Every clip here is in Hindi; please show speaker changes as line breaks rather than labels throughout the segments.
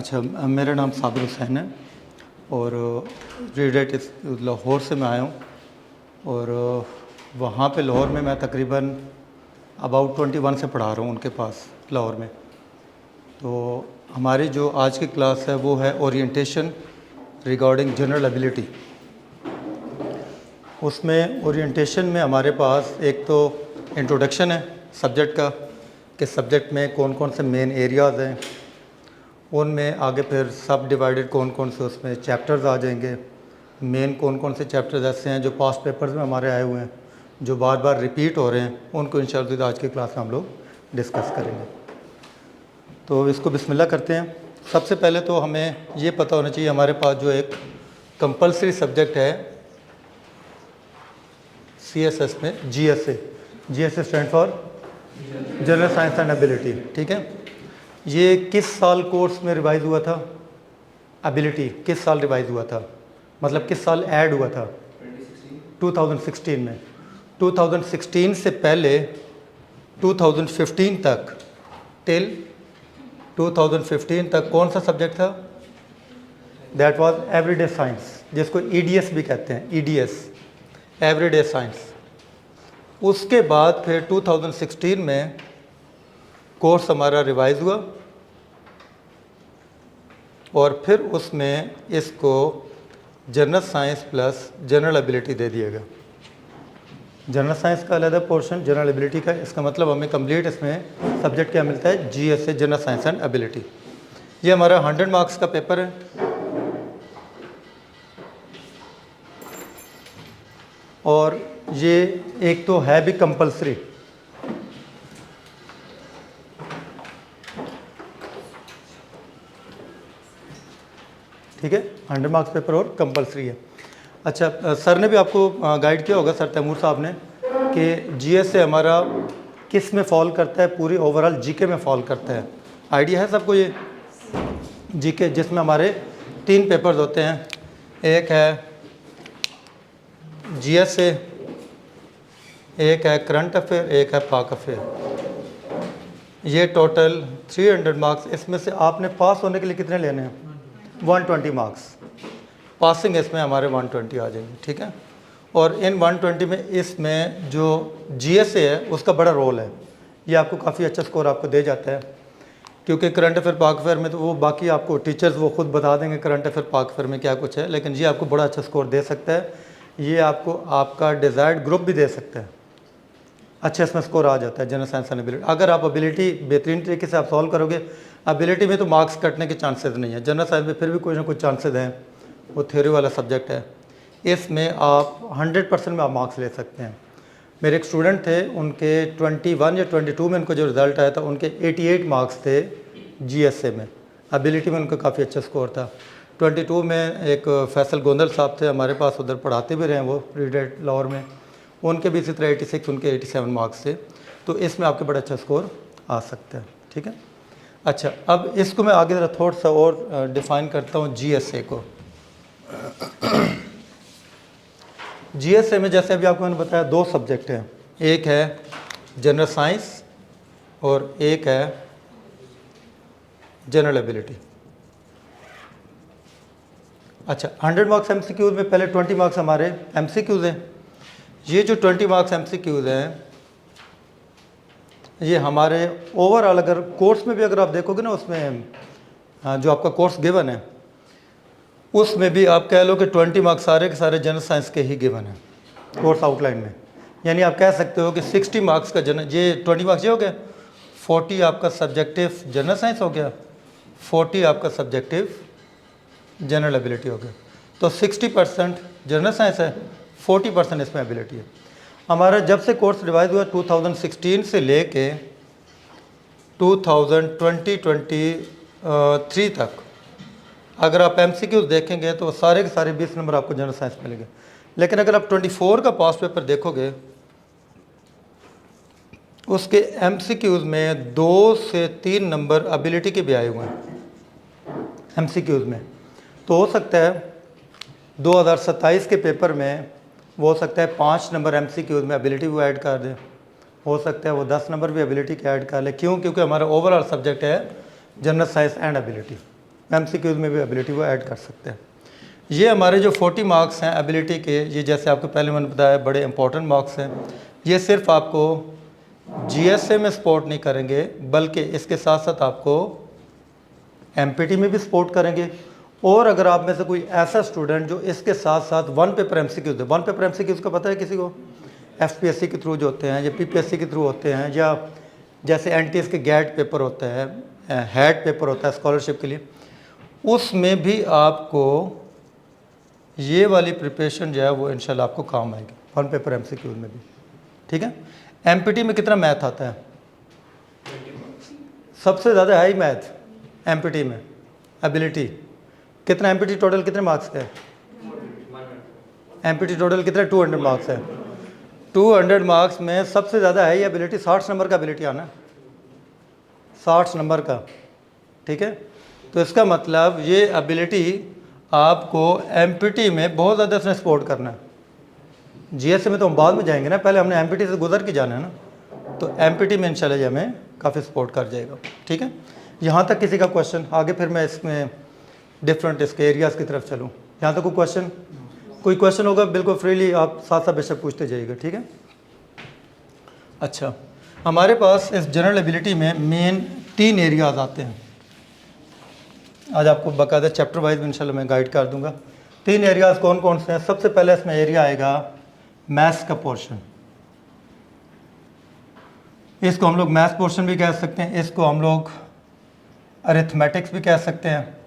अच्छा, मेरा नाम साबिर हुसैन है और रीडेट लाहौर से मैं आया हूँ। और वहाँ पे लाहौर में मैं तकरीबन अबाउट 21 से पढ़ा रहा हूँ उनके पास लाहौर में। तो हमारी जो आज की क्लास है वो है ओरिएंटेशन रिगार्डिंग जनरल एबिलिटी। उसमें ओरिएंटेशन में हमारे पास एक तो इंट्रोडक्शन है सब्जेक्ट का, कि सब्जेक्ट में कौन कौन से मेन एरियाज़ हैं, उनमें आगे फिर सब डिवाइडेड कौन कौन से उसमें चैप्टर्स आ जाएंगे, मेन कौन कौन से चैप्टर्स ऐसे हैं जो पास्ट पेपर्स में हमारे आए हुए हैं, जो बार बार रिपीट हो रहे हैं, उनको इंशाअल्लाह आज की क्लास में हम लोग डिस्कस करेंगे। तो इसको बिस्मिल्लाह करते हैं। सबसे पहले तो हमें ये पता होना चाहिए हमारे पास जो एक कंपलसरी सब्जेक्ट है CSS में GSA stand for general science and ability. ठीक है, ये किस साल कोर्स में रिवाइज़ हुआ था? एबिलिटी किस साल रिवाइज़ हुआ था, मतलब किस साल ऐड हुआ था? 2016 में। 2016 से पहले 2015 तक, टिल 2015 तक कौन सा सब्जेक्ट था? दैट वाज एवरीडे साइंस, जिसको EDS भी कहते हैं, EDS एवरीडे साइंस। उसके बाद फिर 2016 में कोर्स हमारा रिवाइज हुआ और फिर उसमें इसको general science plus general ability दे दिया गया। जनरल साइंस का अलग पोर्शन, जनरल एबिलिटी का। इसका मतलब हमें कंप्लीट इसमें सब्जेक्ट क्या मिलता है? GSA general science and ability. ये हमारा 100 मार्क्स का पेपर है। और ये एक तो है भी कंपलसरी, ठीक है, 100 मार्क्स पेपर और कंपलसरी है। अच्छा, सर ने भी आपको गाइड किया होगा, सर तैमूर साहब ने, कि GSA हमारा किस में फॉल करता है? पूरी ओवरऑल GK में फॉल करता है। आइडिया है सबको ये GK, जिसमें हमारे 3 पेपर्स होते हैं। एक है GSA, एक है करंट अफेयर, एक है पाक अफेयर। ये टोटल 300 मार्क्स। इसमें से आपने पास होने के लिए कितने लेने हैं? 120 मार्क्स। पासिंग इसमें हमारे 120 आ जाएंगे, ठीक है। और इन 120 में इसमें जो GSA है उसका बड़ा रोल है। ये आपको काफ़ी अच्छा स्कोर आपको दे जाता है, क्योंकि करंट अफेयर पाक अफेयर में तो वो बाकी आपको टीचर्स वो खुद बता देंगे करंट अफेयर पाक अफेयर में क्या कुछ है, लेकिन ये आपको बड़ा अच्छा स्कोर दे सकता है। ये आपको आपका डिज़ायर्ड ग्रुप भी दे सकता है। अच्छा इसमें स्कोर आ जाता है जनरल साइंस एंड एबिलिटी। अगर आप एबिलिटी बेहतरीन तरीके से आप सॉल्व करोगे, एबिलिटी में तो मार्क्स कटने के चांसेस नहीं है, जनरल साइंस में फिर भी कुछ ना कुछ चांसेस हैं, वो थ्योरी वाला सब्जेक्ट है। इसमें आप 100% में आप मार्क्स ले सकते हैं। मेरे एक स्टूडेंट थे, उनके 21 या 22 में उनको जो रिज़ल्ट आया था, उनके 88 मार्क्स थे GSA में। एबिलिटी में उनका काफ़ी अच्छा स्कोर था। 22 में एक फैसल गोंदल साहब थे हमारे पास, उधर पढ़ाते भी रहे वो रीडेट लाहौर में, उनके भी इसी तरह 86, उनके 87 मार्क्स थे। तो इसमें आपके बड़ा अच्छा स्कोर आ सकता है, ठीक है। अच्छा, अब इसको मैं आगे ज़रा थोड़ा सा और डिफ़ाइन करता हूँ GSA को। GSA में जैसे अभी आपको मैंने बताया 2 सब्जेक्ट हैं, एक है जनरल साइंस और एक है जनरल एबिलिटी। अच्छा, 100 मार्क्स MCQs में पहले 20 मार्क्स हमारे MCQs हैं। ये जो 20 मार्क्स MCQs हैं, ये हमारे ओवरऑल अगर कोर्स में भी अगर आप देखोगे ना, उसमें जो आपका कोर्स गिवन है उसमें भी आप कह लो कि 20 मार्क्स सारे के सारे जनरल साइंस के ही गिवन है कोर्स आउटलाइन में। यानी आप कह सकते हो कि 60 मार्क्स का ये 20 मार्क्स ये हो गया, 40 आपका सब्जेक्टिव जनरल साइंस हो गया, 40 आपका सब्जेक्टिव जनरल एबिलिटी हो गया। तो 60% जनरल साइंस है, 40% इसमें एबिलिटी है। हमारा जब से कोर्स रिवाइज हुआ 2016 से लेके 2023 तक, अगर आप MCQs देखेंगे तो सारे के सारे 20 नंबर आपको जनरल साइंस मिलेंगे। लेकिन अगर आप 24 का पास्ट पेपर देखोगे, उसके MCQs में 2 से 3 नंबर एबिलिटी के भी आए हुए हैं MCQs में। तो हो सकता है 2027 के पेपर में वो हो सकता है 5 नंबर MCQs में एबिलिटी भी ऐड कर दें, हो सकता है वो 10 नंबर भी एबिलिटी के ऐड कर ले। क्यों? क्योंकि हमारा ओवरऑल सब्जेक्ट है general science and ability. MCQs में भी एबिलिटी वो ऐड कर सकते हैं। ये हमारे जो 40 मार्क्स हैं एबिलिटी के, ये जैसे आपको पहले मैंने बताया बड़े इंपॉर्टेंट मार्क्स हैं। ये सिर्फ आपको GSA में सपोर्ट नहीं करेंगे बल्कि इसके साथ साथ आपको MPT में भी सपोर्ट करेंगे। और अगर आप में से कोई ऐसा स्टूडेंट जो इसके साथ साथ 1 पेपर MCQs दे, 1 पेपर MCQs का पता है किसी को? FPSC के थ्रू जो होते हैं या PPSC के थ्रू होते हैं, या जैसे NTS के गैट पेपर होता है, हैट पेपर होता है स्कॉलरशिप के लिए, उसमें भी आपको ये वाली प्रिपरेशन जो है वो इंशाल्लाह आपको काम आएगी 1 पेपर MCQs में भी। ठीक है। MPT में कितना मैथ आता है? सबसे ज़्यादा है ही मैथ MPT में। एबिलिटी कितना? MPT टोटल कितने मार्क्स का है? MPT टोटल कितने? 200 मार्क्स है। 200 मार्क्स में सबसे ज़्यादा है ही एबिलिटी। 60 नंबर का एबिलिटी आना, 60 नंबर का। ठीक है। तो इसका मतलब ये एबिलिटी आपको MPT में बहुत ज़्यादा इसने सपोर्ट करना है। GSA में तो हम बाद में जाएंगे ना, पहले हमने MPT से गुजर के जाना है ना। तो MPT में इंशाल्लाह ये हमें काफ़ी सपोर्ट कर जाएगा। ठीक है। यहाँ तक किसी का क्वेश्चन? आगे फिर मैं इसमें डिफरेंट इसके एरियाज़ की तरफ चलूँ। यहाँ तक कोई क्वेश्चन? कोई क्वेश्चन होगा बिल्कुल फ्रीली आप साथ साथ बेशक पूछते जाइएगा। ठीक है। अच्छा, हमारे पास इस जनरल एबिलिटी में मेन 3 एरियाज़ आते हैं। आज आपको बाकायदा चैप्टर वाइज इंशाल्लाह मैं गाइड कर दूंगा। 3 एरियाज़ कौन कौन से हैं? सबसे पहले इसमें एरिया आएगा मैथ्स का पोर्शन। इसको हम लोग मैथ्स पोर्शन भी कह सकते हैं, इसको हम लोग अरिथमेटिक्स भी कह सकते हैं,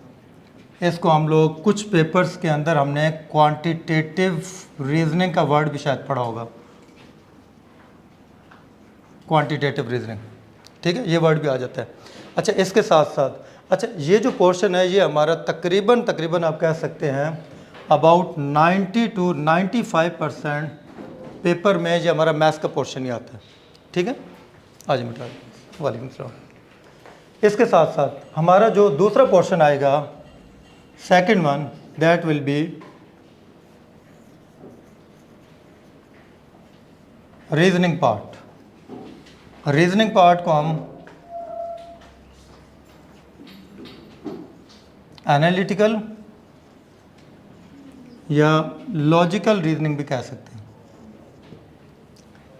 इसको हम लोग कुछ पेपर्स के अंदर हमने क्वांटिटेटिव रीजनिंग का वर्ड भी शायद पढ़ा होगा, क्वांटिटेटिव रीजनिंग। ठीक है, ये वर्ड भी आ जाता है। अच्छा, इसके साथ साथ अच्छा ये जो पोर्शन है ये हमारा तकरीबन आप कह सकते हैं अबाउट 90 to 95% पेपर में ये हमारा मैथ्स का पोर्शन ही आता है। ठीक है। आज मिटा वालेकुम सलाम। इसके साथ साथ हमारा जो दूसरा पोर्शन आएगा, second one, that will B reasoning part. Reasoning part को हम एनालिटिकल या लॉजिकल रीजनिंग भी कह सकते हैं।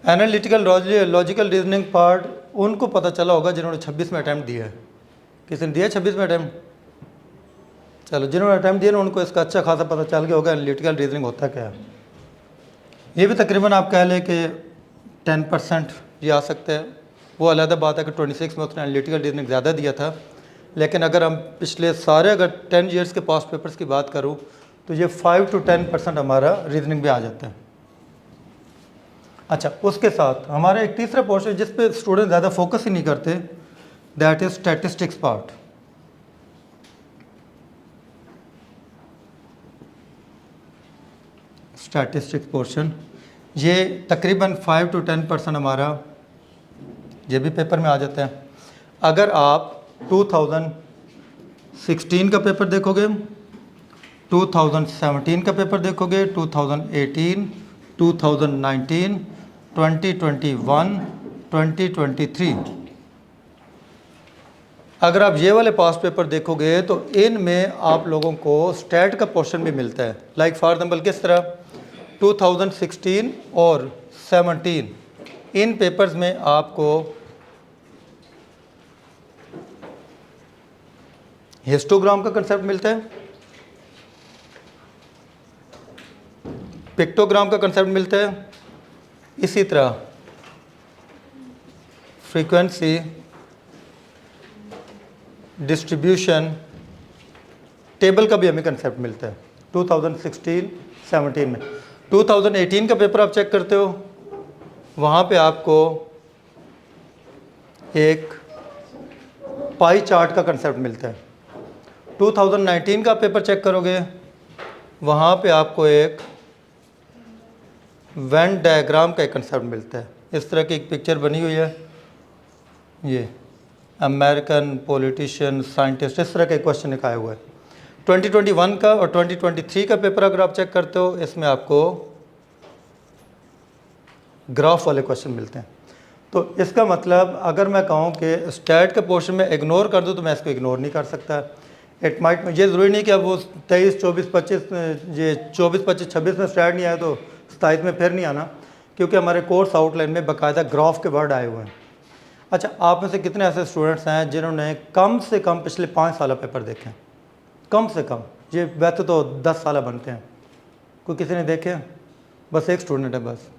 एनालिटिकल लॉजिकल रीजनिंग पार्ट उनको पता चला होगा जिन्होंने 26 में अटैम्प्ट दिया है। किसी ने दिया 26 में अटैम्प्ट? चलो, जिन्होंने अटैम्प्ट दिया ना उनको इसका अच्छा खासा पता चल गया होगा एनालिटिकल रीजनिंग होता क्या है। ये भी तकरीबन आप कह लें कि 10% ये आ सकता है। वो अलग बात है कि 26 में उसने एनालिटिकल रीजनिंग ज़्यादा दिया था, लेकिन अगर हम पिछले सारे अगर 10 ईयर्स के पास पेपर्स की बात करूँ तो ये 5 to 10% हमारा रीजनिंग भी आ जाता है। अच्छा, उसके साथ हमारा एक तीसरा पोर्शन जिस पे स्टूडेंट ज़्यादा फोकस ही नहीं करते, that is statistics part. Statistics portion ये तकरीबन 5 to 10% हमारा ये भी पेपर में आ जाता है। अगर आप 2016 का पेपर देखोगे, 2017 का पेपर देखोगे, 2018, 2019, 2021, 2023, अगर आप ये वाले पास पेपर देखोगे तो इनमें आप लोगों को स्टैट का पोर्शन भी मिलता है। लाइक फॉर एग्जाम्पल किस तरह 2016 और 17 इन पेपर्स में आपको हिस्टोग्राम का कंसेप्ट मिलता है, पिक्टोग्राम का कंसेप्ट मिलता है, इसी तरह फ्रीक्वेंसी, डिस्ट्रीब्यूशन, टेबल का भी हमें कंसेप्ट मिलता है 2016-17 में। 2018 का पेपर आप चेक करते हो, वहाँ पे आपको एक पाई चार्ट का कंसेप्ट मिलता है। 2019 का पेपर चेक करोगे, वहाँ पे आपको एक वेन डायग्राम का एक कंसेप्ट मिलता है। इस तरह की एक पिक्चर बनी हुई है, ये अमेरिकन पॉलिटिशियन, साइंटिस्ट, इस तरह के क्वेश्चन लिखाया हुआ है। 2021 का और 2023 का पेपर अगर आप चेक करते हो, इसमें आपको ग्राफ वाले क्वेश्चन मिलते हैं। तो इसका मतलब अगर मैं कहूँ कि स्टैट के पोर्शन में इग्नोर कर दूँ तो मैं इसको इग्नोर नहीं कर सकता। इट माइट, ये ज़रूरी नहीं कि अब वो 23, 24, 25 ये 24, 25, 26 में स्टार्ट नहीं आया तो 27 में फिर नहीं आना, क्योंकि हमारे कोर्स आउटलाइन में बाकायदा ग्राफ के वर्ड आए हुए हैं। अच्छा, आप में से कितने ऐसे स्टूडेंट्स हैं जिन्होंने कम से कम पिछले 5 साल पेपर देखे? कम से कम, ये वैसे तो 10 साल बनते हैं, कोई किसी ने देखे? बस एक स्टूडेंट है, बस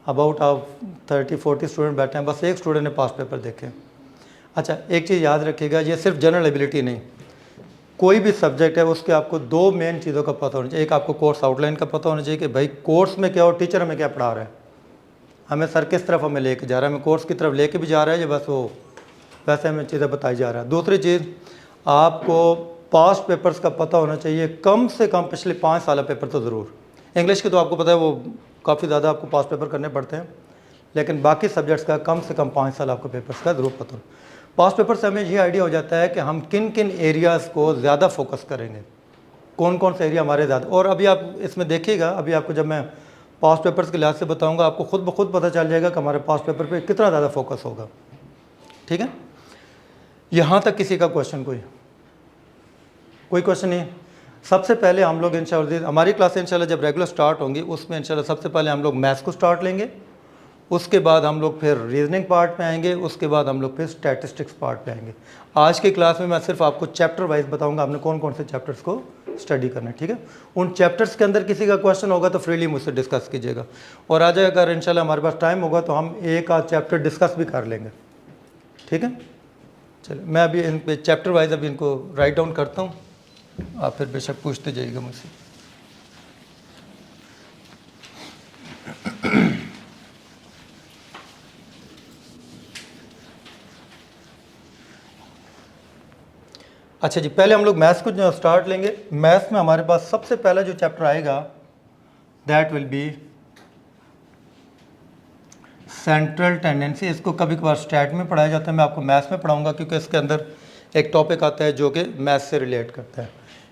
अबाउट आप 30-40 स्टूडेंट बैठे हैं, बस एक स्टूडेंट ने पास पेपर देखे। अच्छा, एक चीज़ याद रखिएगा, ये सिर्फ जनरल एबिलिटी नहीं, कोई भी सब्जेक्ट है उसके आपको 2 मेन चीज़ों का पता होना चाहिए। एक, आपको कोर्स आउटलाइन का पता होना चाहिए कि भाई कोर्स में क्या और टीचर हमें क्या पढ़ा रहा है, हमें सर किस तरफ हमें लेके जा रहा है, हमें कोर्स की तरफ लेके भी जा रहा है या बस वो वैसे हमें चीज़ें बताई जा रहा है। दूसरी चीज़, आपको पास्ट पेपर्स का पता होना चाहिए, कम से कम पिछले 5 साल पेपर तो ज़रूर। इंग्लिश के तो आपको पता है वो काफ़ी ज़्यादा आपको पास्ट पेपर करने पड़ते हैं, लेकिन बाकी सब्जेक्ट्स का कम से कम 5 साल आपको पेपर्स का ज़रूर पता हो। पास्ट पेपर से हमें ये आइडिया हो जाता है कि हम किन किन एरियाज़ को ज़्यादा फोकस करेंगे, कौन कौन से एरिया हमारे ज़्यादा। और अभी आप इसमें देखिएगा, अभी आपको जब मैं पास्ट पेपर्स के लिहाज से बताऊंगा, आपको खुद ब खुद पता चल जाएगा कि हमारे पास्ट पेपर पे कितना ज़्यादा फोकस होगा। ठीक है, यहाँ तक किसी का क्वेश्चन कोई क्वेश्चन नहीं? सबसे पहले हम लोग इंशाल्लाह हमारी क्लास इंशाल्लाह जब रेगुलर स्टार्ट होंगी उसमें इंशाल्लाह सबसे पहले हम लोग मैथ्स को स्टार्ट लेंगे, उसके बाद हम लोग फिर रीजनिंग पार्ट पे आएंगे, उसके बाद हम लोग फिर स्टैटिस्टिक्स पार्ट पे आएंगे। आज की क्लास में मैं सिर्फ आपको चैप्टर वाइज बताऊंगा आपने कौन कौन से चैप्टर्स को स्टडी करना है। ठीक है, उन चैप्टर्स के अंदर किसी का क्वेश्चन होगा तो फ्रीली मुझसे डिस्कस कीजिएगा, और आज अगर इंशाल्लाह हमारे पास टाइम होगा तो हम एक आध चैप्टर डिस्कस भी कर लेंगे। ठीक है, चलिए मैं अभी इन पे चैप्टर वाइज अभी इनको राइट डाउन करता हूँ, आप फिर बेशक पूछते जाइएगा मुझसे। अच्छा जी, पहले हम लोग मैथ्स को जो स्टार्ट लेंगे। मैथ्स में हमारे पास सबसे पहला जो चैप्टर आएगा that will B central tendency. इसको कभी कभार स्टैट में पढ़ाया जाता है, मैं आपको मैथ्स में पढ़ाऊंगा क्योंकि इसके अंदर एक टॉपिक आता है जो कि मैथ्स से रिलेट करता है।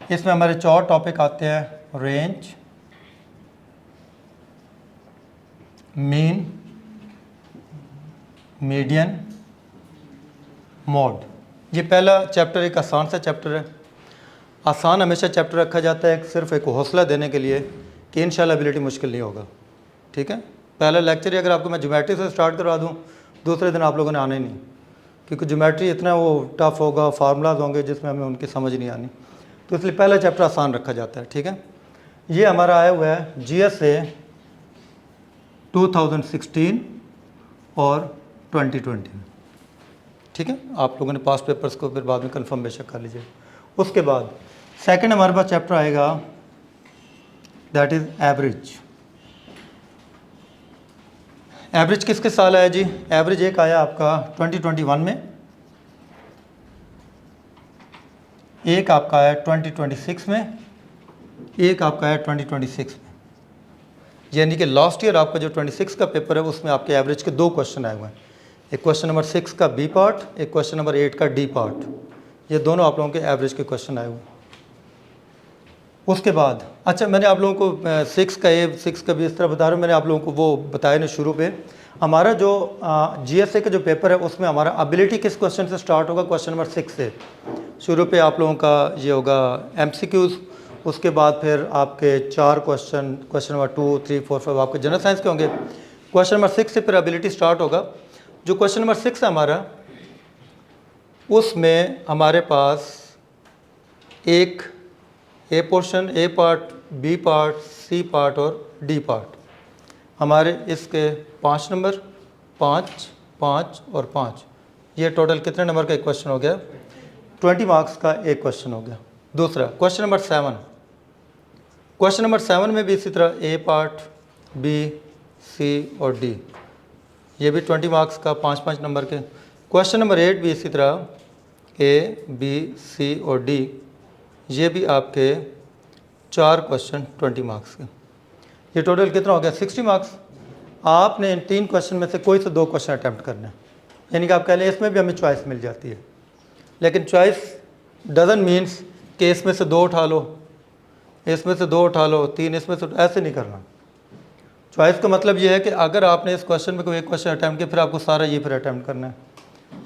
इसमें हमारे 4 टॉपिक आते हैं, रेंज, मीन, मीडियन, मोड। ये पहला चैप्टर एक आसान सा चैप्टर है। आसान हमेशा चैप्टर रखा जाता है सिर्फ एक हौसला देने के लिए कि इंशाल्लाह एबिलिटी मुश्किल नहीं होगा। ठीक है, पहला लेक्चर ही अगर आपको मैं ज्योमेट्री से स्टार्ट करवा दूं, दूसरे दिन आप लोगों ने आना ही नहीं, क्योंकि ज्योमेट्री इतना वो टफ होगा, फार्मूलाज होंगे जिसमें हमें उनकी समझ नहीं आनी, तो इसलिए पहला चैप्टर आसान रखा जाता है। ठीक है, ये हमारा आया हुआ है GSA 2016 और 2020 में। ठीक है, आप लोगों ने पास्ट पेपर्स को फिर बाद में कंफर्म बेशक कर लीजिए। उसके बाद सेकंड हमारे पास चैप्टर आएगा दैट इज़ एवरेज। एवरेज किसके साल आया जी? एवरेज एक आया आपका 2021 में, एक आपका आया 2026 में, एक आपका आया 2026 में। यानी कि लास्ट ईयर आपका जो 26 का पेपर है उसमें आपके एवरेज के 2 क्वेश्चन आए हुए हैं, एक क्वेश्चन नंबर 6 का B पार्ट, एक क्वेश्चन नंबर 8 का D पार्ट। ये दोनों आप लोगों के एवरेज के क्वेश्चन आए हुए हैं। उसके बाद अच्छा, मैंने आप लोगों को 6 का A 6 का B इस तरह बता रहा हूँ, मैंने आप लोगों को वो बताया ना शुरू पे। हमारा जो GSA का जो पेपर है उसमें हमारा एबिलिटी किस क्वेश्चन से स्टार्ट होगा? क्वेश्चन नंबर 6 से। शुरू पे आप लोगों का ये होगा MCQs, उसके बाद फिर आपके 4 क्वेश्चन, क्वेश्चन नंबर 2, 3, 4, 5 आपके जनरल साइंस के होंगे। क्वेश्चन नंबर 6 से फिर एबिलिटी स्टार्ट होगा। जो क्वेश्चन नंबर 6 है हमारा, उसमें हमारे पास एक A portion, A part, B part, C part और D पार्ट। हमारे इसके 5 नंबर, 5, 5 और 5, ये टोटल कितने नंबर का एक क्वेश्चन हो गया? 20 मार्क्स का एक क्वेश्चन हो गया। दूसरा क्वेश्चन नंबर 7, क्वेश्चन नंबर 7 में भी इसी तरह A पार्ट, B, C और D, ये भी 20 मार्क्स का 5-5 नंबर के। क्वेश्चन नंबर 8 भी इसी तरह A, B, C और D, ये भी आपके 4 क्वेश्चन 20 मार्क्स के। ये टोटल कितना हो गया? 60 मार्क्स। आपने इन 3 क्वेश्चन में से कोई से 2 क्वेश्चन अटैम्प्ट करना है, यानी कि आप कह लें इसमें भी हमें चॉइस मिल जाती है, लेकिन चॉइस डजन मीन्स कि इसमें से 2 उठा लो, इसमें से 2 उठा लो, 3 इसमें से, ऐसे नहीं करना। चॉइस का मतलब ये है कि अगर आपने इस क्वेश्चन में कोई एक क्वेश्चन अटैम्प्ट किया फिर आपको सारा ये फिर अटैम्प्ट करना है,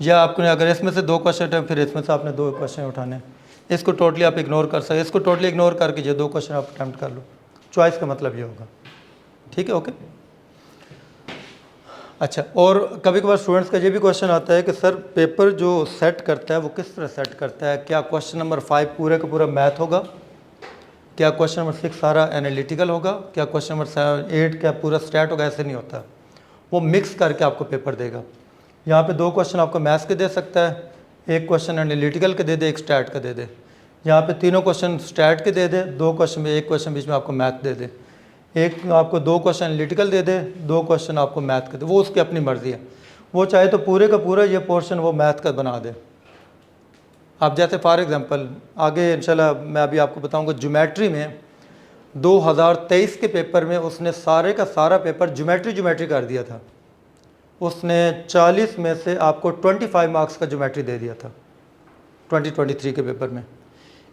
या आपने अगर इसमें से 2 क्वेश्चन अटैम्प्ट फिर इसमें से आपने 2 क्वेश्चन उठाने हैं। इसको टोटली आप इग्नोर कर सकते, इसको टोटली इग्नोर करके ये 2 क्वेश्चन आप अटैम्प्ट कर लो। चॉइस का मतलब ये होगा, ठीक है, ओके। अच्छा, और कभी कभार स्टूडेंट्स का ये भी क्वेश्चन आता है कि सर पेपर जो सेट करता है वो किस तरह सेट करता है, क्या क्वेश्चन नंबर 5 पूरे का पूरा मैथ होगा, क्या क्वेश्चन नंबर 6 सारा एनालिटिकल होगा, क्या क्वेश्चन नंबर 7 8 क्या पूरा स्टैट होगा? ऐसे नहीं होता, वो मिक्स करके आपको पेपर देगा। यहाँ पे 2 क्वेश्चन आपको मैथ्स के दे सकता है, एक क्वेश्चन एनालिटिकल के दे दे, एक स्टैट का दे दे। यहाँ पे तीनों क्वेश्चन स्टैट के दे दे, 2 क्वेश्चन में एक क्वेश्चन बीच में आपको मैथ दे दे, एक आपको 2 क्वेश्चन एनालिटिकल दे दे, 2 क्वेश्चन आपको मैथ के दे। वो उसकी अपनी मर्ज़ी है, वो चाहे तो पूरे का पूरा ये पोर्शन वो मैथ का बना दे। आप जैसे फॉर एग्जांपल आगे इंशाल्लाह मैं अभी आपको बताऊंगा, ज्योमेट्री में 2023 के पेपर में उसने सारे का सारा पेपर ज्योमेट्री कर दिया था। उसने 40 में से आपको 25 मार्क्स का ज्योमेट्री दे दिया था 2023 के पेपर में।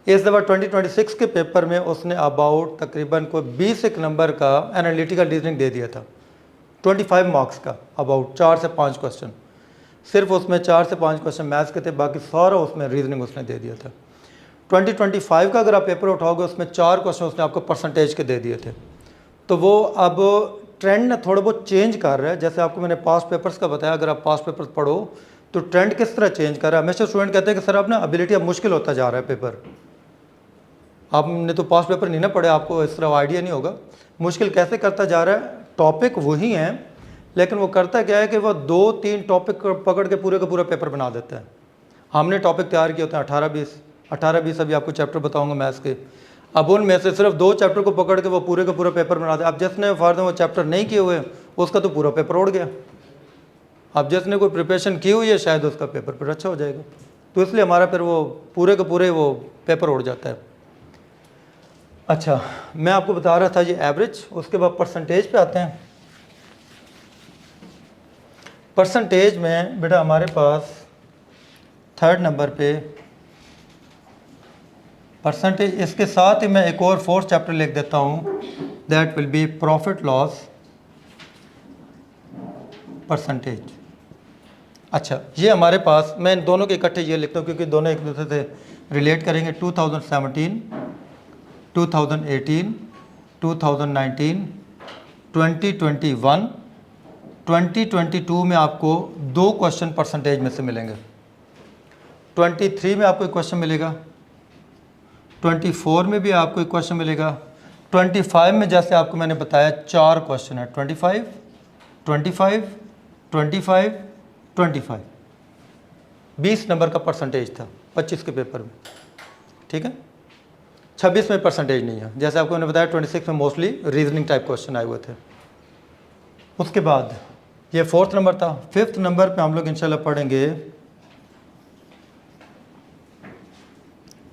इस दफ़ा 2026 के पेपर में उसने अबाउट तकरीबन कोई 20 एक नंबर का एनालिटिकल रीजनिंग दे दिया था, 25 मार्क्स का, अबाउट 4 से 5 क्वेश्चन, सिर्फ उसमें 4 से 5 क्वेश्चन मैथ्स के थे, बाकी सारा उसमें रीजनिंग उसने दे दिया था। 2025 का अगर आप पेपर उठाओगे उसमें 4 क्वेश्चन उसने आपको परसेंटेज के दे दिए थे। तो वो अब ट्रेंड ना थोड़ा बहुत चेंज कर रहा है, जैसे आपको मैंने पास्ट पेपर्स का बताया, अगर आप पास्ट पेपर्स पढ़ो तो ट्रेंड किस तरह चेंज कर रहा है। हमेशा स्टूडेंट कहते हैं कि सर अब ना एबिलिटी अब मुश्किल होता जा रहा है पेपर, आपने तो पास्ट पेपर नहीं ना पढ़े, आपको इस तरह आइडिया नहीं होगा मुश्किल कैसे करता जा रहा है। टॉपिक वही हैं, लेकिन वो करता क्या है कि वो 2-3 टॉपिक पकड़ के पूरे का पूरा पेपर बना देता है। हमने टॉपिक तैयार किए होते हैं 18-20 अभी आपको चैप्टर बताऊंगा मैथ्स के, अब उनमें से सिर्फ 2 चैप्टर को पकड़ के वो पूरे का पूरा पेपर बना दे। अब जिसने फॉर वो चैप्टर नहीं किए हुए उसका तो पूरा पेपर उड़ गया, अब जिसने कोई प्रिपरेशन की हुई है शायद उसका पेपर फिर अच्छा हो जाएगा। तो इसलिए हमारा फिर वो पूरे का पूरे वो पेपर उड़ जाता है। अच्छा, मैं आपको बता रहा था ये एवरेज, उसके बाद परसेंटेज पे आते हैं। परसेंटेज में बेटा हमारे पास 3rd नंबर पे परसेंटेज, इसके साथ ही मैं एक और 4th चैप्टर लिख देता हूँ, that will B profit loss percentage. अच्छा, ये हमारे पास, मैं इन दोनों के इकट्ठे ये लिखता हूँ क्योंकि दोनों एक दूसरे से रिलेट करेंगे। 2017, 2018, 2019, 2021, 2022 में आपको 2 क्वेश्चन परसेंटेज में से मिलेंगे। 23 में आपको एक क्वेश्चन मिलेगा, 24 में भी आपको एक क्वेश्चन मिलेगा, 25 में जैसे आपको मैंने बताया 4 क्वेश्चन है, 25, 25, 25, 25, 20 नंबर का परसेंटेज था 25 के पेपर में, ठीक है। 26 में परसेंटेज नहीं है, जैसे आपको मैंने बताया 26 में मोस्टली रीजनिंग टाइप क्वेश्चन आए हुए थे। उसके बाद ये 4th नंबर था। 5th नंबर पे हम लोग इंशाल्लाह पढ़ेंगे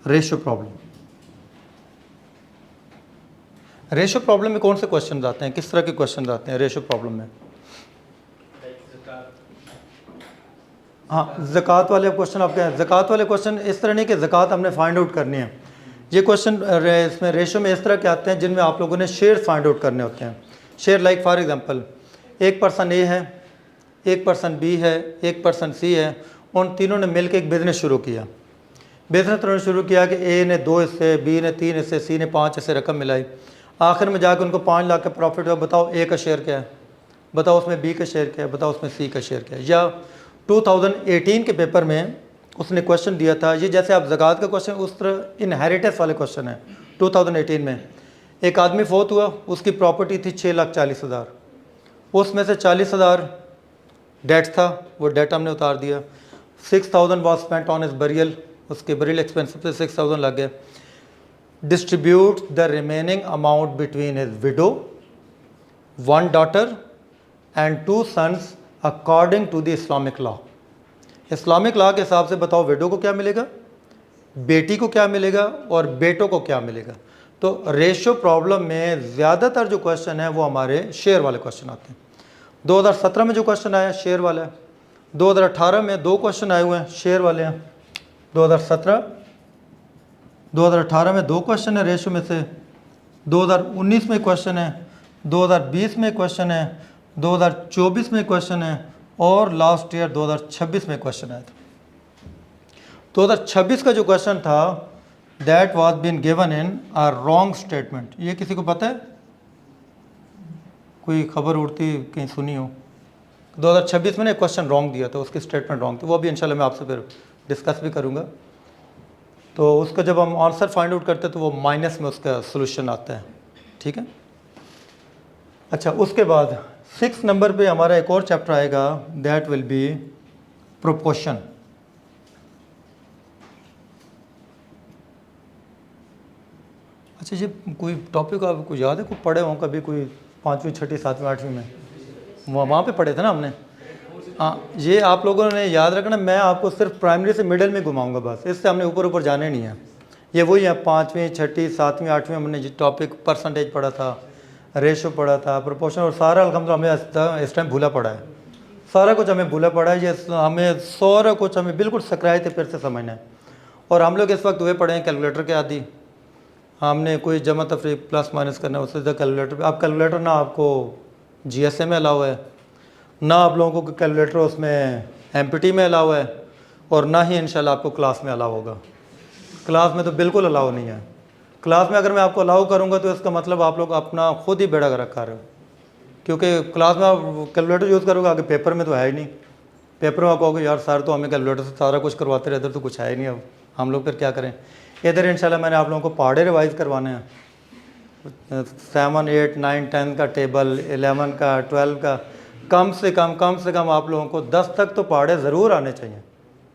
रेशियो प्रॉब्लम। रेशियो प्रॉब्लम में कौन से क्वेश्चन आते हैं, किस तरह के क्वेश्चन आते हैं रेशियो प्रॉब्लम में? हाँ, ज़कात वाले क्वेश्चन आपके हैं। ज़कात वाले क्वेश्चन इस तरह नहीं कि ज़कात हमने फाइंड आउट करनी है, ये क्वेश्चन इसमें रेशियो में इस तरह के आते हैं जिनमें आप लोगों ने शेयर फाइंड आउट करने होते हैं। शेयर लाइक फॉर एग्जांपल, एक पर्सन ए है, एक पर्सन बी है, एक पर्सन सी है, उन तीनों ने मिलकर एक बिज़नेस शुरू किया। बिज़नेस उन्होंने शुरू किया कि ए ने 2 हिस्से, बी ने 3 हिस्से, सी ने 5 हिस्से रकम मिलाई, आखिर में जाकर उनको 5 लाख का प्रॉफिट हुआ। बताओ ए का शेयर क्या है, बताओ उसमें बी का शेयर क्या है, बताओ उसमें सी का शेयर क्या है। या 2018 के पेपर में उसने क्वेश्चन दिया था, ये जैसे आप ज़कात का क्वेश्चन उस तरह इनहेरिटेंस वाले क्वेश्चन है। 2018 में एक आदमी फोत हुआ, उसकी प्रॉपर्टी थी 6,40,000, उसमें से 40,000 डेट था, वो डेट हमने उतार दिया। 6,000 was spent on is burial, उसके बरियल एक्सपेंसिव से 6,000 लग गए। Distribute the remaining amount between his widow, 1 daughter and 2 sons according to the Islamic law. Islamic law के हिसाब से बताओ विडो को क्या मिलेगा, बेटी को क्या मिलेगा और बेटों को क्या मिलेगा। तो रेशियो प्रॉब्लम में ज़्यादातर जो क्वेश्चन है वो हमारे शेयर वाले क्वेश्चन आते हैं। 2017 में जो क्वेश्चन आया शेयर वाला है, 2018 में 2 क्वेश्चन आए हुए हैं शेयर वाले हैं। 2018 में 2 क्वेश्चन है रेशियो में से, 2019 में क्वेश्चन है, 2020 में क्वेश्चन है, 2024 में क्वेश्चन है और लास्ट ईयर 2026 में क्वेश्चन आया था। 2026 का जो क्वेश्चन था that was been given in a wrong statement. ये किसी को पता है, कोई खबर उड़ती कहीं सुनी हो? 2026 में ने एक क्वेश्चन रॉन्ग दिया था, उसकी स्टेटमेंट रॉन्ग थी, वो भी इंशाल्लाह मैं आपसे फिर डिस्कस भी करूँगा। तो उसका जब हम आंसर फाइंड आउट करते हैं तो वो माइनस में उसका सोल्यूशन आता है, ठीक है। अच्छा, उसके बाद 6 नंबर पे हमारा एक और चैप्टर आएगा, दैट विल बी प्रोपोर्शन। अच्छा, ये कोई टॉपिक आपको याद है, कोई पढ़े हों कभी, कोई 5वीं 6वीं 7वीं 8वीं में वहाँ पे पढ़े थे ना हमने? हाँ, ये आप लोगों ने याद रखना, मैं आपको सिर्फ प्राइमरी से मिडिल में घुमाऊंगा बस, इससे हमने ऊपर ऊपर जाने नहीं है। ये वही है 5वीं 6वीं 7वीं 8वीं हमने जो टॉपिक परसेंटेज पढ़ा था, रेशो पढ़ा था, प्रोपोर्शन, और सारा अल्हम्दुलिल्लाह हमें इस टाइम भूला पड़ा है, सारा कुछ हमें भूला पड़ा है। ये हमें सारा कुछ हमें बिल्कुल सकराए थे फिर से समझना है। और हम लोग इस वक्त हुए पड़े हैं कैलकुलेटर के आदि, हमने कोई जमा तफरी प्लस माइनस करना है उससे ज़्यादा कैलकुलेटर। अब कैलकुलेटर ना आपको GSA में अलाउ है, ना आप लोगों को कैलकुलेटर उसमें MPT में अलाउ है, और ना ही इंशाल्लाह आपको क्लास में अलाउ होगा। क्लास में तो बिल्कुल अलाउ नहीं है। क्लास में अगर मैं आपको अलाउ करूँगा तो इसका मतलब आप लोग अपना खुद ही बेड़ा गर्क कर रहे हो, क्योंकि क्लास में आप कैलकुलेटर यूज़ करोगे, आगे पेपर में तो है ही नहीं। पेपर में आप कहोगे यार सर तो हमें कैलकुलेटर से सारा कुछ करवाते रहे, इधर तो कुछ है ही नहीं, अब हम लोग फिर क्या करें। इधर इंशाल्लाह मैंने आप लोगों को पहाड़े रिवाइज़ करवाने हैं, 7 8 9 10 का टेबल, 11 का, 12 का, कम से कम आप लोगों को 10 तक तो पहाड़े ज़रूर आने चाहिए,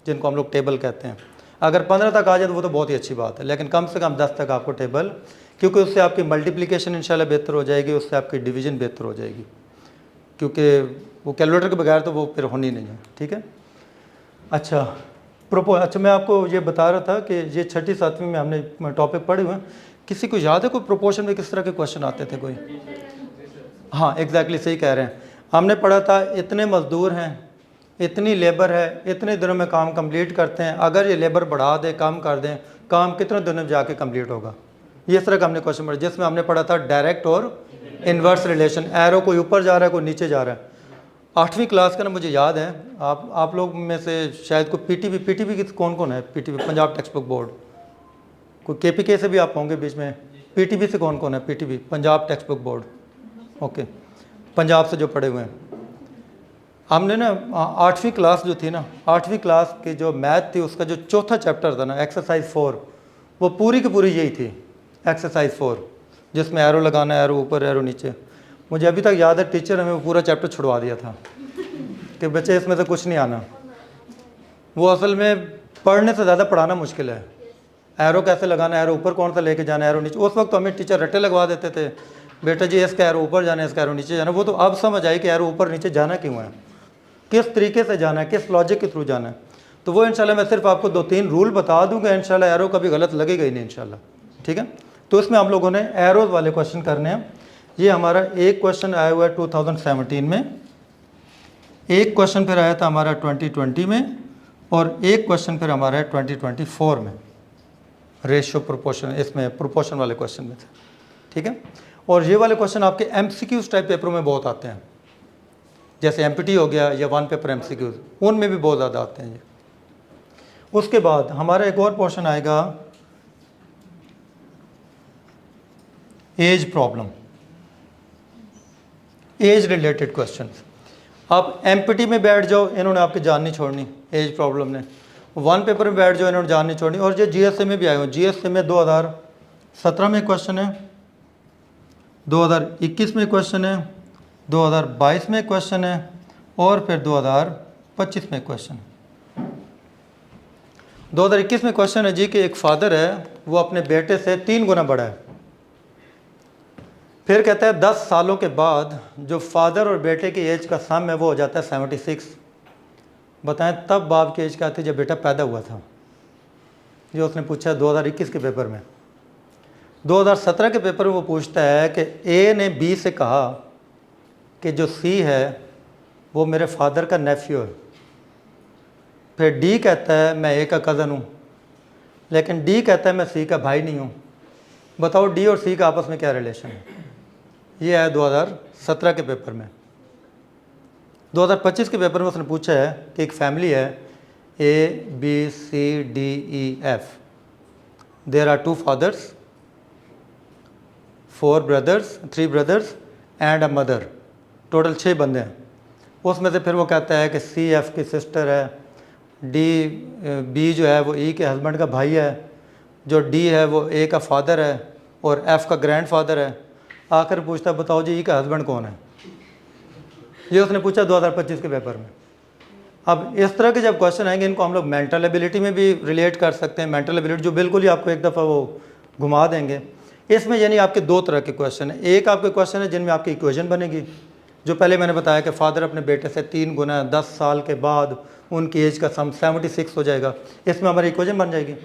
जिनको हम लोग टेबल कहते हैं। अगर 15 तक आ जाए तो वो तो बहुत ही अच्छी बात है, लेकिन कम से कम 10 तक आपको टेबल, क्योंकि उससे आपकी मल्टीप्लिकेशन इंशाल्लाह बेहतर हो जाएगी, उससे आपकी डिवीज़न बेहतर हो जाएगी, क्योंकि वो कैलकुलेटर के बगैर तो वो फिर होनी नहीं है, ठीक है। अच्छा, अच्छा मैं आपको ये बता रहा था कि ये 6वीं 7वीं में हमने टॉपिक पढ़े हुए हैं। किसी को याद है कोई प्रोपोर्शन में किस तरह के क्वेश्चन आते थे कोई? हाँ एग्जैक्टली सही कह रहे हैं। हमने पढ़ा था इतने मज़दूर हैं, इतनी लेबर है, इतने दिनों में काम कंप्लीट करते हैं, अगर ये लेबर बढ़ा दें, कम कर दें, काम कितने दिनों में जाके कंप्लीट होगा। ये इस तरह का हमने क्वेश्चन पढ़ा, जिसमें हमने पढ़ा था डायरेक्ट और इन्वर्स रिलेशन, एरो कोई ऊपर जा रहा है कोई नीचे जा रहा है। 8वीं क्लास का ना मुझे याद है, आप लोग में से शायद कोई पीटीबी की कौन कौन है? PTB Punjab text book board, कोई KPK से भी आप होंगे बीच में। पीटीबी से कौन कौन है? PTB Punjab text book board, okay, Punjab से जो पढ़े हुए हैं। हमने ना 8वीं क्लास जो थी ना, 8वीं क्लास की जो मैथ थी उसका जो चौथा चैप्टर था ना, एक्सरसाइज 4, वो पूरी की पूरी यही थी, एक्सरसाइज 4, जिसमें एरो लगाना, एरो ऊपर एरो नीचे। मुझे अभी तक याद है टीचर हमें वो पूरा चैप्टर छुड़वा दिया था कि बच्चे इसमें से कुछ नहीं आना। वो असल में पढ़ने से ज़्यादा पढ़ाना मुश्किल है। एरो कैसे लगाना, एरो ऊपर कौन सा लेके जाना, एरो नीचे। उस वक्त तो हमें टीचर रट्टे लगवा देते थे, बेटा जी इसका एरो ऊपर जाना है, इसका एरो नीचे जाना। वो तो अब समझ आई कि एरो ऊपर नीचे जाना क्यों है, किस तरीके से जाना है, किस लॉजिक के थ्रू जाना है। तो वो इंशाल्लाह मैं सिर्फ आपको 2-3 रूल बता दूंगा, इंशाल्लाह एरो कभी गलत लगेगा ही नहीं इंशाल्लाह, ठीक है। तो इसमें हम लोगों ने एरोज वाले क्वेश्चन करने हैं। ये हमारा एक क्वेश्चन आया हुआ है 2017 में, एक क्वेश्चन फिर आया था हमारा 2020 में, और एक क्वेश्चन फिर हमारा है 2024 में, रेशियो प्रोपोर्शन, इसमें प्रोपोर्शन वाले क्वेश्चन में थे, ठीक है। और ये वाले क्वेश्चन आपके MCQs टाइप पेपरों में बहुत आते हैं, जैसे MPT हो गया या 1 पेपर MCQs, उनमें भी बहुत ज़्यादा आते हैं ये। उसके बाद हमारा एक और पोर्शन आएगा age problem, age related questions. आप MPT में बैठ जाओ, इन्होंने आपकी जान नहीं छोड़नी, एज प्रॉब्लम ने। 1 पेपर में बैठ जाओ, इन्होंने जान नहीं छोड़नी। और जो GSA में भी आए हो, GSA में 2017 में क्वेश्चन है, 2021 में क्वेश्चन है, 2022 में क्वेश्चन है, और फिर 2025 में क्वेश्चन है। 2021 में क्वेश्चन है जी कि एक फादर है, वो अपने बेटे से 3 गुना बड़ा है। फिर कहता है 10 सालों के बाद जो फादर और बेटे की एज का सम है वो हो जाता है 76। बताएं तब बाप की एज क्या थी जब बेटा पैदा हुआ था? जो उसने पूछा 2021 के पेपर में। 2017 के पेपर में वो पूछता है कि A ने B से कहा कि जो C है वो मेरे फादर का नेफ्यू है। फिर D कहता है मैं A का कज़न हूँ, लेकिन D कहता है मैं C का भाई नहीं हूँ। बताओ D और C का आपस में क्या रिलेशन है? ये है 2017 के पेपर में। 2025 के पेपर में उसने पूछा है कि एक फैमिली है A B C D E F, there are 2 fathers, 4 brothers, 3 brothers and a mother, total 6 बंदे हैं। उसमें से फिर वो कहता है कि सी एफ की सिस्टर है, बी जो है वो ई के हस्बैंड का भाई है, जो डी है वो ए का फादर है और एफ का ग्रैंड फादर है। आखिर पूछता है बताओ जी ई का हस्बैंड कौन है। ये उसने पूछा 2025 के पेपर में। अब इस तरह के जब क्वेश्चन आएंगे इनको हम लोग मेंटल एबिलिटी में भी रिलेट कर सकते हैं। मेंटल एबिलिटी जो बिल्कुल ही आपको एक दफ़ा वो घुमा देंगे। इसमें यानी आपके 2 तरह के क्वेश्चन हैं। एक आपके क्वेश्चन है जिनमें आपकी इक्वेशन बनेगी, जो पहले मैंने बताया कि फादर अपने बेटे से 3 गुना 10 साल के बाद उनकी एज का सम 76 हो जाएगा, इसमें हमारी इक्वेशन बन जाएगी।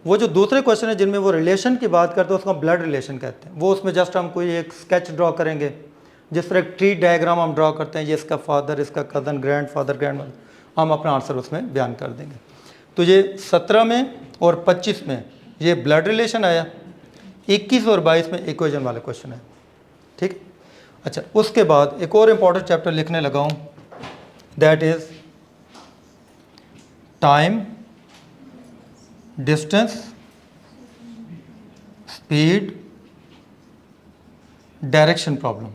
वो जो दूसरे क्वेश्चन है जिनमें वो रिलेशन की बात करते हैं उसको ब्लड रिलेशन कहते हैं। वो उसमें जस्ट हम कोई एक स्केच ड्रॉ करेंगे, जिस तरह एक ट्री डायग्राम हम ड्रॉ करते हैं, ये इसका फादर, इसका cousin, grand father, grand mother, हम अपना आंसर उसमें बयान कर देंगे। तो ये 17 में और 25 में ये ब्लड रिलेशन आया, 21 और 22 में इक्वेशन वाले क्वेश्चन है। ठीक है। अच्छा, उसके बाद एक और इम्पॉर्टेंट चैप्टर लिखने लगा हूँ, that is time, distance, speed, direction problem.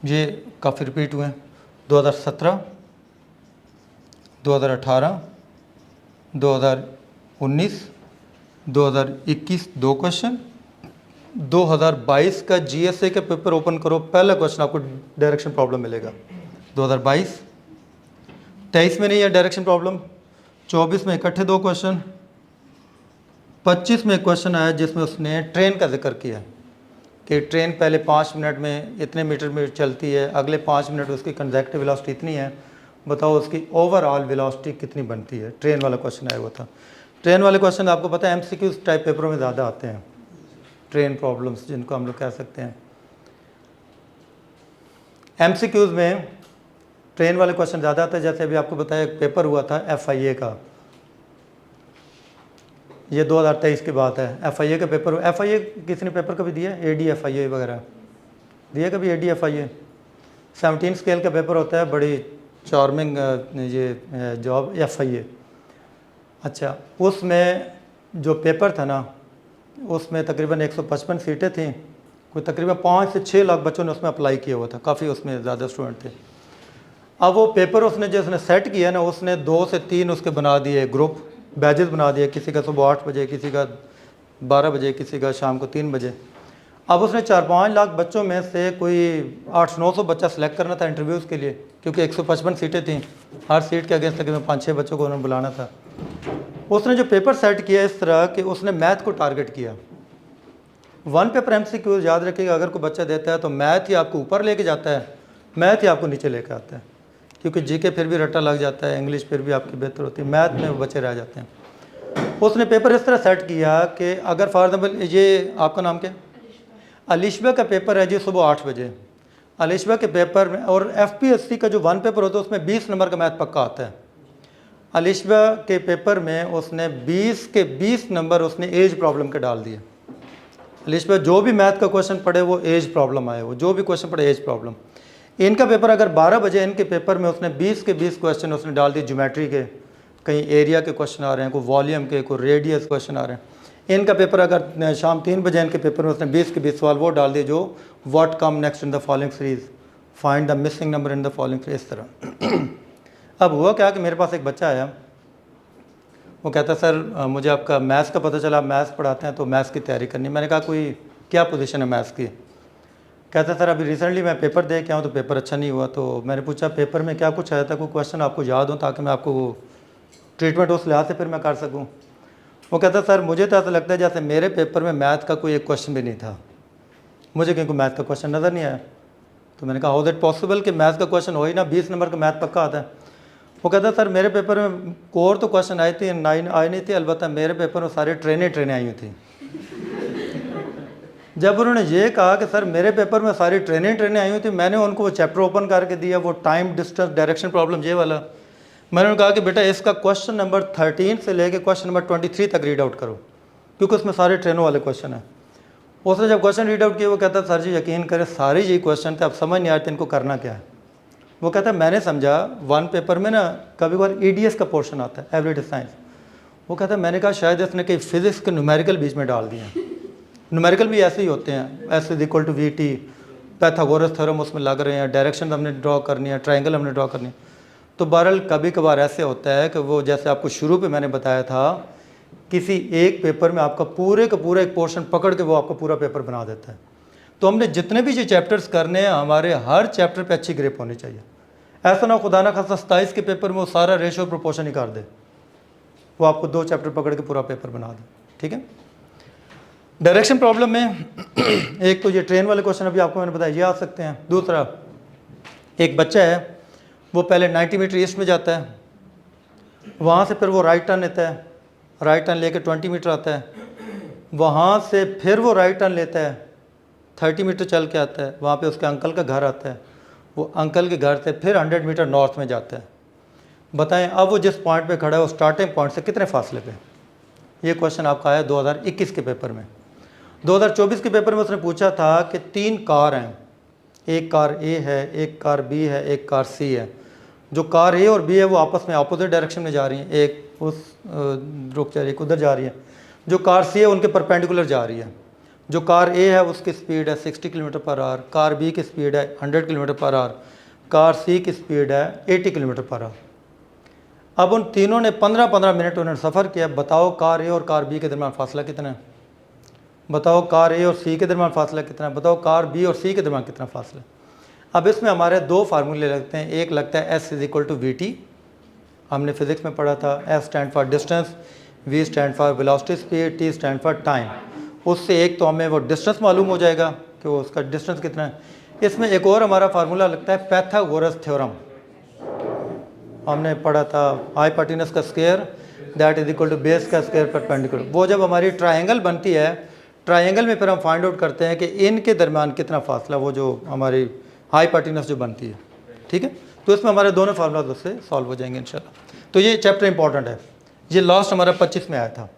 ये काफ़ी रिपीट हुए हैं। 2017, 2018, 2019, 2021 2 क्वेश्चन। 2022 का जीएसए का पेपर ओपन करो, पहला क्वेश्चन आपको डायरेक्शन प्रॉब्लम मिलेगा। 2022, 23 में नहीं है डायरेक्शन प्रॉब्लम, 24 में इकट्ठे 2 क्वेश्चन, 25 में एक क्वेश्चन आया जिसमें उसने ट्रेन का जिक्र किया कि ट्रेन पहले 5 मिनट में इतने मीटर में चलती है, अगले 5 मिनट उसकी कंजक्टिव वेलोसिटी इतनी है, बताओ उसकी ओवरऑल वेलोसिटी कितनी बनती है। ट्रेन वाला क्वेश्चन आया हुआ था। ट्रेन वाले क्वेश्चन आपको पता है एमसीक्यूज टाइप पेपरों में ज़्यादा आते हैं, ट्रेन प्रॉब्लम्स जिनको हम लोग कह सकते हैं। एमसीक्यूज में ट्रेन वाले क्वेश्चन ज़्यादा आते हैं। जैसे अभी आपको बताया एक पेपर हुआ था एफआईए का, ये 2023 की बात है। एफआईए का पेपर, एफआईए किसी ने पेपर कभी दिया? एडीएफआईए वगैरह दिया कभी? एडीएफआईए 17 स्केल का पेपर होता है, बड़ी चार्मिंग ये जॉब एफआईए। अच्छा, उसमें जो पेपर था ना, उसमें तकरीबन 155 सीटें थीं, कोई तकरीबन 5 से 6 लाख बच्चों ने उसमें अप्लाई किया हुआ था, काफ़ी उसमें ज़्यादा स्टूडेंट थे। अब वो पेपर उसने जिसने सेट किया ना, उसने 2 से 3 उसके बना दिए ग्रुप, बैचेस बना दिए, किसी का सुबह 8 बजे, किसी का 12 बजे, किसी का शाम को 3 बजे। अब उसने 4-5 लाख बच्चों में से कोई 800-900 बच्चा सेलेक्ट करना था इंटरव्यूज़ के लिए, क्योंकि 155 सीटें थीं, हर सीट के अगेंस्ट तकरीबन 5-6 बच्चों को उन्होंने बुलाना था। उसने जो पेपर सेट किया इस तरह कि उसने मैथ को टारगेट किया। 1 पेपर एमसीक्यू याद रखिएगा, अगर कोई बच्चा देता है तो मैथ ही आपको ऊपर लेके जाता है, मैथ ही आपको नीचे लेके आता है, क्योंकि जीके फिर भी रट्टा लग जाता है, इंग्लिश फिर भी आपकी बेहतर होती है, मैथ में वो बच्चे रह जाते हैं। उसने पेपर इस तरह सेट किया कि अगर फॉर एग्जाम्पल, ये आपका नाम क्या? अलिशबा का पेपर है जी सुबह 8 बजे। अलिशबा के पेपर में, और एफपीएससी का जो 1 पेपर होता है उसमें 20 नंबर का मैथ पक्का आता है। अलिशबा के पेपर में उसने 20 के 20 नंबर उसने एज प्रॉब्लम के डाल दिए। अलिशबा जो भी मैथ का क्वेश्चन पढ़े वो एज प्रॉब्लम आए, वो जो भी क्वेश्चन पढ़े एज प्रॉब्लम। इनका पेपर अगर 12 बजे, इनके पेपर में उसने 20 के 20 क्वेश्चन उसने डाल दिए ज्योमेट्री के, कहीं एरिया के क्वेश्चन आ रहे हैं, कोई वॉल्यूम के, कोई रेडियस क्वेश्चन आ रहे हैं। इनका पेपर अगर शाम 3 बजे, इनके पेपर में उसने 20 के 20 सवाल वो डाल दिए जो what come next in the following series, find the missing number in the following series, इस तरह। अब हुआ क्या कि मेरे पास एक बच्चा आया, वो कहता सर मुझे आपका मैथ्स का पता चला, आप मैथ्स पढ़ाते हैं तो मैथ्स की तैयारी करनी। मैंने कहा कोई क्या पोजीशन है मैथ्स की? कहता सर अभी रिसेंटली मैं पेपर दे के आऊँ तो पेपर अच्छा नहीं हुआ। तो मैंने पूछा पेपर में क्या कुछ आया था, कोई क्वेश्चन आपको याद हो ताकि मैं आपको ट्रीटमेंट उस लिहाज से फिर मैं कर सकूँ। वो कहता सर मुझे तो ऐसा लगता है जैसे मेरे पेपर में मैथ का कोई एक क्वेश्चन भी नहीं था, मुझे क्योंकि मैथ का क्वेश्चन नज़र नहीं आया। तो मैंने कहा हाउ दैट पॉसिबल कि मैथ्स का क्वेश्चन हो ही ना, 20 नंबर का मैथ पक्का आता है। वो कहता सर मेरे पेपर में कोर तो क्वेश्चन आई थी, 9 आई नहीं थी, अलबत्ता मेरे पेपर में सारी ट्रेनें आई हुई थी। जब उन्होंने ये कहा कि सर मेरे पेपर में सारी ट्रेनें आई हुई थी, मैंने उनको वो चैप्टर ओपन करके दिया, वो टाइम डिस्टेंस डायरेक्शन प्रॉब्लम ये वाला। मैंने उन्हें कहा कि बेटा इसका क्वेश्चन नंबर 13 से लेके क्वेश्चन नंबर 23 तक रीड आउट करो, क्योंकि उसमें सारे ट्रेनों वाले क्वेश्चन हैं। उसने जब क्वेश्चन रीड आउट किया वो कहता सर जी यकीन करें सारे यही क्वेश्चन थे, अब समझ नहीं आते इनको करना क्या है। वो कहता है मैंने समझा वन पेपर में ना कभी कभार EDS का पोर्शन आता है, एवरीडे साइंस। वो कहता है मैंने कहा शायद इसने कहीं फिजिक्स के न्यूमेरिकल बीच में डाल दिए हैं। न्यूमेरिकल भी ऐसे ही होते हैं, S = VT, पैथागोरस थ्योरम उसमें लग रहे हैं, डायरेक्शन हमने ड्रॉ करनी है, ट्राइंगल हमने ड्रॉ करनी है। तो बहरहाल कभी कभार ऐसे होता है कि वो जैसे आपको शुरू पे मैंने बताया था, किसी एक पेपर में आपका पूरे का पूरा एक पोर्शन पकड़ के वो आपका पूरा पेपर बना देता है। तो हमने जितने भी ये चैप्टर्स करने हैं, हमारे हर चैप्टर पे अच्छी ग्रिप होनी चाहिए। ऐसा ना खुदा ना खासा 27 के पेपर में वो सारा रेशो प्रोपोर्शन ही कर दे, वो आपको 2 चैप्टर पकड़ के पूरा पेपर बना दे। ठीक है। डायरेक्शन प्रॉब्लम में एक तो ये ट्रेन वाले क्वेश्चन अभी आपको मैंने बताया, ये आ सकते हैं। दूसरा, एक बच्चा है वो पहले 90 मीटर ईस्ट में जाता है, वहाँ से फिर वो राइट टर्न लेता है, राइट टर्न लेके 20 मीटर आता है, वहाँ से फिर वो राइट टर्न लेता है, 30 मीटर चल के आता है, वहाँ पे उसके अंकल का घर आता है, वो अंकल के घर से फिर 100 मीटर नॉर्थ में जाता है। बताएं अब वो जिस पॉइंट पे खड़ा है वो स्टार्टिंग पॉइंट से कितने फासले पे? ये क्वेश्चन आपका आया 2021 के पेपर में। 2024 के पेपर में उसने पूछा था कि 3 कार हैं, एक कार A है, एक कार B है, एक कार C है। जो कार A और B है वो आपस में अपोजिट डायरेक्शन में जा रही हैं, एक उस रुक जा रही है, उधर जा रही है। जो कार C है उनके परपेंडिकुलर जा रही है। जो कार A है उसकी स्पीड है 60 km/h, कार B की स्पीड है 100 km/h, कार C की स्पीड है 80 km/h। अब उन तीनों ने 15-15 मिनट उन्होंने सफ़र किया। बताओ कार A और कार B के दरमियान फासला कितना है? बताओ कार A और C के दरमियान फासला कितना है? बताओ कार B और C के दरमियान कितना फासला है? अब इसमें हमारे 2 फार्मूले लगते हैं। एक लगता है S = VT, हमने फिजिक्स में पढ़ा था। S stand for distance, V stand for velocity speed, T stand for time. उससे एक तो हमें वो डिस्टेंस मालूम हो जाएगा कि वो उसका डिस्टेंस कितना है। इसमें एक और हमारा फार्मूला लगता है पैथागोरस थ्योरम, हमने पढ़ा था। हाइपोटेनस का स्क्वायर दैट = बेस का स्क्वायर परपेंडिकुलर। वो जब हमारी ट्रायंगल बनती है, ट्रायंगल में फिर हम फाइंड आउट करते हैं कि इनके दरमियान कितना फासला, वो जो हमारी हाइपोटेनस जो बनती है। ठीक है, तो इसमें हमारे दोनों फार्मूला उससे सॉल्व हो जाएंगे इंशाल्लाह। तो ये चैप्टर इंपॉर्टेंट है, ये लास्ट हमारा 25 में आया था।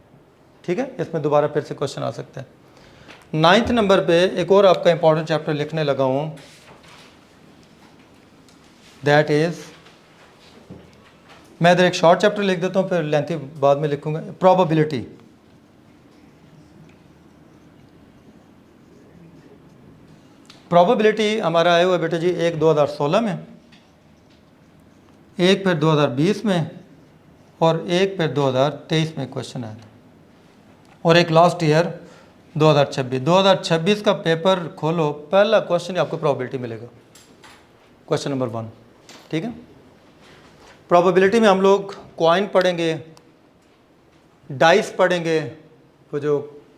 ठीक है, इसमें दोबारा फिर से क्वेश्चन आ सकता है। 9th नंबर पे एक और आपका इंपॉर्टेंट चैप्टर लिखने लगा हूँ, दैट इज़, मैं इधर एक शॉर्ट चैप्टर लिख देता हूँ, फिर लेंथी बाद में लिखूँगा। प्रोबेबिलिटी। प्रोबेबिलिटी हमारा आया हुआ बेटा जी, एक 2016 में, एक फिर 2020 में, और एक फिर 2023 में क्वेश्चन आया था, और एक लास्ट ईयर 2026। 2026 का पेपर खोलो, पहला क्वेश्चन आपको प्रोबेबिलिटी मिलेगा, क्वेश्चन नंबर 1। ठीक है, प्रोबेबिलिटी में हम लोग कॉइन पढ़ेंगे, डाइस पढ़ेंगे, वो जो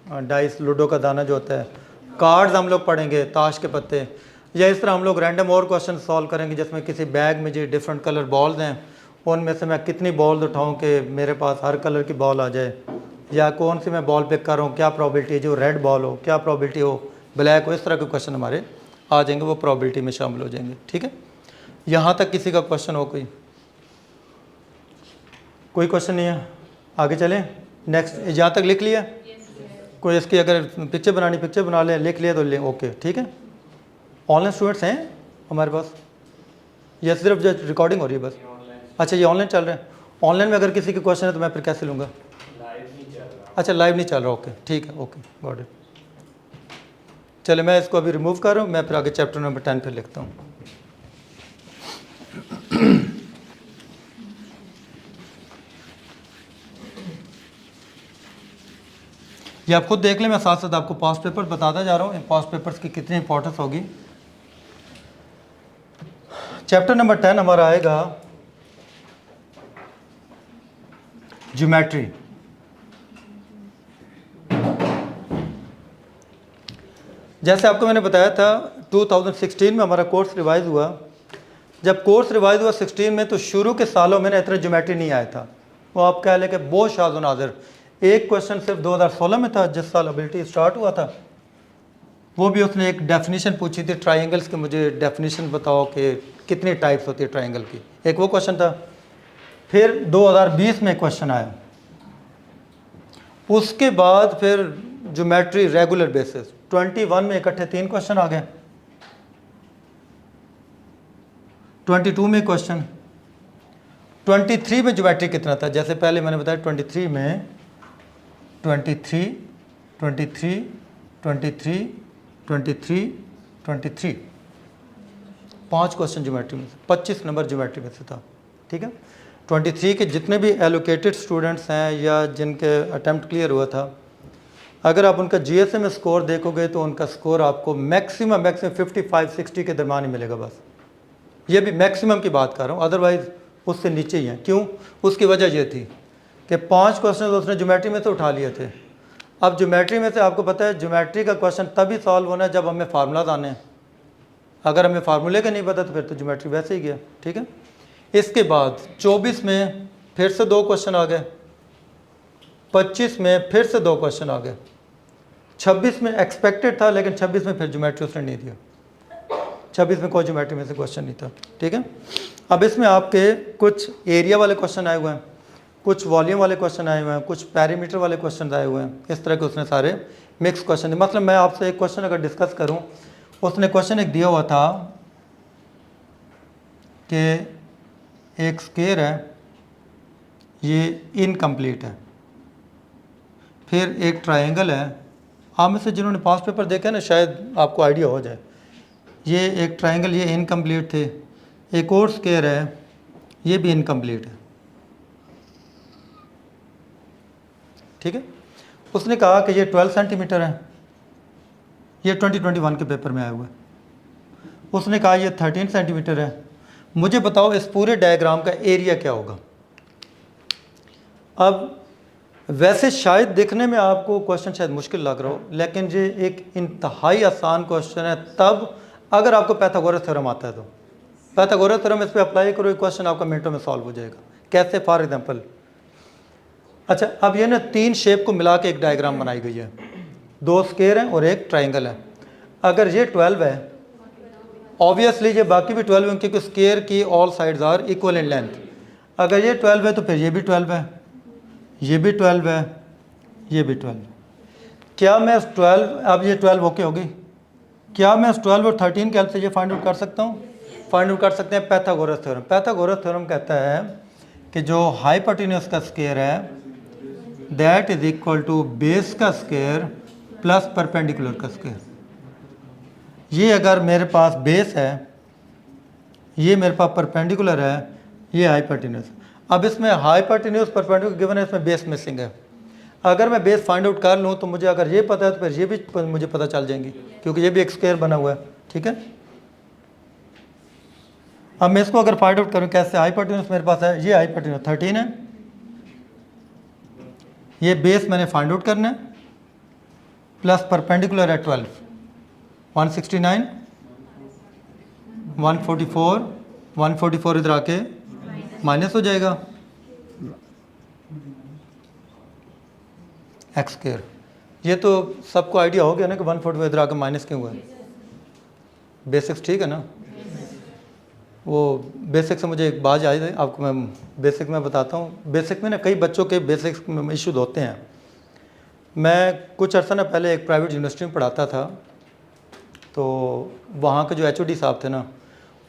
डाइस लूडो का दाना जो होता है, कार्ड्स हम लोग पढ़ेंगे, ताश के पत्ते, या इस तरह हम लोग रैंडम और क्वेश्चन सॉल्व करेंगे, जिसमें किसी बैग में जो डिफरेंट कलर बॉल्स हैं उनमें से मैं कितनी बॉल्स उठाऊं कि मेरे पास हर कलर की बॉल आ जाए, या कौन सी मैं बॉल पिक कर रहा हूँ, क्या प्रोबेबिलिटी है जो रेड बॉल हो, क्या प्रोबेबिलिटी हो ब्लैक हो। इस तरह के क्वेश्चन हमारे आ जाएंगे, वो प्रोबेबिलिटी में शामिल हो जाएंगे। ठीक है, यहाँ तक किसी का क्वेश्चन हो? कोई क्वेश्चन नहीं है? आगे चलें। नेक्स्ट, यहाँ तक लिख लिया? कोई इसकी अगर पिक्चर बनानी पिक्चर बना लें, लिख लिया तो ले, ओके ठीक है। ऑनलाइन स्टूडेंट्स हैं हमारे पास या सिर्फ जो रिकॉर्डिंग हो रही है बस? अच्छा, ये ऑनलाइन चल रहा है। ऑनलाइन में अगर किसी के क्वेश्चन है तो मैं फिर कैसे लूँगा? अच्छा, लाइव नहीं चल रहा, ओके ठीक है, ओके गॉट इट। चले, मैं इसको अभी रिमूव कर रहा हूँ, मैं फिर आगे चैप्टर नंबर 10 फिर लिखता हूँ। ये आप खुद देख लें, मैं साथ साथ आपको पास्ट पेपर बताता जा रहा हूँ, पास्ट पेपर्स की कितनी इंपॉर्टेंस होगी। चैप्टर नंबर 10 हमारा आएगा ज्योमेट्री। जैसे आपको मैंने बताया था 2016 में हमारा कोर्स रिवाइज हुआ। जब कोर्स रिवाइज हुआ 16 में, तो शुरू के सालों में इतना ज्योमेट्री नहीं आया था। वो आप कह लें कि बहुत शाज़ व नाज़िर, एक क्वेश्चन सिर्फ 2016 में था, जिस साल एबिलिटी स्टार्ट हुआ था। वो भी उसने एक डेफिनेशन पूछी थी ट्राइंगल्स की, मुझे डेफिनेशन बताओ कि कितनी टाइप्स होती है ट्राइंगल की, एक वो क्वेश्चन था। फिर 2020 में क्वेश्चन आया, उसके बाद फिर ज्योमेट्री रेगुलर बेसिस 21 में इकट्ठे 3 क्वेश्चन आ गए। 22 में क्वेश्चन, 23 में ज्योमेट्री कितना था? जैसे पहले मैंने बताया 23 में 23 23 23 23 23 5 क्वेश्चन ज्योमेट्री में से, 25 नंबर ज्योमेट्री में से था। ठीक है, 23 के जितने भी एलोकेटेड स्टूडेंट्स हैं या जिनके अटेम्प्ट क्लियर हुआ था, अगर आप उनका जीएसए में स्कोर देखोगे तो उनका स्कोर आपको मैक्सिमम 55-60 के दरमियान ही मिलेगा बस। ये भी मैक्सिमम की बात कर रहा हूँ, अदरवाइज़ उससे नीचे ही हैं। क्यों? उसकी वजह ये थी कि 5 क्वेश्चन उसने ज्योमेट्री में से उठा लिए थे। अब ज्योमेट्री में से आपको पता है ज्योमेट्री का क्वेश्चन तभी सॉल्व होना है जब हमें फार्मूलाज आने हैं। अगर हमें फार्मूले का नहीं पता तो फिर तो ज्योमेट्री वैसे ही गया। ठीक है, इसके बाद 24 में फिर से 2 क्वेश्चन आ गए, 25 में फिर से 2 क्वेश्चन आ गए, 26 में एक्सपेक्टेड था लेकिन 26 में फिर ज्योमेट्री उसने नहीं दिया, 26 में कोई ज्योमेट्री में से क्वेश्चन नहीं था। ठीक है, अब इसमें आपके कुछ एरिया वाले क्वेश्चन आए हुए हैं, कुछ वॉल्यूम वाले क्वेश्चन आए हुए हैं, कुछ पैरीमीटर वाले क्वेश्चन आए हुए हैं। इस तरह के उसने सारे मिक्स क्वेश्चन दिए। मतलब मैं आपसे एक क्वेश्चन अगर डिस्कस करूं, उसने क्वेश्चन एक दिया हुआ था कि एक स्क्वायर है, ये इनकम्प्लीट है, फिर एक ट्रायंगल है। आप में से जिन्होंने पास्ट पेपर देखा है ना, शायद आपको आइडिया हो जाए। ये एक ट्रायंगल, ये इनकम्प्लीट थे, एक और स्क्वायर है, ये भी इनकम्प्लीट है। ठीक है, उसने कहा कि ये 12 सेंटीमीटर है, ये 2021 के पेपर में आया हुआ है। उसने कहा ये 13 सेंटीमीटर है। मुझे बताओ इस पूरे डायग्राम का एरिया क्या होगा? अब वैसे शायद देखने में आपको क्वेश्चन शायद मुश्किल लग रहा हो, लेकिन ये एक इंतहाई आसान क्वेश्चन है तब अगर आपको पाइथागोरस थ्योरम आता है तो। पाइथागोरस थ्योरम इस पर अप्लाई करो, एक क्वेश्चन आपका मिनटों में सॉल्व हो जाएगा। कैसे? फॉर एग्जांपल, अच्छा अब ये ना 3 शेप को मिला के एक डायग्राम बनाई गई है, 2 स्क्वायर हैं और एक ट्राइंगल है। अगर ये 12 है, ऑब्वियसली ये बाकी भी 12 हैं क्योंकि स्क्वायर की all sides are equal in length. अगर ये 12 है तो फिर ये भी 12 है, ये भी 12 है, ये भी 12 है। क्या मैं 12, अब ये 12 ओके हो गई, क्या मैं 12 और 13 के हेल्प से ये फाइंड आउट कर सकता हूँ? फाइंड आउट कर सकते हैं पाइथागोरस थ्योरम। पाइथागोरस थ्योरम कहता है कि जो हाइपोटेन्यूज का स्क्वायर है that is equal to base का स्क्वायर प्लस परपेंडिकुलर का स्क्वायर। ये अगर मेरे पास बेस है, ये मेरे पास परपेंडिकुलर है, ये हाइपोटेन्यूज। अब इसमें हाइपोटेन्यूज परपेंडिकुलर गिवन है, इसमें बेस मिसिंग है। अगर मैं बेस फाइंड आउट कर लूँ तो मुझे अगर ये पता है तो फिर ये भी मुझे पता चल जाएंगी क्योंकि ये भी एक स्क्वायर बना हुआ है। ठीक है, अब मैं इसको अगर फाइंड आउट करूँ कैसे? हाइपोटेन्यूज मेरे पास है, ये हाइपोटेन्यूज 13 है, ये बेस मैंने फाइंड आउट करना है, प्लस परपेंडिकुलर है 12, 169, 144, 144 इधर आके माइनस हो जाएगा एक्स स्क्वायर। ये तो सबको आइडिया हो गया ना कि 144 इधर आके माइनस क्यों हुआ है। बेसिक्स ठीक है ना? वो बेसिक से मुझे एक बात आई थी, आपको मैं बेसिक में बताता हूँ। बेसिक में ना कई बच्चों के बेसिक्स में इशूज होते हैं। मैं कुछ अर्सा ना पहले एक प्राइवेट यूनिवर्सिटी में पढ़ाता था, तो वहाँ के जो एचओडी साहब थे ना,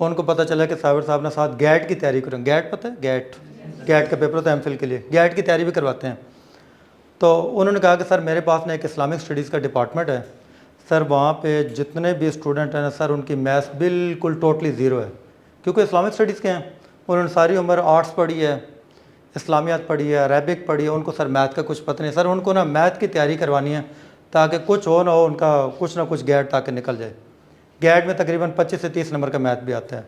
उनको पता चला कि साबिर साहब ने साथ गैट की तैयारी करें। गैट पता है? गैट का पेपर होता है एमफिल के लिए, गैट की तैयारी भी करवाते हैं। तो उन्होंने कहा कि सर मेरे पास ना एक इस्लामिक स्टडीज़ का डिपार्टमेंट है सर, वहाँ पे जितने भी स्टूडेंट हैं ना सर, उनकी मैथ्स बिल्कुल टोटली ज़ीरो है क्योंकि इस्लामिक स्टडीज़ के हैं। उन्होंने सारी उम्र आर्ट्स पढ़ी है, इस्लामियात पढ़ी है, अरेबिक पढ़ी है, उनको सर मैथ का कुछ पता नहीं। सर उनको ना मैथ की तैयारी करवानी है ताकि कुछ हो ना हो उनका कुछ ना कुछ गैट ताकि निकल जाए। गैट में तकरीबन 25 से 30 नंबर का मैथ भी आता है।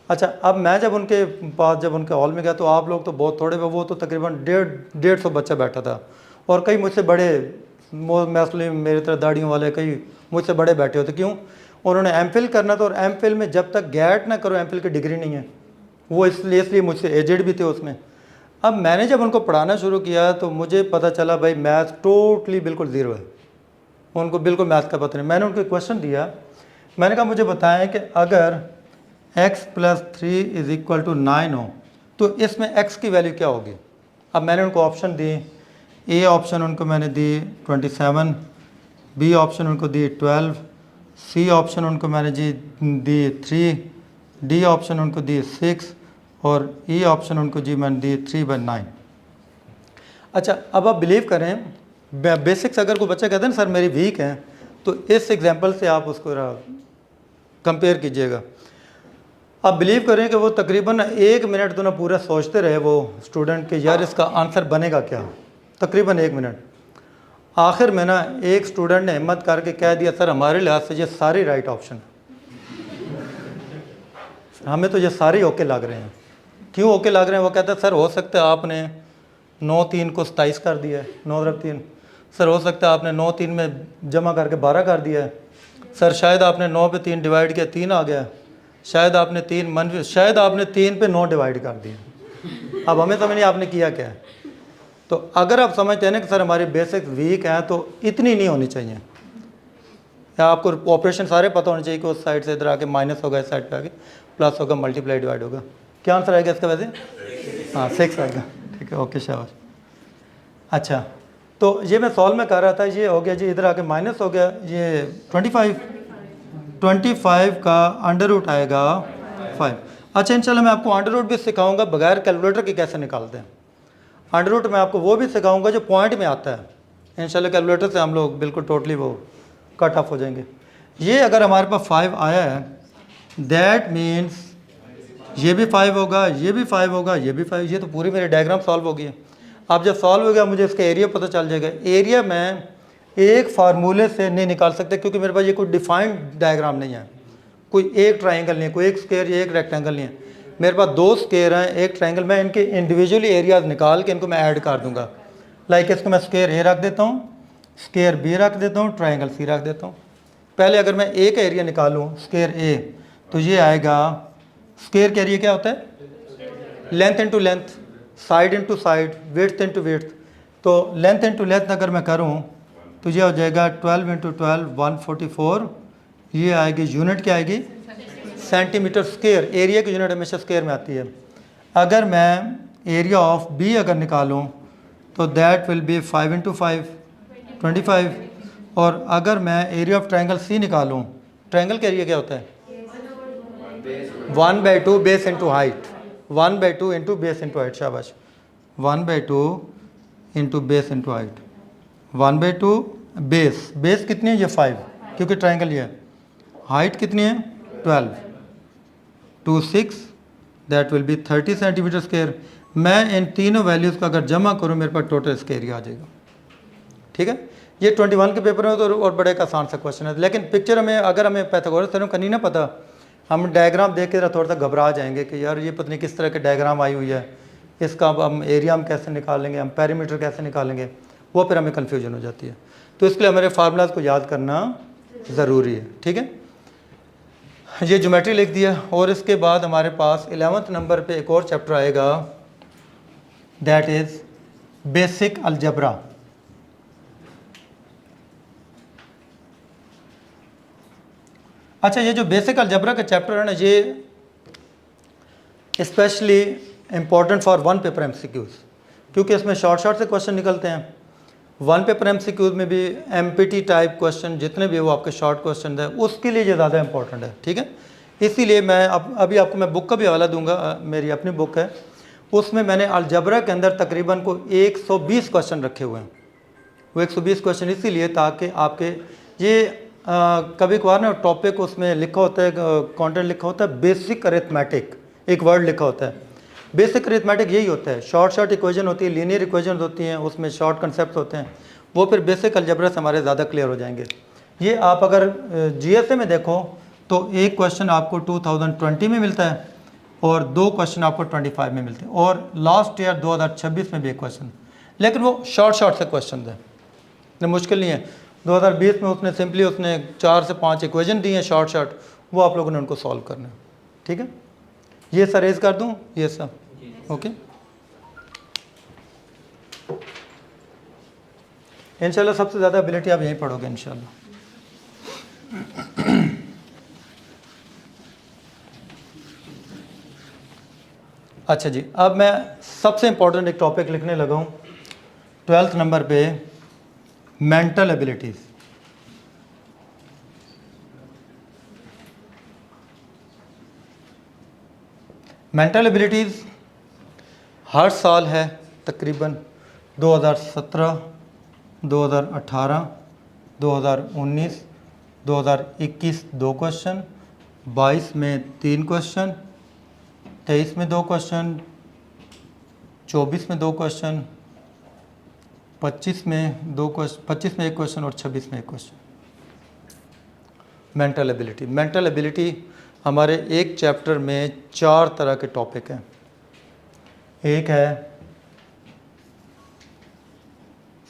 अच्छा, अब मैं जब उनके पास जब उनके हॉल में गया तो आप लोग तो बहुत थोड़े, वो तो तकरीबन 150 बच्चा बैठा था और कई मुझसे बड़े, मैसली मेरी तरह दाढ़ियों वाले कई मुझसे बड़े बैठे होते। क्यों? उन्होंने एमफिल करना था और एमफिल में जब तक गैट ना करो एमफिल की डिग्री नहीं है। वो इसलिए मुझसे एजेड भी थे उसमें। अब मैंने जब उनको पढ़ाना शुरू किया तो मुझे पता चला भाई मैथ टोटली बिल्कुल ज़ीरो है, उनको बिल्कुल मैथ का पता नहीं। मैंने उनको क्वेश्चन दिया, मैंने कहा मुझे बताएं कि अगर x + 3 = 9 हो तो इसमें x की वैल्यू क्या होगी। अब मैंने उनको ऑप्शन दिए, ए ऑप्शन उनको मैंने दी 27, बी ऑप्शन उनको दी 12, सी ऑप्शन उनको मैंने जी दी 3 डी ऑप्शन उनको दी 6 और ई ऑप्शन उनको जी मैंने दी 3/9। अच्छा, अब आप बिलीव करें, बेसिक्स अगर कोई बच्चा कहता है ना सर मेरी वीक है, तो इस एग्जांपल से आप उसको कंपेयर कीजिएगा। आप बिलीव करें कि वो तकरीबन 1 मिनट तो ना पूरा सोचते रहे वो स्टूडेंट कि यार इसका आंसर बनेगा क्या, तकरीबन 1 मिनट। आखिर में ना एक स्टूडेंट ने हिम्मत करके कह दिया सर हमारे लिहाज से ये सारे राइट ऑप्शन, हमें तो ये सारे ओके लग रहे हैं। क्यों ओके लग रहे हैं? वो कहता है सर हो सकता है आपने 9 3 को 27 कर दिया है, 9 3। सर हो सकता है आपने 9 3 में जमा करके 12 कर दिया है। सर शायद आपने 9 पे 3 डिवाइड किया 3 आ गया। शायद आपने 3 पे 9 डिवाइड कर दिया। अब हमें समझ नहीं आपने किया क्या है। तो अगर आप समझते हैं ना कि सर हमारी बेसिक्स वीक हैं, तो इतनी नहीं होनी चाहिए। या आपको ऑपरेशन सारे पता होने चाहिए कि उस साइड से इधर आके माइनस होगा, इस साइड पे आके प्लस होगा, मल्टीप्लाई डिवाइड होगा। क्या आंसर आएगा इसका वैसे? हाँ 6 आएगा। ठीक है, ओके शाबाश। अच्छा, तो ये मैं सॉल्व में कर रहा था, ये हो गया जी, इधर आके माइनस हो गया, ये 25 का अंडर रूट आएगा 5। अच्छा, इंशाल्लाह मैं आपको अंडर रूट भी सिखाऊंगा बगैर कैलकुलेटर के कैसे निकालते हैं। अंडर रूट मैं आपको वो भी सिखाऊंगा जो पॉइंट में आता है। इंशाल्लाह कैलकुलेटर से हम लोग बिल्कुल टोटली वो कट ऑफ हो जाएंगे। ये अगर हमारे पास 5 आया है, दैट मीन्स ये भी 5 होगा, ये भी 5 होगा, ये भी 5। ये तो पूरी मेरी डायग्राम सॉल्व हो गई है। अब जब सॉल्व हो गया मुझे इसका एरिया पता चल जाएगा। एरिया मैं एक फार्मूले से नहीं निकाल सकते क्योंकि मेरे पास ये कोई डिफाइंड डायग्राम नहीं है। कोई एक ट्राइंगल नहीं है, कोई एक स्क्वायर या एक रेक्टेंगल नहीं है। मेरे पास 2 स्क्वायर हैं, एक ट्राइंगल। मैं इनके इंडिविजुअली एरियाज निकाल के इनको मैं ऐड कर दूंगा। लाइक इसको मैं स्क्वायर ए रख देता हूँ, स्क्वायर बी रख देता हूँ, ट्राइंगल सी रख देता हूँ। पहले अगर मैं ए का एरिया निकालूँ स्क्वायर ए, तो ये आएगा, स्क्वायर का एरिया क्या होता है? Length into length, side into side, width into width. तो लेंथ इंटू लेंथ अगर मैं करूँ तो ये हो जाएगा 12 इंटू 12 144। ये आएगी, यूनिट क्या आएगी? Centimetre square. एरिया की यूनिट हमेशा स्क्वायर में आती है। अगर मैं एरिया ऑफ बी अगर निकालूँ तो दैट विल बी 5 इंटू 5 25। और अगर मैं एरिया ऑफ ट्राइंगल सी निकालूँ, ट्राइंगल का एरिया क्या होता है? 1/2 base into height, 1/2 into base into height. शाबाश, 1/2 into base into height, 1/2 base. Base कितनी है? ये 5 क्योंकि ट्राइंगल ये है। हाइट कितनी है? 12 2 6, that will B 30 centimetre square. मैं इन तीनों वैल्यूज़ को अगर जमा करूँ मेरे पास टोटल इसका एरिया आ जाएगा। ठीक है, ये 21 के पेपर में तो और बड़े का आसान सा क्वेश्चन है। लेकिन पिक्चर में अगर हमें पाइथागोरस थ्योरम का नहीं ना पता, हम डायग्राम देख के थोड़ा सा घबरा जाएंगे कि यार ये पता नहीं किस तरह के डायग्राम आई हुई है, इसका अब हम एरिया हम कैसे निकालेंगे, हम पेरीमीटर कैसे निकालेंगे, वो फिर हमें कन्फ्यूजन हो जाती है। तो इसके लिए हमारे फार्मूलाज को याद करना ज़रूरी है। ठीक है, ये ज्योमेट्री लिख दिया। और इसके बाद हमारे पास 11th नंबर पे एक और चैप्टर आएगा, दैट इज़ बेसिक अलजबरा। अच्छा, ये जो बेसिक अलजबरा का चैप्टर है ना, ये specially important for 1 paper MCQs, क्योंकि इसमें शॉर्ट से क्वेश्चन निकलते हैं। 1 पेपर एमसीक्यूज़ में भी एमपीटी टाइप क्वेश्चन जितने भी वो आपके शॉर्ट क्वेश्चन है, उसके लिए ये ज़्यादा इंपॉर्टेंट है। ठीक है, इसीलिए मैं अभी आपको मैं बुक का भी हवाला दूंगा, मेरी अपनी बुक है, उसमें मैंने अलजबरा के अंदर तकरीबन को 120 क्वेश्चन रखे हुए हैं। वो 120 क्वेश्चन इसीलिए ताकि आपके ये कभी कभार ना टॉपिक उसमें लिखा होता है, कंटेंट लिखा होता है बेसिक अरिथमेटिक, एक वर्ड लिखा होता है। बेसिक अरिथमेटिक यही होता है, शॉर्ट इक्वेशन होती है, लीनियर इक्वेशन होती हैं, उसमें शॉर्ट कंसेप्ट होते हैं, वो फिर बेसिक अलजबरा से हमारे ज़्यादा क्लियर हो जाएंगे। ये आप अगर जीएसए में देखो तो एक क्वेश्चन आपको 2020 में मिलता है और 2 क्वेश्चन आपको 25 में मिलते हैं, और लास्ट ईयर 2026 में भी एक क्वेश्चन, लेकिन वो शॉर्ट से क्वेश्चन है, इतने मुश्किल नहीं है। 2020 में उसने सिंपली 4 से 5 इक्वेशन दी हैं शॉर्ट, वो आप लोगों ने उनको सॉल्व करना है। ठीक है, ये सर रेज कर दूं, ये सब ओके। इंशाल्लाह सबसे ज़्यादा एबिलिटी आप यहीं पढ़ोगे इंशाल्लाह। अच्छा जी, अब मैं सबसे इम्पोर्टेंट एक टॉपिक लिखने लगा हूँ 12th नंबर पे, मेंटल एबिलिटीज़। मेंटल एबिलिटीज़ हर साल है तकरीबन 2017, 2018, 2019, 2021 2 क्वेश्चन, 22 में 3 क्वेश्चन, 23 में 2 क्वेश्चन, 24 में 2 क्वेश्चन, 25 में 2 क्वेश्चन, 25 में 1 क्वेश्चन और 26 में 1 क्वेश्चन। मेंटल एबिलिटी हमारे एक चैप्टर में 4 तरह के टॉपिक हैं। एक है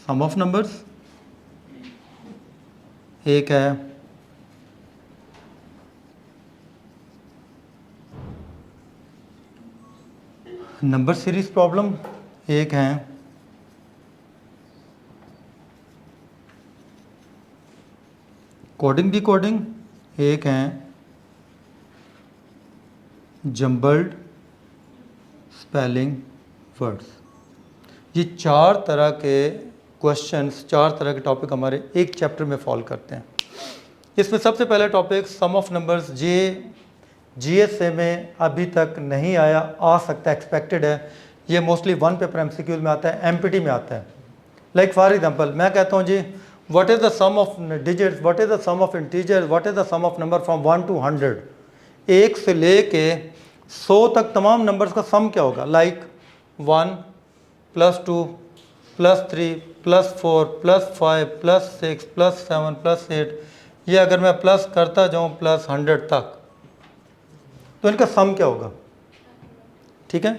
सम ऑफ नंबर्स, एक है नंबर सीरीज प्रॉब्लम, एक है कोडिंग डिकोडिंग, एक है जम्बल्ड स्पेलिंग वर्ड्स। ये 4 तरह के क्वेश्चंस, 4 तरह के टॉपिक हमारे एक चैप्टर में फॉल करते हैं। इसमें सबसे पहला topic sum of numbers, GSA में अभी तक नहीं आया, आ सकता है, एक्सपेक्टेड है। ये मोस्टली 1 पेपर एमसीक्यूज में आता है, एमपीटी में आता है। लाइक फॉर एग्जांपल मैं कहता हूँ ji what is the sum of digits, what is the sum of integer, what is the sum of number from 1 to 100, 1 से लेके 100 तक तमाम नंबर्स का सम क्या होगा। लाइक 1 + 2 + 3 + 4 + 5 + 6 + 7 + 8, ये अगर मैं प्लस करता जाऊँ +100 तक, तो इनका सम क्या होगा। ठीक है,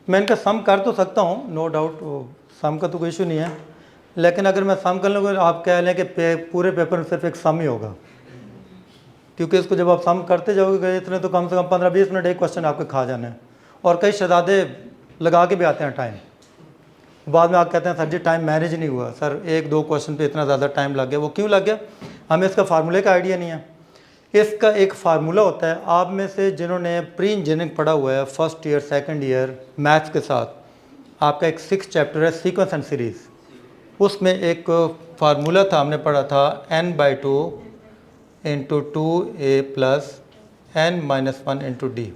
मैं इनका सम कर तो सकता हूँ, नो डाउट, सम का तो कोई इशू नहीं है। लेकिन अगर मैं सम कर लूँगा, आप कह लें कि पूरे पेपर में सिर्फ एक सम ही होगा, क्योंकि इसको जब आप सम करते जाओगे इतने तो कम से कम 15-20 मिनट एक क्वेश्चन आपके खा जाने हैं। और कई शहजादे लगा के भी आते हैं टाइम, बाद में आप कहते हैं सर जी टाइम मैनेज नहीं हुआ, सर 1-2 क्वेश्चन पे इतना ज़्यादा टाइम लग गया। वो क्यों लग गया, हमें इसका फार्मूले का आइडिया नहीं है। इसका एक फार्मूला होता है, आप में से जिन्होंने प्री इंजीनियरिंग पढ़ा हुआ है, first year second year maths के साथ, आपका एक 6 चैप्टर है सीक्वेंस एंड सीरीज़, उसमें एक फार्मूला था, हमने पढ़ा था n/2 × 2a + n-1 × d।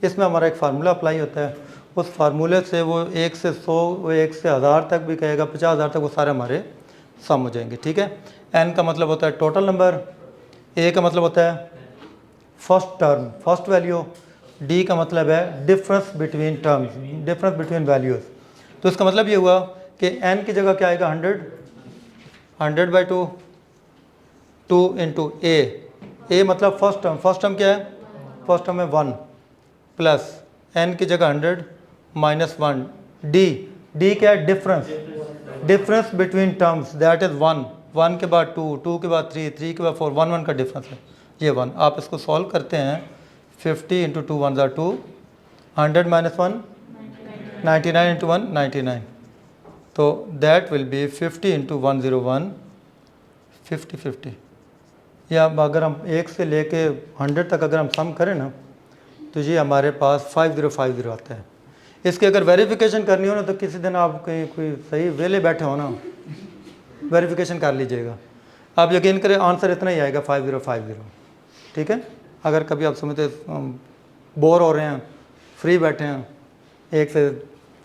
इसमें हमारा एक फार्मूला अप्लाई होता है। उस फार्मूले से वो 1 से 100, वो 1 से 1000 तक भी कहेगा, 50,000 तक, वो सारे हमारे सम हो जाएंगे। ठीक है, n का मतलब होता है टोटल नंबर, a का मतलब होता है first term, first value, d का मतलब है difference between terms, difference between values. तो इसका मतलब ये हुआ कि n की जगह क्या आएगा 100, 100/2, 2 × a मतलब फर्स्ट टर्म क्या है, फर्स्ट टर्म है 1, प्लस n की जगह 100 -1, d क्या है difference between terms, that is 1 के बाद 2 के बाद 3 के बाद 4, 1 का डिफरेंस है ये 1। आप इसको सॉल्व करते हैं, 50 × 2 1 = 2, 100 - 1 99 × 1 99, तो दैट विल बी 50 × 101 50 या अगर हम 1 से लेके 100 तक अगर हम सम करें ना, तो ये हमारे पास 5050 आता है। इसकी अगर वेरिफिकेशन करनी हो ना, तो किसी दिन आप कहीं कोई सही वेले बैठे हो ना, वेरिफिकेशन कर लीजिएगा, आप यकीन करें आंसर इतना ही आएगा 5050। ठीक है, अगर कभी आप समझते बोर हो रहे हैं, फ्री बैठे हैं, 1 से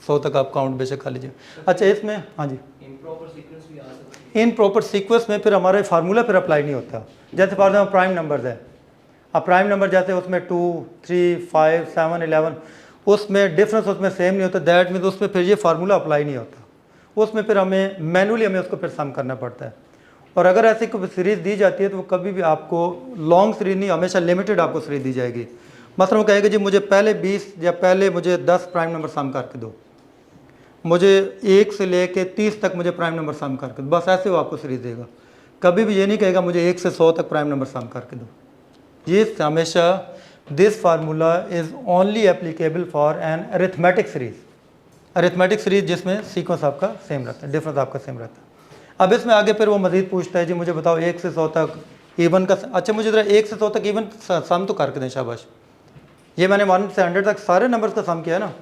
100 तक आप काउंट बेशक कर लीजिए। अच्छा, इसमें हाँ जी इन प्रॉपर सीक्वेंस में फिर हमारे फार्मूला फिर अप्लाई नहीं होता। जैसे फॉर एग्जाम्पल प्राइम नंबर्स है, अब प्राइम नंबर जैसे उसमें 2 3 5 7 11, उसमें डिफरेंस उसमें सेम नहीं होता, दैट मीन्स उसमें फिर ये फार्मूला अप्लाई नहीं होता, उसमें फिर हमें मैनुअली हमें उसको फिर सम करना पड़ता है। और अगर ऐसी कोई सीरीज़ दी जाती है तो वो कभी भी आपको लॉन्ग सीरीज नहीं, हमेशा लिमिटेड आपको सीरीज दी जाएगी। मतलब वो कहेगा जी मुझे पहले 20 या पहले मुझे 10 प्राइम नंबर सम करके दो, मुझे 1 से लेके 30 तक मुझे प्राइम नंबर सम करके दो, बस ऐसे वो आपको सीरीज देगा। कभी भी ये नहीं कहेगा मुझे 1 से 100 तक प्राइम नंबर सम करके दो। ये हमेशा this formula is only applicable for an arithmetic series, arithmetic series जिसमें सीक्वेंस आपका सेम रहता है, डिफरेंस आपका सेम रहता है। अब इसमें आगे फिर वो मज़ीद पूछता है जी मुझे बताओ 1 से 100 तक इवन का, अच्छा मुझे ज़रा 1 से 100 तक इवन सम तो करके दें, शाबाश। ये मैंने 1 से 100 तक सारे नंबर्स का सम किया है ना,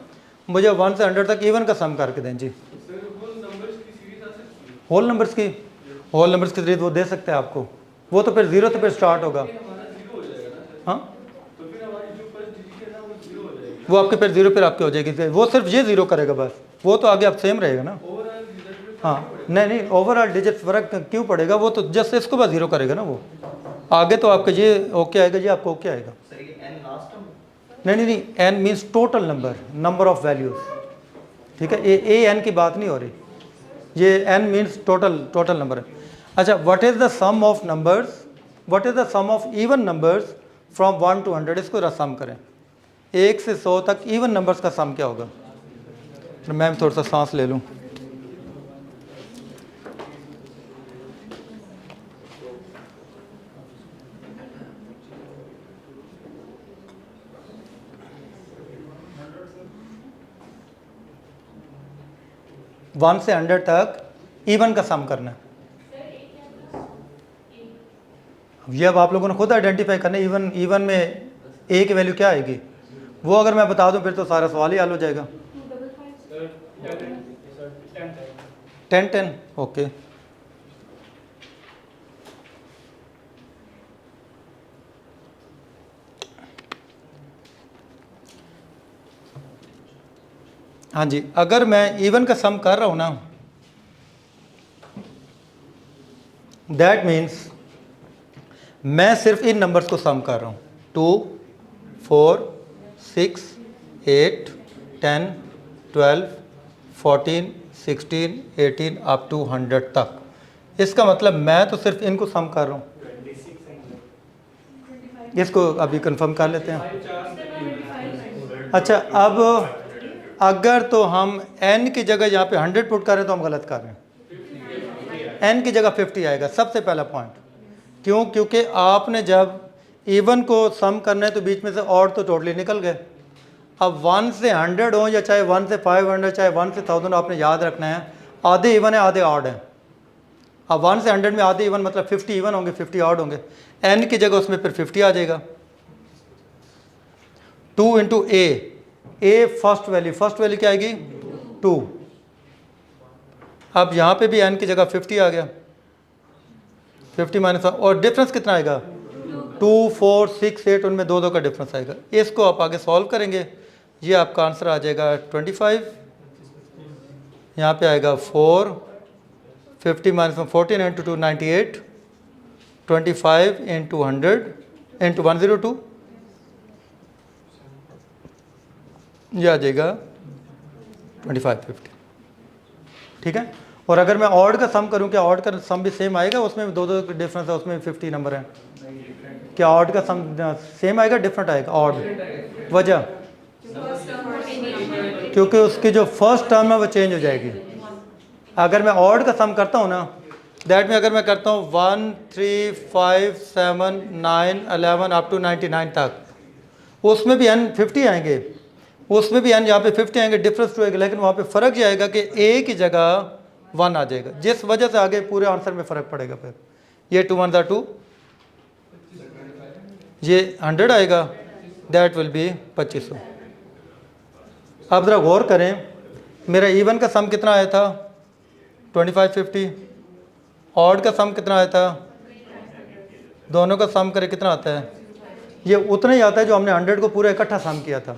मुझे 1 से 100 तक इवन का सम करके दें जी। होल नंबर्स की सीरीज वो दे सकते हैं आपको, वो तो फिर 0 से फिर स्टार्ट होगा। हाँ वो आपके फिर 0 फिर आपके हो जाएगी, वो सिर्फ ये 0 करेगा बस, वो तो आगे आप सेम रहेगा ना। हाँ नहीं ओवरऑल डिजिट फ़र्क क्यों पड़ेगा, वो तो जस्ट इसको बस 0 करेगा ना, वो आगे तो आपका ये ओके आएगा, ये आपको ओके आएगा। नहीं n means total number of values, ठीक है, ए एन की बात नहीं हो रही, ये एन मीन्स टोटल नंबर है। अच्छा, what is the sum of numbers, what is the sum of even numbers from 1 to 100, इसको जरा सम करें, 1 से 100 तक इवन नंबर्स का सम क्या होगा। तो मैं थोड़ा सा सांस ले लूँ। वन से 100 तक इवन का सम करना है, ये अब आप लोगों ने खुद आइडेंटिफाई करना है इवन में ए की वैल्यू क्या आएगी, वो अगर मैं बता दूं फिर तो सारा सवाल ही हल हो जाएगा। 10 ओके। हाँ जी, अगर मैं इवन का सम कर रहा हूं ना, दैट मीन्स मैं सिर्फ इन नंबर्स को सम कर रहा हूँ, 2 4 6 8 10 12 14 16 18 अप टू 100 तक। इसका मतलब मैं तो सिर्फ इनको सम कर रहा हूँ। इसको अभी कंफर्म कर लेते हैं। अच्छा, अब अगर तो हम n की जगह यहाँ पे 100 पुट करें तो हम गलत कर रहे हैं, n की जगह 50 आएगा, सबसे पहला पॉइंट। क्यों? क्योंकि आपने जब इवन को सम करना है तो बीच में से ऑड तो टोटली निकल गए। अब 1 से 100 हो या चाहे 1 से 500 चाहे 1 से 1000, आपने याद रखना है आधे इवन है आधे ऑड है। अब 1 से 100 में आधे इवन मतलब 50 इवन होंगे 50 ऑड होंगे, n की जगह उसमें फिर 50 आ जाएगा। 2 इंटू ए फर्स्ट वैल्यू क्या आएगी 2। अब यहाँ पे भी n की जगह 50 आ गया, 50 माइनस, और डिफरेंस कितना आएगा 2 4 6 8, उनमें 2 का डिफरेंस आएगा। इसको आप आगे सॉल्व करेंगे, ये आपका आंसर आ जाएगा 25। यहाँ पे आएगा 4, 50 माइनस 14 इंटू 2 98, 25 इंटू 100 इंटू 102, ये आ जाएगा 2550, ठीक है। और अगर मैं ऑड का सम करूं, क्या ऑड का सम भी सेम आएगा? उसमें भी 2 का डिफरेंस है, उसमें भी 50 नंबर है। क्या ऑड का सम सेम आएगा डिफरेंट आएगा? ऑड। वजह क्योंकि उसकी जो फर्स्ट टर्म है वो चेंज हो जाएगी। अगर मैं ऑड का सम करता हूँ ना, दैट में अगर मैं करता हूँ 1 3 5 7 9 11 अप टू 99 तक, उसमें भी n 50 आएंगे, उसमें भी n यहाँ पे 50 आएंगे, डिफरेंस 2 आएगा, लेकिन वहाँ पे फ़र्क ये आएगा कि a की जगह 1 आ जाएगा, जिस वजह से आगे पूरे आंसर में फ़र्क पड़ेगा। फिर ये 2 1 2, ये 100 आएगा, दैट विल बी 2500। अब ज़रा गौर करें, मेरा इवन का सम कितना आया था 2550, ऑड का सम कितना आया था, दोनों का सम करें कितना आता है? ये उतना ही आता है जो हमने 100 को पूरा इकट्ठा सम किया था।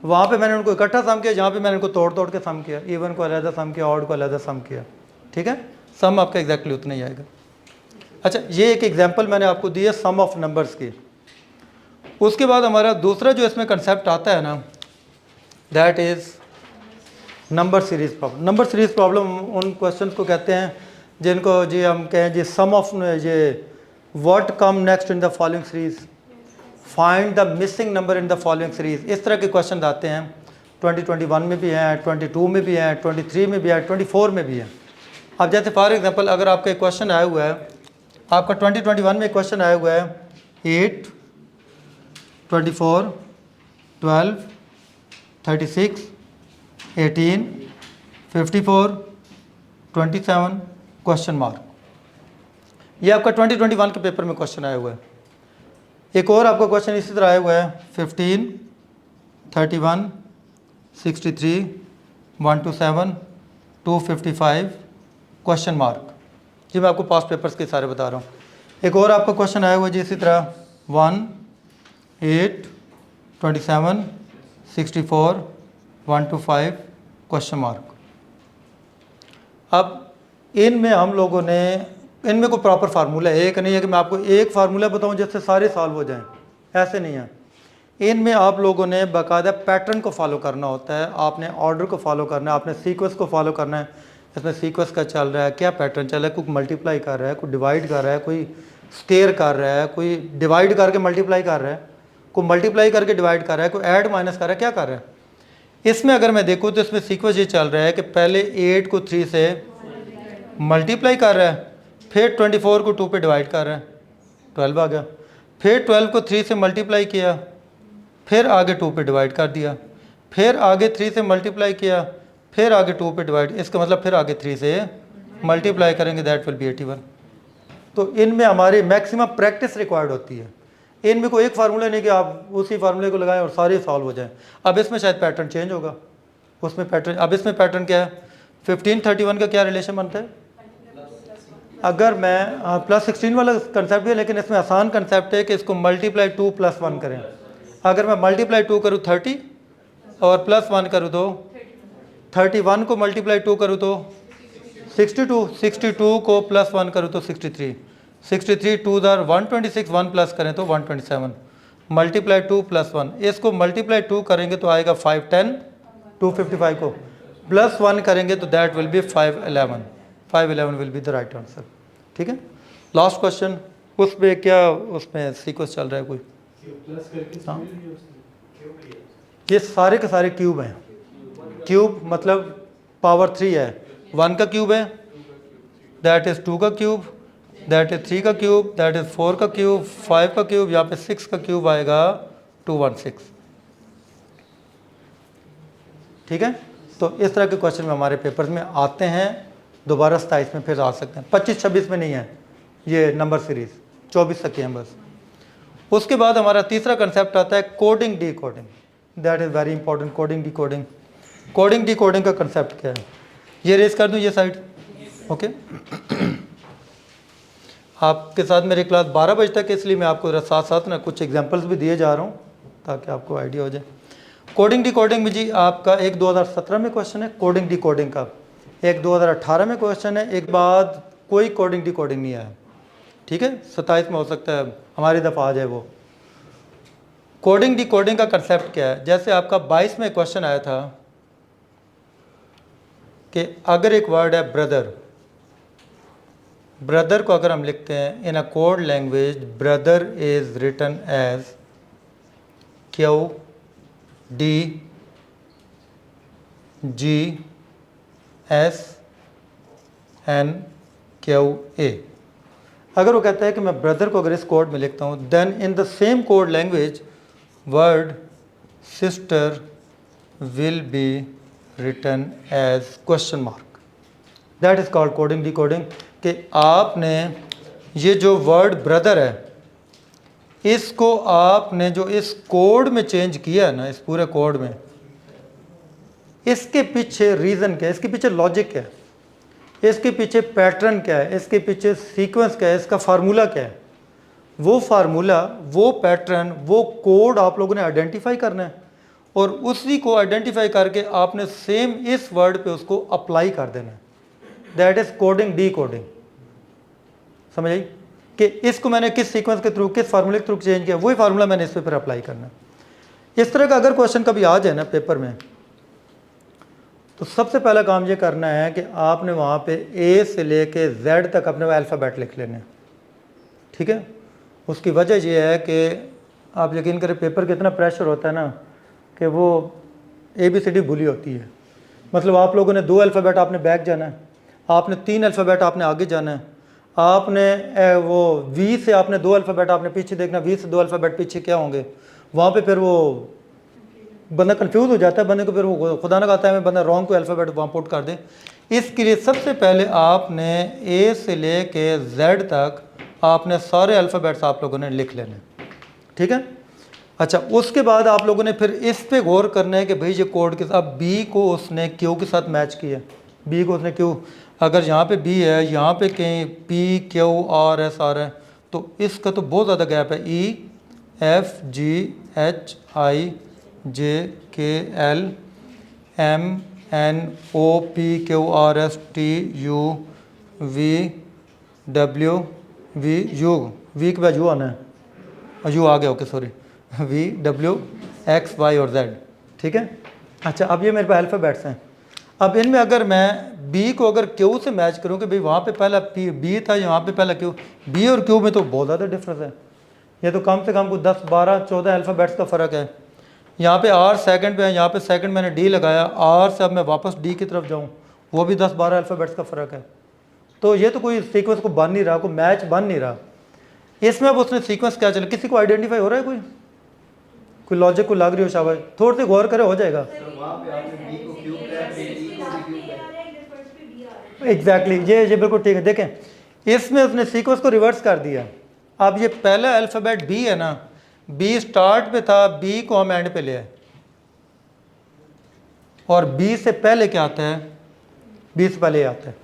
वहाँ पे मैंने उनको इकट्ठा सम किया, जहाँ पे मैंने उनको तोड़ के सम किया, इवन को अलहदा सम किया, ऑड को अलहदा सम किया, ठीक है। सम आपका एग्जैक्टली उतना ही आएगा। अच्छा, ये एक एग्जांपल मैंने आपको दी है सम ऑफ नंबर्स की। उसके बाद हमारा दूसरा जो इसमें कंसेप्ट आता है ना, that is number series problem. Number series problem उन क्वेश्चन को कहते हैं जिनको जी हम कहें जी सम ऑफ ये what come next in the following series, find the missing number in the following series. इस तरह के क्वेश्चन आते हैं 2021 में भी हैं, 22 में भी हैं, 23 में भी है, 24 में भी है। अब जैसे फॉर एग्जांपल अगर आपका एक क्वेश्चन आया हुआ है, आपका 2021 में एक क्वेश्चन आया हुआ है 8 24 12 36 18 54 27 क्वेश्चन मार्क, ये आपका 2021 के पेपर में क्वेश्चन आया हुआ है। एक और आपका क्वेश्चन इसी तरह आया हुआ है 15 31 63 127 255 क्वेश्चन मार्क, जी मैं आपको पास्ट पेपर्स के सारे बता रहा हूँ। एक और आपका क्वेश्चन आया हुआ है जी इसी तरह 1 8 27 64 125 क्वेश्चन मार्क। अब इनमें हम लोगों ने, इनमें कोई प्रॉपर फार्मूला है, एक नहीं है कि मैं आपको एक फार्मूला बताऊं जिससे सारे सॉल्व हो जाएं, ऐसे नहीं है। इनमें आप लोगों ने बाकायदा पैटर्न को फॉलो करना होता है, आपने ऑर्डर को फॉलो करना है, आपने सीक्वेंस को फॉलो करना है। इसमें सीक्वेंस का चल रहा है, क्या पैटर्न चल रहा है, कोई मल्टीप्लाई कर रहा है, कोई डिवाइड कर रहा है, कोई स्केयर कर रहा है, कोई डिवाइड करके मल्टीप्लाई कर रहा है, कोई मल्टीप्लाई करके डिवाइड कर रहा है, कोई ऐड माइनस कर रहा है, क्या कर रहा है। इसमें अगर मैं देखूँ तो इसमें सीक्वेंस ये चल रहा है कि पहले 8 को 3 से मल्टीप्लाई कर रहा है, फिर 24 को 2 पे डिवाइड कर रहा है, 12 आ गया, फिर 12 को 3 से मल्टीप्लाई किया, फिर आगे 2 पे डिवाइड कर दिया, फिर आगे 3 से मल्टीप्लाई किया, फिर आगे 2 पे डिवाइड, इसका मतलब फिर आगे 3 से मल्टीप्लाई करेंगे, दैट विल बी 81। तो इनमें हमारी मैक्सिमम प्रैक्टिस रिक्वायर्ड होती है। इनमें कोई एक फार्मूला नहीं कि आप उसी फार्मूले को लगाएं और सारे सॉल्व हो जाएं। अब इसमें शायद पैटर्न चेंज होगा, उसमें पैटर्न, अब इसमें पैटर्न क्या है, 1531 का क्या रिलेशन बनता है। अगर मैं प्लस 16 वाला कंसेप्ट भी है, लेकिन इसमें आसान कंसेप्ट है कि इसको मल्टीप्लाई 2 + 1 करें। अगर मैं मल्टीप्लाई 2 करूँ 30 और प्लस 1 करूँ तो 31 को मल्टीप्लाई 2 करूँ तो 62, 62 को प्लस 1 करूँ तो 63, 63 2 दर 126, 1 प्लस करें तो 127, मल्टीप्लाई 2 + 1, इसको मल्टीप्लाई 2 करेंगे तो आएगा 510, 255 को प्लस 1 करेंगे तो that will B 511, 511 will be the right answer. ठीक है, लास्ट क्वेश्चन, उसमें क्या, उसमें सीक्वेंस चल रहा है कोई, हाँ, ये सारे के सारे क्यूब हैं। क्यूब मतलब पावर 3 है, 1 का क्यूब है, दैट इज़ 2 का क्यूब, दैट इज़ 3 का क्यूब, दैट इज़ 4 का क्यूब, 5 का क्यूब, यहाँ पे 6 का क्यूब आएगा 216। ठीक है, तो इस तरह के क्वेश्चन में हमारे पेपर्स में आते हैं, दोबारा 27 में फिर आ सकते हैं, 25-26 में नहीं है ये नंबर सीरीज़, 24 तक की हैं बस। उसके बाद हमारा तीसरा कंसेप्ट आता है coding D coding, that is very important. Coding D coding, coding D coding का कंसेप्ट क्या है, ये रेस कर दूं ये साइड, ओके। आपके साथ मेरी क्लास 12 बजे तक है, इसलिए मैं आपको साथ साथ ना कुछ एग्जांपल्स भी दिए जा रहा हूँ ताकि आपको आइडिया हो जाए। कोडिंग डी कोडिंग में जी आपका एक 2017 में क्वेश्चन है कोडिंग डी कोडिंग का, एक 2018 में क्वेश्चन है, एक बाद कोई कोडिंग डी कोडिंग नहीं आया। ठीक है, 27 में हो सकता है हमारी दफ़ा आ जाए वो। कोडिंग डी कोडिंग का कंसेप्ट क्या है, जैसे आपका 22 में क्वेश्चन आया था कि अगर एक वर्ड है ब्रदर, ब्रदर को अगर हम लिखते हैं in a code language, brother is written as QDGSNQA। अगर वो कहता है कि मैं ब्रदर को अगर इस कोड में लिखता हूँ, then in the same code language word sister will be written as question mark, that is called coding decoding. कि आपने ये जो वर्ड ब्रदर है, इसको आपने जो इस कोड में चेंज किया है ना, इस पूरे कोड में, इसके पीछे रीज़न क्या है, इसके पीछे लॉजिक क्या है, इसके पीछे पैटर्न क्या है, इसके पीछे सीक्वेंस क्या है, इसका फार्मूला क्या है, वो फार्मूला, वो पैटर्न, वो कोड आप लोगों ने आइडेंटिफाई करना है और उसी को आइडेंटिफाई करके आपने सेम इस वर्ड पे उसको अप्लाई कर देना है, that is coding D coding. समझ आई कि इसको मैंने किस सीक्वेंस के थ्रू, किस फार्मूले के थ्रू चेंज किया, वही फार्मूला मैंने इस पे फिर अप्लाई करना है। इस तरह का अगर क्वेश्चन कभी आ जाए ना पेपर में, तो सबसे पहला काम ये करना है कि आपने वहाँ पे ए से लेके जेड तक अपने अल्फ़ाबेट लिख लेने हैं। ठीक है, उसकी वजह ये है कि आप यकीन करें पेपर का इतना प्रेशर होता है ना कि वो ABCD भूली होती है। मतलब आप लोगों ने 2 अल्फ़ाबेट आपने बैक जाना है, आपने 3 अल्फ़ाबेट आपने आगे जाना है, आपने वो V से आपने 2 अल्फ़ाबेट आपने पीछे देखना, V से 2 अल्फ़ाबेट पीछे क्या होंगे, वहाँ पे फिर वो बंदा कंफ्यूज हो जाता है, बंदे को फिर वो खुदा ना कहता है बंदा रॉन्ग कोई अल्फ़ाबेट वहाँ पुट कर दे। इसके लिए सबसे पहले आपने A से ले के Z तक आपने सारे अल्फ़ाबेट्स आप लोगों ने लिख लेने। ठीक है, अच्छा, उसके बाद आप लोगों ने फिर इस पे गौर करना है कि भाई ये कोड के साथ B को उसने Q के साथ मैच किया, B को उसने Q, अगर यहाँ पे B है, यहाँ पे कहीं P Q R S R है, तो इसका तो बहुत ज़्यादा गैप है, E F G H I JKLMNOPQRSTUVW V के बाद यू आना है, यू आ गया, ओके सॉरी, VWX Y और Z, ठीक है। अच्छा, अब ये मेरे पास अल्फ़ाबेट्स हैं। अब इनमें अगर मैं बी को अगर क्यू से मैच करूँ कि भाई वहाँ पे पहला बी था, यहाँ पे पहला क्यू, बी और क्यू में तो बहुत ज़्यादा डिफरेंस है। ये तो कम से कम कुछ 10, 12, 14 अल्फ़ाबेट्स का फ़र्क है। यहाँ पे आर सेकंड पे है, यहाँ पे सेकंड मैंने डी लगाया, आर से अब मैं वापस डी की तरफ जाऊँ, वो भी 10, 12 अल्फ़ाबेट्स का फ़र्क है। तो ये तो कोई सीक्वेंस को बन नहीं रहा, कोई मैच बन नहीं रहा। इसमें अब उसने सीक्वेंस क्या चला, किसी को आइडेंटिफाई हो रहा है, कोई लॉजिक को लग रही हो, शाबाश, थोड़ी सी गौर करे, हो जाएगा। एग्जैक्टली, ये बिल्कुल ठीक है। देखें, इसमें उसने सीक्वेंस को रिवर्स कर दिया। अब ये पहला अल्फ़ाबेट बी है ना, बी स्टार्ट पे था, बी को हम एंड पे ले आए, और बी से पहले क्या आता है, बी से पहले आता है।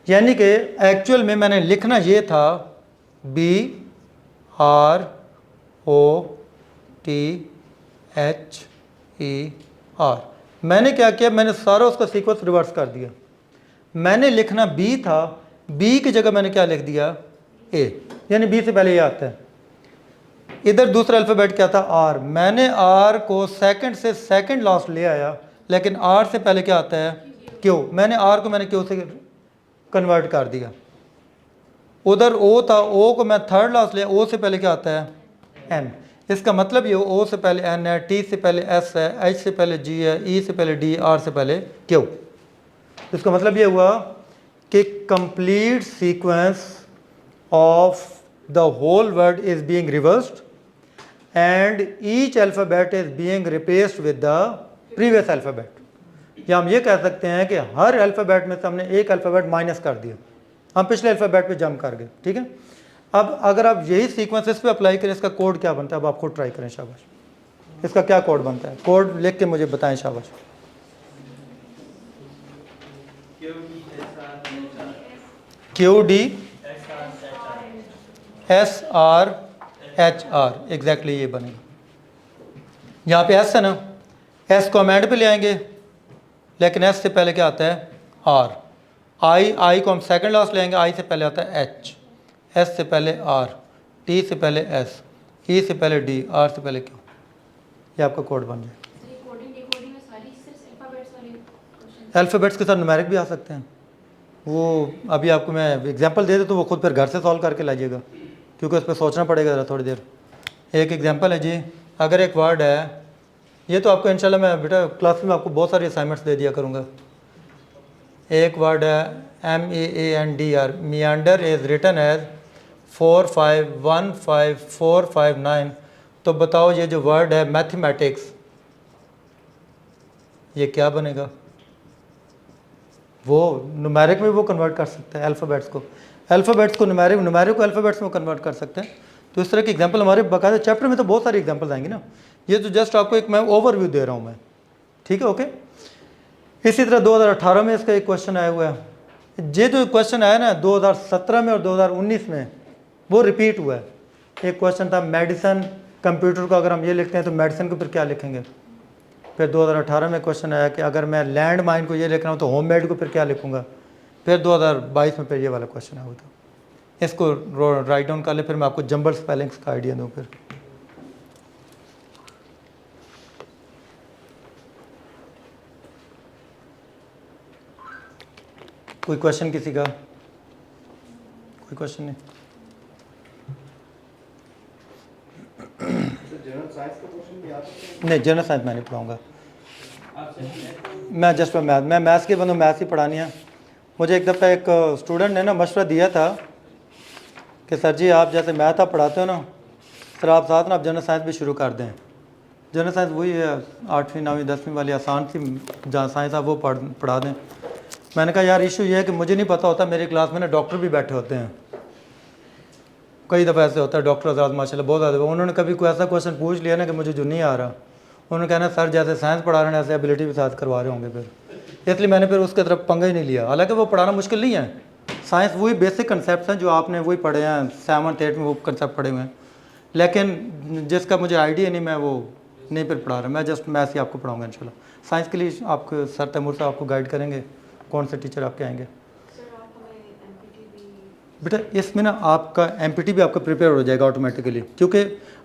यानी कि एक्चुअल में मैंने लिखना ये था BROTHER। मैंने क्या किया, मैंने सारा उसका सीक्वेंस रिवर्स कर दिया। मैंने लिखना बी था, बी की जगह मैंने क्या लिख दिया, ए, यानी बी से पहले ये आता है। इधर दूसरा अल्फ़ाबेट क्या था, आर, मैंने आर को सेकंड से सेकंड लास्ट ले आया, लेकिन आर से पहले क्या आता है, क्यू, मैंने आर को मैंने क्यू से कन्वर्ट कर दिया। उधर ओ था, ओ को मैं थर्ड लास्ट लिया, ओ से पहले क्या आता है, एन। इसका मतलब ये ओ से पहले एन है, टी से पहले एस है, एच से पहले जी है, ई से पहले डी, आर से पहले क्यू। इसका मतलब ये हुआ कि complete sequence of the whole word is being reversed and each alphabet is being replaced with the previous alphabet. या हम ये कह सकते हैं कि हर अल्फ़ाबेट में से हमने एक अल्फ़ाबेट माइनस कर दिया, हम पिछले अल्फ़ाबेट पे जंप कर गए, ठीक है। अब अगर आप यही सीक्वेंस इस पे अप्लाई करें, इसका कोड क्या बनता है, अब आप खुद ट्राई करें, शाबाश। इसका क्या कोड बनता है, कोड लिख के मुझे बताएं, शाबाश। QDSRHR, एग्जैक्टली ये बनेगा। यहाँ पे एस है ना, एस को हम एंड पे ले आएंगे, लेकिन एस से पहले क्या आता है, आर। आई को हम सेकंड लास्ट ले आएंगे, आई से पहले आता है एच, एस से पहले आर, टी से पहले एस, ई से पहले डी, आर से पहले क्यू। ये आपका कोड बन जाए। अल्फ़ाबेट्स के साथ न्यूमेरिक भी आ सकते हैं, वो अभी आपको मैं एग्जांपल दे दूँ तो वो खुद फिर घर से सॉल्व करके लाइएगा, क्योंकि उस पर सोचना पड़ेगा ज़रा थोड़ी देर। एक एग्जांपल है जी, अगर एक वर्ड है, ये तो आपको इंशाल्लाह मैं बेटा क्लास में आपको बहुत सारी असाइनमेंट्स दे दिया करूँगा। एक वर्ड है MEANDR, meander is written as 4515459। तो बताओ ये जो वर्ड है मैथमेटिक्स, ये क्या बनेगा, वो न्यूमेरिक में वो कन्वर्ट कर सकता है अल्फ़ाबेट्स को न्यूमेरिक को अल्फ़ाबेट्स में कन्वर्ट कर सकते हैं। तो इस तरह की एग्जांपल हमारे बाकायदा चैप्टर में तो बहुत सारी एग्जांपल आएंगी ना, ये तो जस्ट आपको एक मैं ओवरव्यू दे रहा हूँ मैं, ठीक है, ओके। इसी तरह 2018 में इसका एक क्वेश्चन आया हुआ है। ये जो क्वेश्चन आया ना 2017 में और 2019 में, वो रिपीट हुआ है। एक क्वेश्चन था मेडिसन कंप्यूटर को अगर हम ये लिखते हैं तो मेडिसन को फिर क्या लिखेंगे। फिर 2018 में क्वेश्चन आया कि अगर मैं लैंड माइन को ये लिख रहा हूँ तो होम मेड को फिर क्या लिखूँगा। फिर 2022 में फिर ये वाला क्वेश्चन आया हुआ था। इसको राइट डाउन कर ले, फिर मैं आपको जंबल स्पेलिंग्स का आइडिया दूँ। फिर कोई क्वेश्चन किसी का, कोई क्वेश्चन नहीं। नहीं, जनरल साइंस मैं नहीं पढ़ाऊँगा, मैं जस्ट मैं मैथ्स के बंदू मैथ्स ही पढ़ानी है। मुझे एक दफ़ा एक स्टूडेंट ने ना मशवरा दिया था कि सर जी आप जैसे मैथ आप पढ़ाते हो ना, सर आप साथ ना आप जनरल साइंस भी शुरू कर दें। जनरल साइंस वही है 8वीं 9वीं 10वीं वाली आसान सी जहाँ साइंस आप वो पढ़ा दें। मैंने कहा यार इशू ये है कि मुझे नहीं पता होता, मेरी क्लास में ना डॉक्टर भी बैठे होते हैं। कई दफ़ा ऐसे होता है डॉक्टर हज़रात माशाल्लाह बहुत ज़्यादा, उन्होंने कभी कोई ऐसा क्वेश्चन पूछ लिया ना कि मुझे जो नहीं आ रहा, उन्होंने कहना सर जैसे साइंस पढ़ा रहे हैं ऐसे एबिलिटी भी साथ करवा रहे होंगे। फिर इसलिए मैंने फिर उसके तरफ पंगा ही नहीं लिया। हालांकि वो पढ़ाना मुश्किल नहीं है, साइंस वही बेसिक कंसेप्ट हैं जो आपने वही पढ़े हैं 7th 8th में वो कंसेप्ट पढ़े हुए हैं, लेकिन जिसका मुझे आइडिया नहीं मैं वो नहीं फिर पढ़ा रहा, मैं जस्ट मैथ्स ही आपको पढ़ाऊँगा इंशाल्लाह। साइंस के लिए आपको सर तैमूर साहब आपको गाइड करेंगे, कौन से टीचर आपके आएंगे। बेटा इसमें ना आपका MPT भी आपका प्रिपेयर हो जाएगा ऑटोमेटिकली, क्योंकि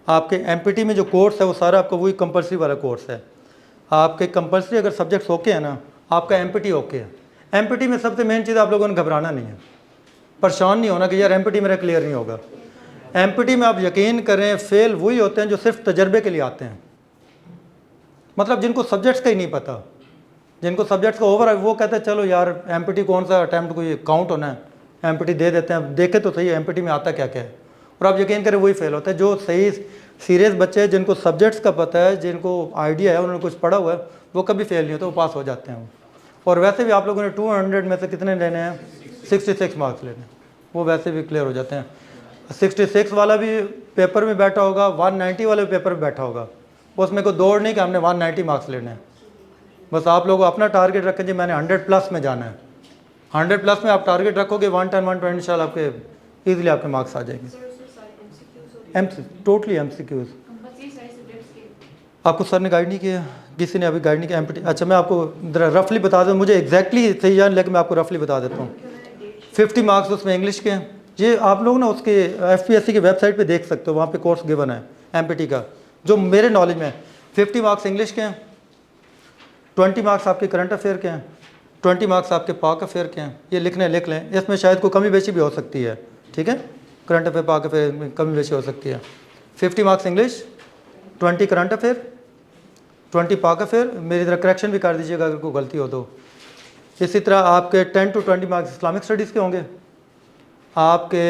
आपके MPT में जो कोर्स है वो सारा आपका वही कंपलसरी वाला कोर्स है। आपके कंपलसरी अगर सब्जेक्ट्स ओके है ना, आपका MPT ओके है। MPT में सबसे मेन चीज़ आप लोगों ने घबराना नहीं है, परेशान नहीं होना कि यार MPT मेरा क्लियर नहीं होगा। MPT में आप यकीन करें फेल वही होते हैं जो सिर्फ तजर्बे के लिए आते हैं, मतलब जिनको सब्जेक्ट्स का ही नहीं पता, जिनको सब्जेक्ट्स का ओवर है, वो कहते हैं चलो यार MPT कौन सा अटैम्प्ट कोई काउंट होना है, MPT दे देते हैं, देखे तो सही MPT में आता क्या क्या है, और आप यकीन करें वही फेल होता है। जो सही सीरियस बच्चे हैं, जिनको सब्जेक्ट्स का पता है, जिनको आइडिया है, उन्होंने कुछ पढ़ा हुआ है, वो कभी फेल नहीं होता, वो पास हो जाते हैं। और वैसे भी आप लोगों ने 200 में से कितने लेने हैं, 66 मार्क्स लेने हैं, वो वैसे भी क्लियर हो जाते हैं। 66 वाला भी पेपर में बैठा होगा, 190 वाले भी पेपर में बैठा होगा, उसमें कोई दौड़ नहीं कि हमने 190 मार्क्स लेने हैं। बस आप लोग अपना टारगेट रखें जी मैंने 100 प्लस में जाना है। 100 प्लस में आप टारगेट रखोगे, 110 120 इंशाल्लाह आपके ईजिली आपके मार्क्स आ जाएंगे। टोटली MCQs आपको सर ने गाइड नहीं किया, किसी ने अभी गाइड नहीं किया MPT। अच्छा मैं आपको रफली बता दूँ, मुझे एग्जैक्टली सही जान, लेकिन मैं आपको रफली बता देता हूँ। 50 मार्क्स उसमें इंग्लिश के हैं, ये आप लोग ना उसके FPSC की वेबसाइट पे देख सकते हो, वहाँ पे कोर्स गिवन है MPT का, जो मेरे नॉलेज में है। 50 मार्क्स इंग्लिश के हैं, 20 मार्क्स आपके करंट अफेयर के हैं, 20 मार्क्स आपके पाक अफेयर के हैं। ये लिखने लिख लें, इसमें शायद कोई कमी बेशी भी हो सकती है, ठीक है, करंट अफेयर पाक अफेयर में कमी बेशी हो सकती है। 50 मार्क्स इंग्लिश, 20 करंट अफेयर, 20 पाक अफेयर, मेरी तरह करेक्शन भी कर दीजिएगा अगर कोई गलती हो तो। इसी तरह आपके 10 to 20 मार्क्स इस्लामिक स्टडीज़ के होंगे, आपके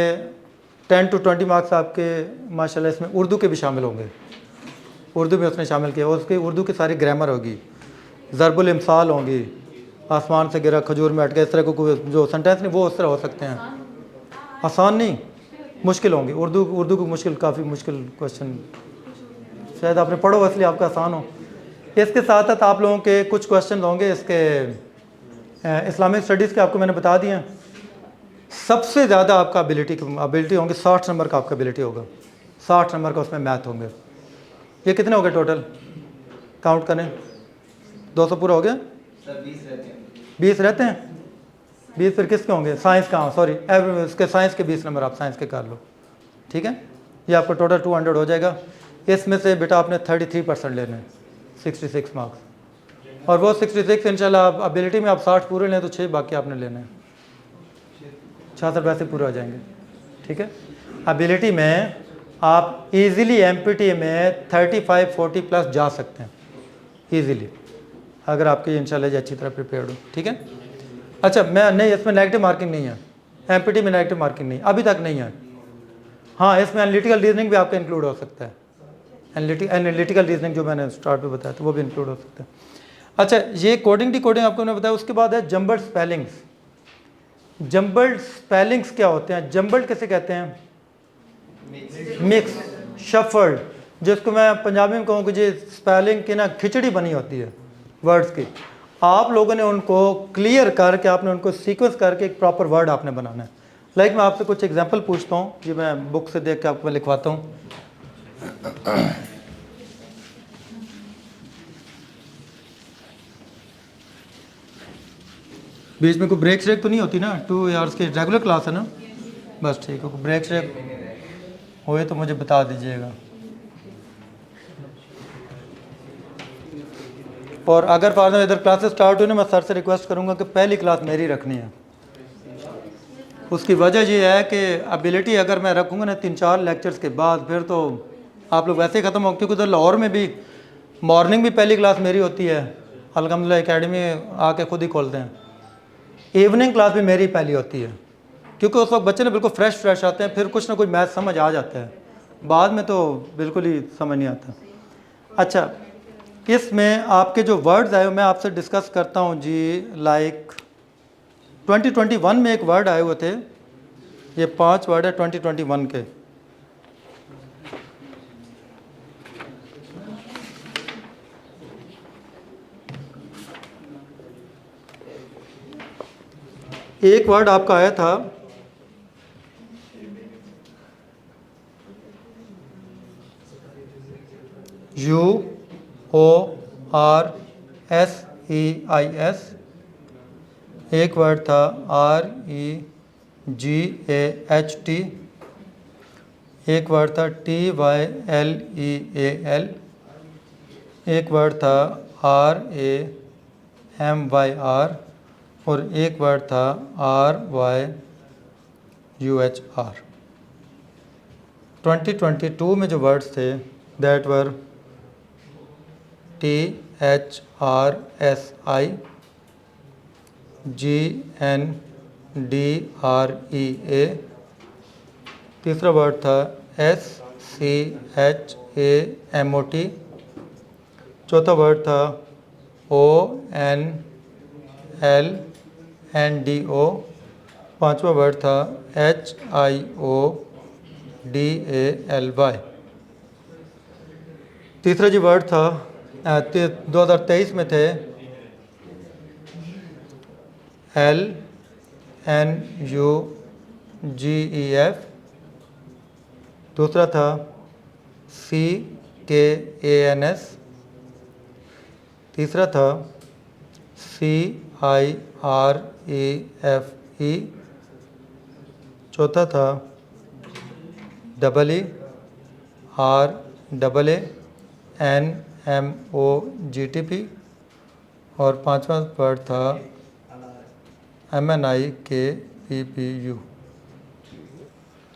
10 to 20 मार्क्स आपके माशाल्लाह इसमें उर्दू के भी शामिल होंगे, उर्दू में उसने शामिल किया, उसकी उर्दू की सारी ग्रामर होगी, ज़रबुल इमसाल होंगी, आसमान से गिरा खजूर में अटके, इस तरह को जो सेंटेंस नहीं वो उस तरह हो सकते हैं। आसान नहीं, मुश्किल होंगे, उर्दू को मुश्किल, काफ़ी मुश्किल क्वेश्चन शायद आपने पढ़ो इसलिए आपका आसान हो। इसके साथ साथ आप लोगों के कुछ क्वेश्चन होंगे इसके इस्लामिक स्टडीज़ के, आपको मैंने बता दिए। सबसे ज़्यादा आपका एबिलिटी होंगे, 60 नंबर का आपका एबिलिटी होगा, 60 नंबर का उसमें मैथ होंगे। ये कितने हो गए टोटल, काउंट करें, 200 पूरा हो गया, 20 रहते हैं। 20 फिर किसके होंगे, साइंस का, सॉरी इसके साइंस के 20 नंबर आप साइंस के कर लो, ठीक है। ये आपका टोटल 200 हो जाएगा। इसमें से बेटा आपने 33% लेने हैं, 66 मार्क्स, और वो 66 इंशाल्लाह आप एबिलिटी में आप 60 पूरे लें तो 6 बाकी आपने लेने हैं, 66 वैसे पूरे हो जाएंगे, ठीक है। एबिलिटी में आप इजीली MPT में 35-40 प्लस जा सकते हैं इजीली, अगर आपकी इंशाल्लाह अच्छी तरह प्रिपेयर्ड हो, ठीक है। अच्छा मैं नहीं, इसमें नेगेटिव मार्किंग नहीं है, MPT में नेगेटिव मार्किंग नहीं अभी तक नहीं है। हाँ इसमें एनालिटिकल रीजनिंग भी आपका इंक्लूड हो सकता है, एनालिटिकल रीजनिंग जो मैंने स्टार्ट में बताया था वो भी इंक्लूड हो सकता है। अच्छा ये कोडिंग डिकोडिंग आपको मैंने बताया। उसके बाद है जम्बल्ड स्पेलिंग्स। जम्बल्ड स्पेलिंग्स क्या होते हैं, जम्बल्ड कैसे कहते हैं, मिक्स, शफल्ड, जिसको मैं पंजाबी में कहूँ कि जी स्पेलिंग की ना खिचड़ी बनी होती है वर्ड्स की। आप लोगों ने उनको क्लियर करके, आपने उनको सीक्वेंस करके एक प्रॉपर वर्ड आपने बनाना है। लाइक मैं आपसे कुछ एग्जांपल पूछता हूँ, ये मैं बुक से देख के आपको लिखवाता हूँ। बीच में कोई ब्रेक श्रेक तो नहीं होती ना, 2 आवर्स की रेगुलर क्लास है ना, बस ठीक है। ब्रेक श्रेक होए तो मुझे बता दीजिएगा। और अगर फादर इधर क्लासेस स्टार्ट हुई ना, मैं सर से रिक्वेस्ट करूँगा कि पहली क्लास मेरी रखनी है। उसकी वजह ये है कि एबिलिटी अगर मैं रखूँगा ना 3-4 लेक्चर्स के बाद, फिर तो आप लोग वैसे ही ख़त्म हो, क्योंकि उधर लाहौर में भी मॉर्निंग भी पहली क्लास मेरी होती है, अल्हम्दुलिल्लाह एकेडमी आके खुद ही खोलते हैं। इवनिंग क्लास भी मेरी पहली होती है, क्योंकि उस वक्त बच्चे ना बिल्कुल फ्रेश आते हैं, फिर कुछ ना कुछ मैथ समझ आ जाता है, बाद में तो बिल्कुल ही समझ नहीं आता। अच्छा इसमें आपके जो वर्ड्स आए मैं आपसे डिस्कस करता हूँ जी। लाइक 2021 में एक वर्ड आए हुए थे, ये 5 वर्ड है 2021 के। एक वर्ड आपका आया था ORSEIS, एक वर्ड था REGAHT, एक वर्ड था TYLEAL, एक वर्ड था RAMYR और एक वर्ड था RYUHR। 2022 में जो वर्ड्स थे दैट वर THRSI, GNDREA, तीसरा वर्ड था SCHAMOT, चौथा वर्ड था ONLNDO, पांचवा वर्ड था HIODALY। तीसरा जो वर्ड था 2023 में थे LNUGEF, दूसरा था CKANS, तीसरा था CIREFE, चौथा था EERAANMOGTP और पांचवा वर्ड था MNIKPPU।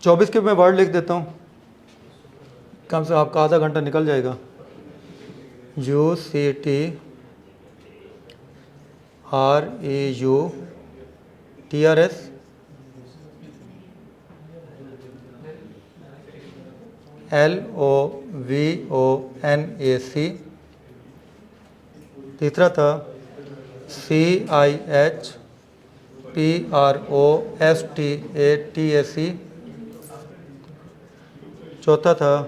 24 के मैं वर्ड लिख देता हूँ, कम से आपका आधा घंटा निकल जाएगा। UCT, REU, TRS, LOVONAC, तीसरा था CIH PROSTATAC, चौथा था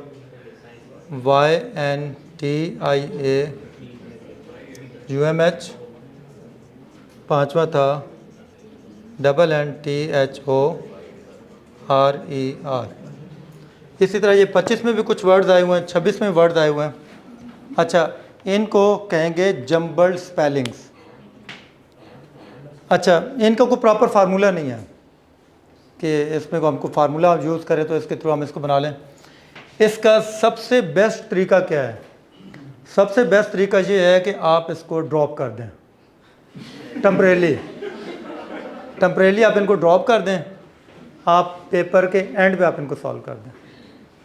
YNTIA UMH, पांचवा था NNTHORER। इसी तरह ये 25 में भी कुछ वर्ड्स आए हुए हैं, 26 में वर्ड्स आए हुए हैं। अच्छा, इनको कहेंगे जम्बल्ड स्पेलिंग्स। अच्छा, इनका कोई प्रॉपर फार्मूला नहीं है कि इसमें को हमको फार्मूला यूज़ करें तो इसके थ्रू हम इसको बना लें। इसका सबसे बेस्ट तरीका क्या है? सबसे बेस्ट तरीका ये है कि आप इसको ड्रॉप कर दें टेम्परेली आप इनको ड्रॉप कर दें, आप पेपर के एंड पे आप इनको सॉल्व कर दें,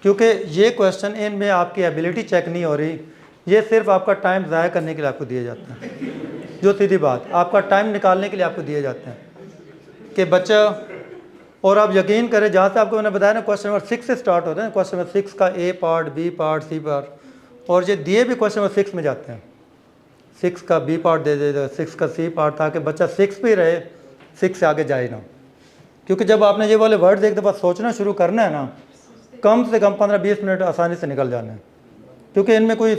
क्योंकि ये क्वेश्चन इनमें आपकी एबिलिटी चेक नहीं हो रही, ये सिर्फ आपका टाइम ज़ाया करने के लिए आपको दिए जाते हैं। जो सीधी बात, आपका टाइम निकालने के लिए आपको दिए जाते हैं कि बच्चा, और आप यकीन करें जहाँ से आपको मैंने बताया ना क्वेश्चन नंबर 6 से स्टार्ट होता है, क्वेश्चन नंबर 6 का A part, B part, C part, और ये दिए भी क्वेश्चन नंबर 6 में जाते हैं। 6 का B पार्ट दे देगा, 6 का C पार्ट, ताकि बच्चा 6 पे रहे, 6 से आगे जाए ना। क्योंकि जब आपने ये वाले वर्ड्स एक दफ़ा सोचना शुरू करना है ना, कम से कम 15-20 मिनट आसानी से निकल जाना है, क्योंकि इनमें कोई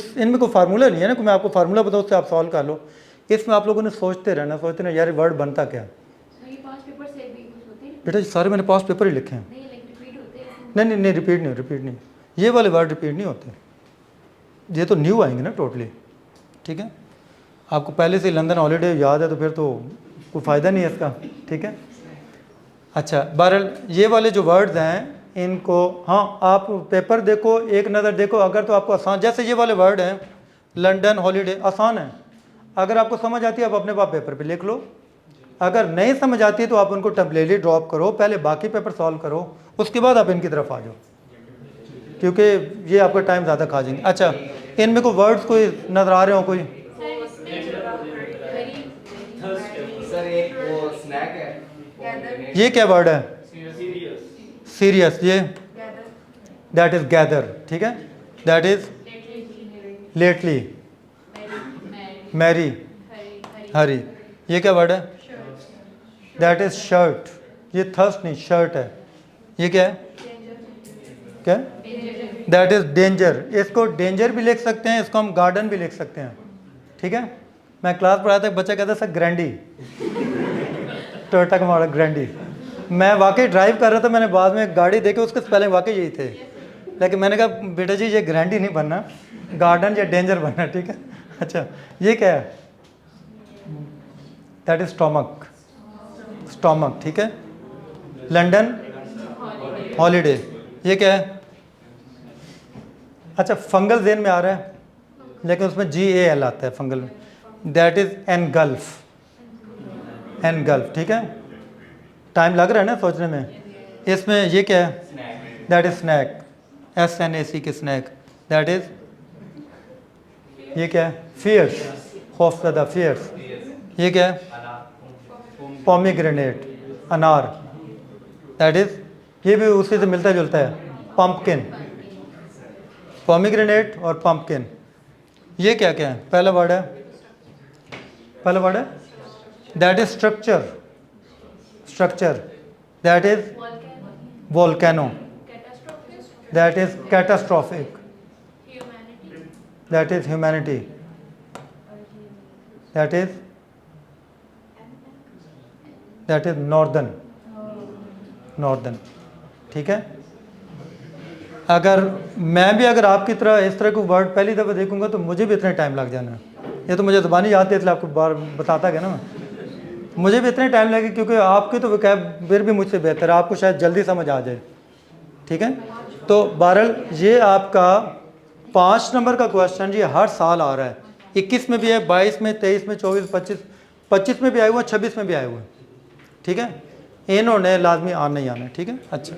फार्मूला नहीं है ना कि मैं आपको फार्मूला बताऊँ उससे आप सॉल्व कर लो। इसमें आप लोगों ने सोचते रहना यार वर्ड बनता क्या। बेटा सारे मैंने पास पेपर ही लिखे हैं। नहीं रिपीट नहीं, ये वाले वर्ड रिपीट नहीं होते, ये तो न्यू आएंगे ना टोटली। ठीक है, आपको पहले से लंदन हॉलीडे याद है तो फिर तो कोई फ़ायदा नहीं है इसका। ठीक है, अच्छा बहरहाल ये वाले जो वर्ड्स हैं इनको, हाँ आप पेपर देखो, एक नज़र देखो, अगर तो आपको आसान, जैसे ये वाले वर्ड हैं लंदन हॉलीडे, आसान है, अगर आपको समझ आती है आप अपने पास पेपर पे लिख लो, अगर नहीं समझ आती है तो आप उनको टेम्परेरी ड्रॉप करो, पहले बाकी पेपर सॉल्व करो, उसके बाद आप इनकी तरफ आ जाओ, क्योंकि ये आपका टाइम ज़्यादा खा जाएंगे। अच्छा, इनमें कोई वर्ड्स कोई नज़र आ रहे हो? कोई ये क्या वर्ड है? सीरियस, ये दैट इज गैदर। ठीक है, दैट इज लेटली, मैरी, हरी। ये क्या वर्ड है? दैट इज शर्ट, ये थर्स्ट नहीं शर्ट है। ये क्या है? क्या? दैट इज डेंजर, इसको डेंजर भी लिख सकते हैं, इसको हम गार्डन भी लिख सकते हैं। ठीक है, मैं क्लास पढ़ाया था, बच्चा कहता था सर ग्रैंडी, टोयोटा का मॉडल ग्रैंडी। मैं वाकई ड्राइव कर रहा था, मैंने बाद में गाड़ी देखी, उसके स्पेलिंग वाकई यही थे, लेकिन मैंने कहा बेटा जी ये ग्रैंडी नहीं बनना, गार्डन या डेंजर बनना। ठीक है, अच्छा ये क्या है? दैट इज स्टोमक, स्टोमक, ठीक है। लंदन हॉलीडे, ये क्या है? अच्छा फंगल जेन में आ रहा है लेकिन उसमें GAL आता है फंगल में, दैट इज एनगल्फ, एनगल्फ, ठीक है। टाइम लग रहा है ना सोचने में। इसमें ये क्या है? दैट इज स्नैक, SNAC के स्नैक, दैट इज, ये क्या है? फियर्स, खौफजदा, फियर्स, ये क्या है? पोमीग्रेनेट, अनार, दैट इज, ये भी उसी से मिलता जुलता है, पंपकिन, पोमीग्रेनेट और पंपकिन। ये क्या क्या है? पहला वर्ड है, पहला वर्ड है that is structure, structure, that is volcano, that is catastrophic, that is humanity, that is northern, northern, ठीक है। अगर मैं भी अगर आपकी तरह इस तरह के वर्ड पहली दफ़ा देखूंगा तो मुझे भी इतना टाइम लग जाना है। ये तो मुझे ज़बानी याद है इसलिए आपको बार बताता गया ना मैं, मुझे भी इतना टाइम लगे क्योंकि आपकी तो वोकैबुलरी भी मुझसे बेहतर है, आपको शायद जल्दी समझ आ जाए, ठीक है। तो बहरहाल ये आपका 5 नंबर का क्वेश्चन ये हर साल आ रहा है, 21 में भी है, 22 में, 23 में, 24, 25 में भी आए हुए हैं, 26 में भी आए हुए हैं, ठीक है। इन्होंने लाजमी आना ही आना है, ठीक है। अच्छा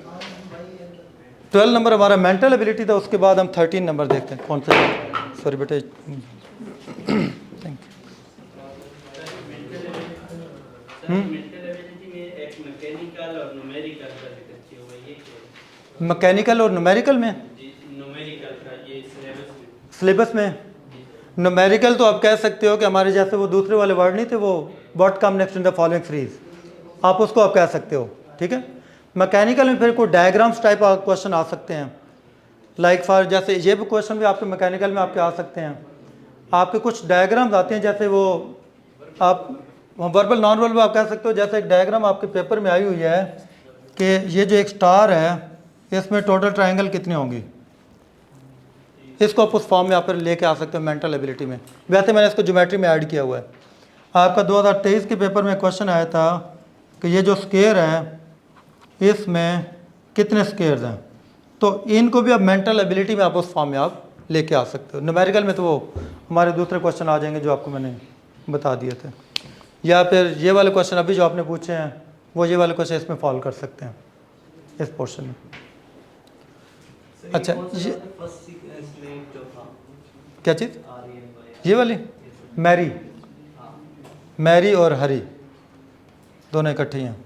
12 नंबर हमारा मेंटल एबिलिटी था, उसके बाद हम 13 नंबर देखते हैं कौन सा, सॉरी बेटे, थैंक यू। मैकेनिकल और न्यूमेरिकल में, सिलेबस में न्यूमेरिकल तो आप कह सकते हो कि हमारे जैसे वो दूसरे वाले वर्ड नहीं थे, वो what come next in the following freeze, आप उसको आप कह सकते हो, ठीक है। मैकेनिकल में फिर कोई डायग्राम्स टाइप क्वेश्चन आ सकते हैं, लाइक फॉर जैसे ये भी क्वेश्चन भी आपके मैकेनिकल में आपके आ सकते हैं, आपके कुछ डायग्राम्स आते हैं, जैसे वो आप वर्बल नॉन वर्बल आप कह सकते हो। जैसे एक डायग्राम आपके पेपर में आई हुई है कि ये जो एक स्टार है इसमें टोटल ट्रायंगल कितने होंगी, इसको आप उस फॉर्म में आप लेके आ सकते हो मेंटल एबिलिटी में। वैसे मैंने इसको ज्योमेट्री में ऐड किया हुआ है। आपका 2023 के पेपर में क्वेश्चन आया था कि ये जो स्क्वायर है इसमें कितने स्क्वायर्स हैं, तो इनको भी आप मेंटल एबिलिटी में आप उस फॉर्म में आप लेके आ सकते हो। न्यूमेरिकल में तो वो हमारे दूसरे क्वेश्चन आ जाएंगे जो आपको मैंने बता दिए थे, या फिर ये वाले क्वेश्चन अभी जो आपने पूछे हैं वो ये वाले क्वेश्चन इसमें फॉलो कर सकते हैं इस पोर्शन में। अच्छा ये क्या चीज़, ये वाली मैरी, मैरी और हरी दोनों इकट्ठी हैं।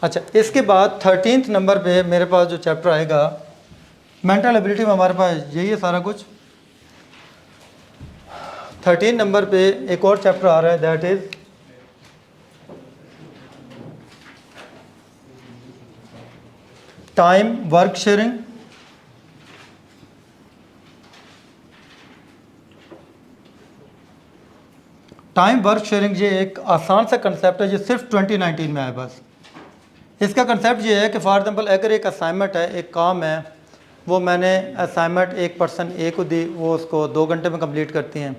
अच्छा इसके बाद 13th नंबर पे मेरे पास जो चैप्टर आएगा मेंटल एबिलिटी में, हमारे पास यही है सारा कुछ। 13 नंबर पे एक और चैप्टर आ रहा है, that is time work sharing. Time work sharing ये एक आसान सा कंसेप्ट है, ये सिर्फ 2019 में आया बस। इसका कंसेप्ट ये है कि फॉर एग्जांपल अगर एक असाइनमेंट है, एक काम है, वो मैंने असाइनमेंट एक पर्सन ए को दी, वो उसको 2 घंटे में कंप्लीट करती हैं।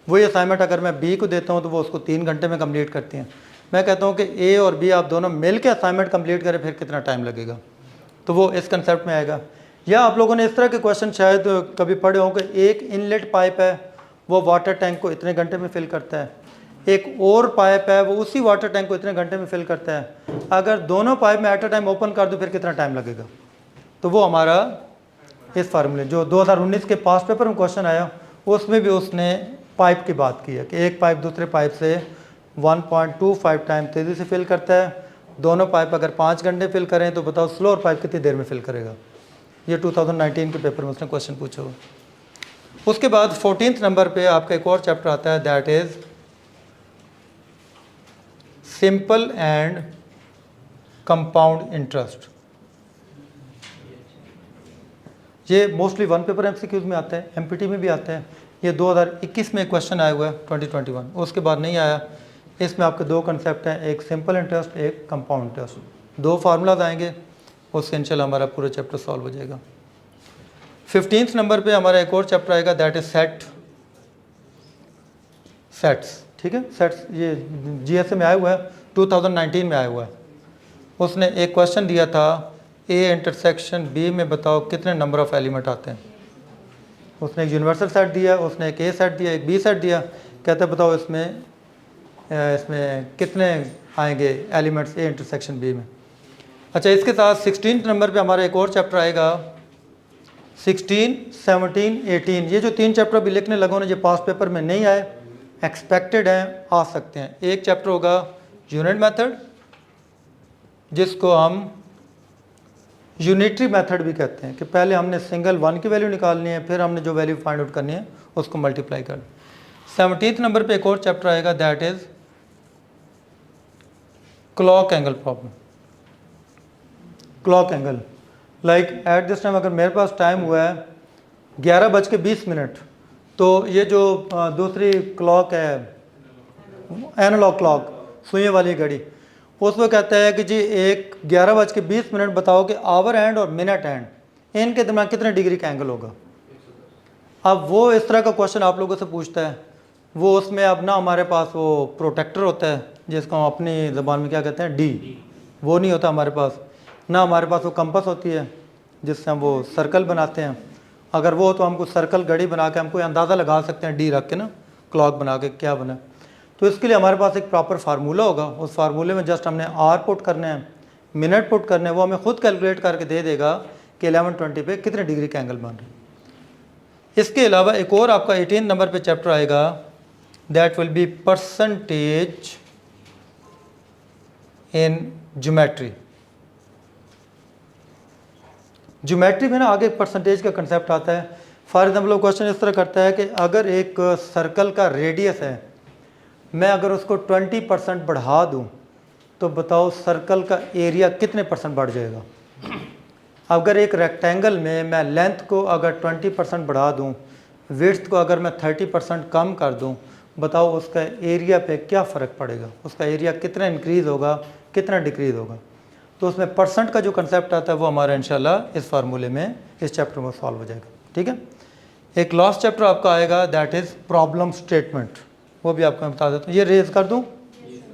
वही असाइनमेंट अगर मैं बी को देता हूँ तो वो उसको 3 घंटे में कंप्लीट करती हैं। मैं कहता हूँ कि ए और बी आप दोनों मिल के असाइनमेंट कंप्लीट करें, फिर कितना टाइम लगेगा, तो वो इस कंसेप्ट में आएगा। या आप लोगों ने इस तरह के क्वेश्चन शायद कभी पढ़े हों कि एक इनलेट पाइप है, वो वाटर टैंक को इतने घंटे में फिल करता है, एक और पाइप है वो उसी वाटर टैंक को इतने घंटे में फिल करता है। अगर दोनों पाइप में एट अ टाइम ओपन कर दो फिर कितना टाइम लगेगा, तो वो हमारा इस फार्मूले जो 2019 के पास पेपर में क्वेश्चन आया उसमें भी उसने पाइप की बात की है कि एक पाइप दूसरे पाइप से 1.25 टाइम तेज़ी से फिल करता है। दोनों पाइप अगर 5 घंटे फिल करें तो बताओ स्लो और पाइप कितनी देर में फिल करेगा। ये 2019 के पेपर में उसने क्वेश्चन पूछा हुआ। उसके बाद 14th नंबर पे आपका एक और चैप्टर आता है, that is simple and compound interest. ये मोस्टली वन पेपर एमसीक्यूज में आता है, एमपीटी में भी आता है। ये 2021 में क्वेश्चन आया हुआ है 2021, उसके बाद नहीं आया। इसमें आपके 2 कंसेप्ट हैं, एक सिंपल इंटरेस्ट, एक कंपाउंड इंटरेस्ट। 2 फार्मूलाज आएंगे, उससे इंशाल्लाह हमारा पूरा चैप्टर सॉल्व हो जाएगा। 15th नंबर पे हमारा एक और चैप्टर आएगा, दैट इज सेट्स। ठीक है, सेट्स ये जीएसए में आया हुआ है, 2019 में आया हुआ है। उसने एक क्वेश्चन दिया था, ए इंटरसेक्शन बी में बताओ कितने नंबर ऑफ एलिमेंट आते हैं। उसने एक यूनिवर्सल सेट दिया, उसने एक ए सेट दिया, एक बी सेट दिया, कहते बताओ इसमें कितने आएंगे एलिमेंट्स ए इंटरसेक्शन बी में। अच्छा, इसके साथ 16 नंबर पे हमारा एक और चैप्टर आएगा, 16, 17, 18। ये जो 3 चैप्टर भी लिखने लगो ना, ये पास पेपर में नहीं आए, एक्सपेक्टेड हैं, आ सकते हैं। एक चैप्टर होगा यूनिट मेथड, जिसको हम यूनिटरी मेथड भी कहते हैं, कि पहले हमने सिंगल 1 की वैल्यू निकालनी है, फिर हमने जो वैल्यू फाइंड आउट करनी है उसको मल्टीप्लाई कर। 17th नंबर पे एक और चैप्टर आएगा, that is clock angle problem. Clock angle, like at this time अगर मेरे पास टाइम हुआ है 11:20, तो ये जो दूसरी क्लॉक है, एनालॉग क्लॉक, सुइयों वाली घड़ी, उसमें कहता है कि जी एक 11:20 बताओ कि आवर हैंड और मिनट हैंड इनके दरम्यान कितने डिग्री का एंगल होगा। अब वो इस तरह का क्वेश्चन आप लोगों से पूछता है, वो उसमें अब ना हमारे पास वो प्रोटेक्टर होता है, जिसको हम अपनी ज़बान में क्या कहते हैं, डी, वो नहीं होता हमारे पास, ना हमारे पास वो कंपास होती है जिससे हम वो सर्कल बनाते हैं। अगर वो हो तो हमको सर्कल घड़ी बना के हम कोई अंदाज़ा लगा सकते हैं, डी रख के ना, क्लॉक बना के क्या बना। तो इसके लिए हमारे पास एक प्रॉपर फार्मूला होगा, उस फार्मूले में जस्ट हमने आर पुट करने हैं, मिनट पुट करने हैं, वो हमें खुद कैलकुलेट करके दे देगा कि 11:20 पे कितने डिग्री का एंगल बन रहे हैं। इसके अलावा एक और आपका 18 नंबर पे चैप्टर आएगा, that will be percentage in geometry. Geometry में ना आगे परसेंटेज का कंसेप्ट आता है। फॉर एग्जाम्पल क्वेश्चन इस तरह करता है कि अगर एक सर्कल का रेडियस है, मैं अगर उसको 20% बढ़ा दूं तो बताओ सर्कल का एरिया कितने % बढ़ जाएगा। अगर एक रेक्टेंगल में मैं लेंथ को अगर 20% बढ़ा दूं, विड्थ को अगर मैं 30% कम कर दूं, बताओ उसका एरिया पे क्या फ़र्क पड़ेगा, उसका एरिया कितना इंक्रीज़ होगा, कितना डिक्रीज़ होगा। तो उसमें परसेंट का जो कंसेप्ट आता है वो हमारा इंशाल्लाह इस फार्मूले में, इस चैप्टर में सॉल्व हो जाएगा। ठीक है, एक लास्ट चैप्टर आपका आएगा, दैट इज़ प्रॉब्लम स्टेटमेंट, वो भी आपको मैं बता देता हूँ। ये रेज कर दूँ,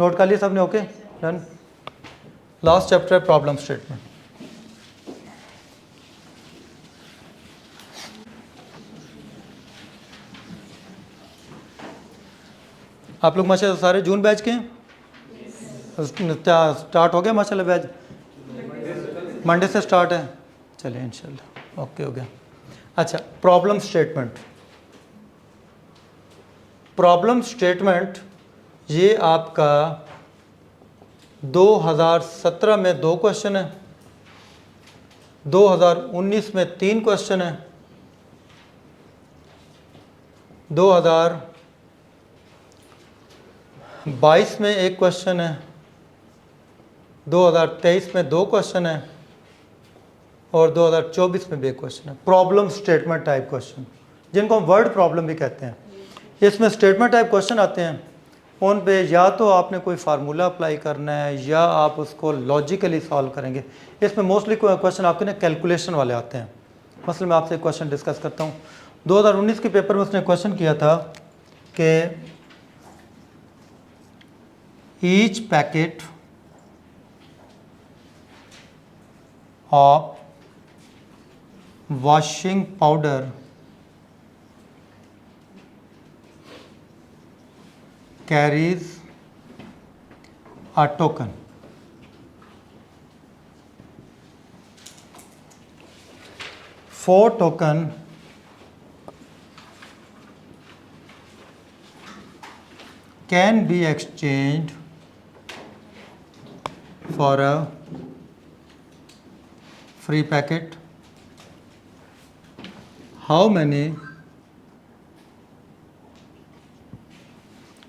नोट कर लिया सबने, ओके डन। लास्ट चैप्टर है प्रॉब्लम स्टेटमेंट। आप लोग माशाल्लाह सारे जून बैच के हैं, स्टार्ट हो गया माशाल्लाह बैच, मंडे से स्टार्ट है, चलिए इंशाल्लाह ओके हो गया। अच्छा, प्रॉब्लम स्टेटमेंट, प्रॉब्लम स्टेटमेंट ये आपका 2017 में 2 क्वेश्चन है, 2019 में 3 क्वेश्चन है, 2022 में 1 क्वेश्चन है, 2023 में 2 क्वेश्चन है और 2024 में भी 1 क्वेश्चन है। प्रॉब्लम स्टेटमेंट टाइप क्वेश्चन, जिनको हम वर्ड प्रॉब्लम भी कहते हैं। इसमें स्टेटमेंट टाइप क्वेश्चन आते हैं, उन पे या तो आपने कोई फार्मूला अप्लाई करना है या आप उसको लॉजिकली सॉल्व करेंगे। इसमें मोस्टली क्वेश्चन आपके ना कैलकुलेशन वाले आते हैं। मसलन मैं आपसे एक क्वेश्चन डिस्कस करता हूँ। 2019 के पेपर में उसने क्वेश्चन किया था कि each packet of washing powder carries a token. Four token can be exchanged for a free packet. How many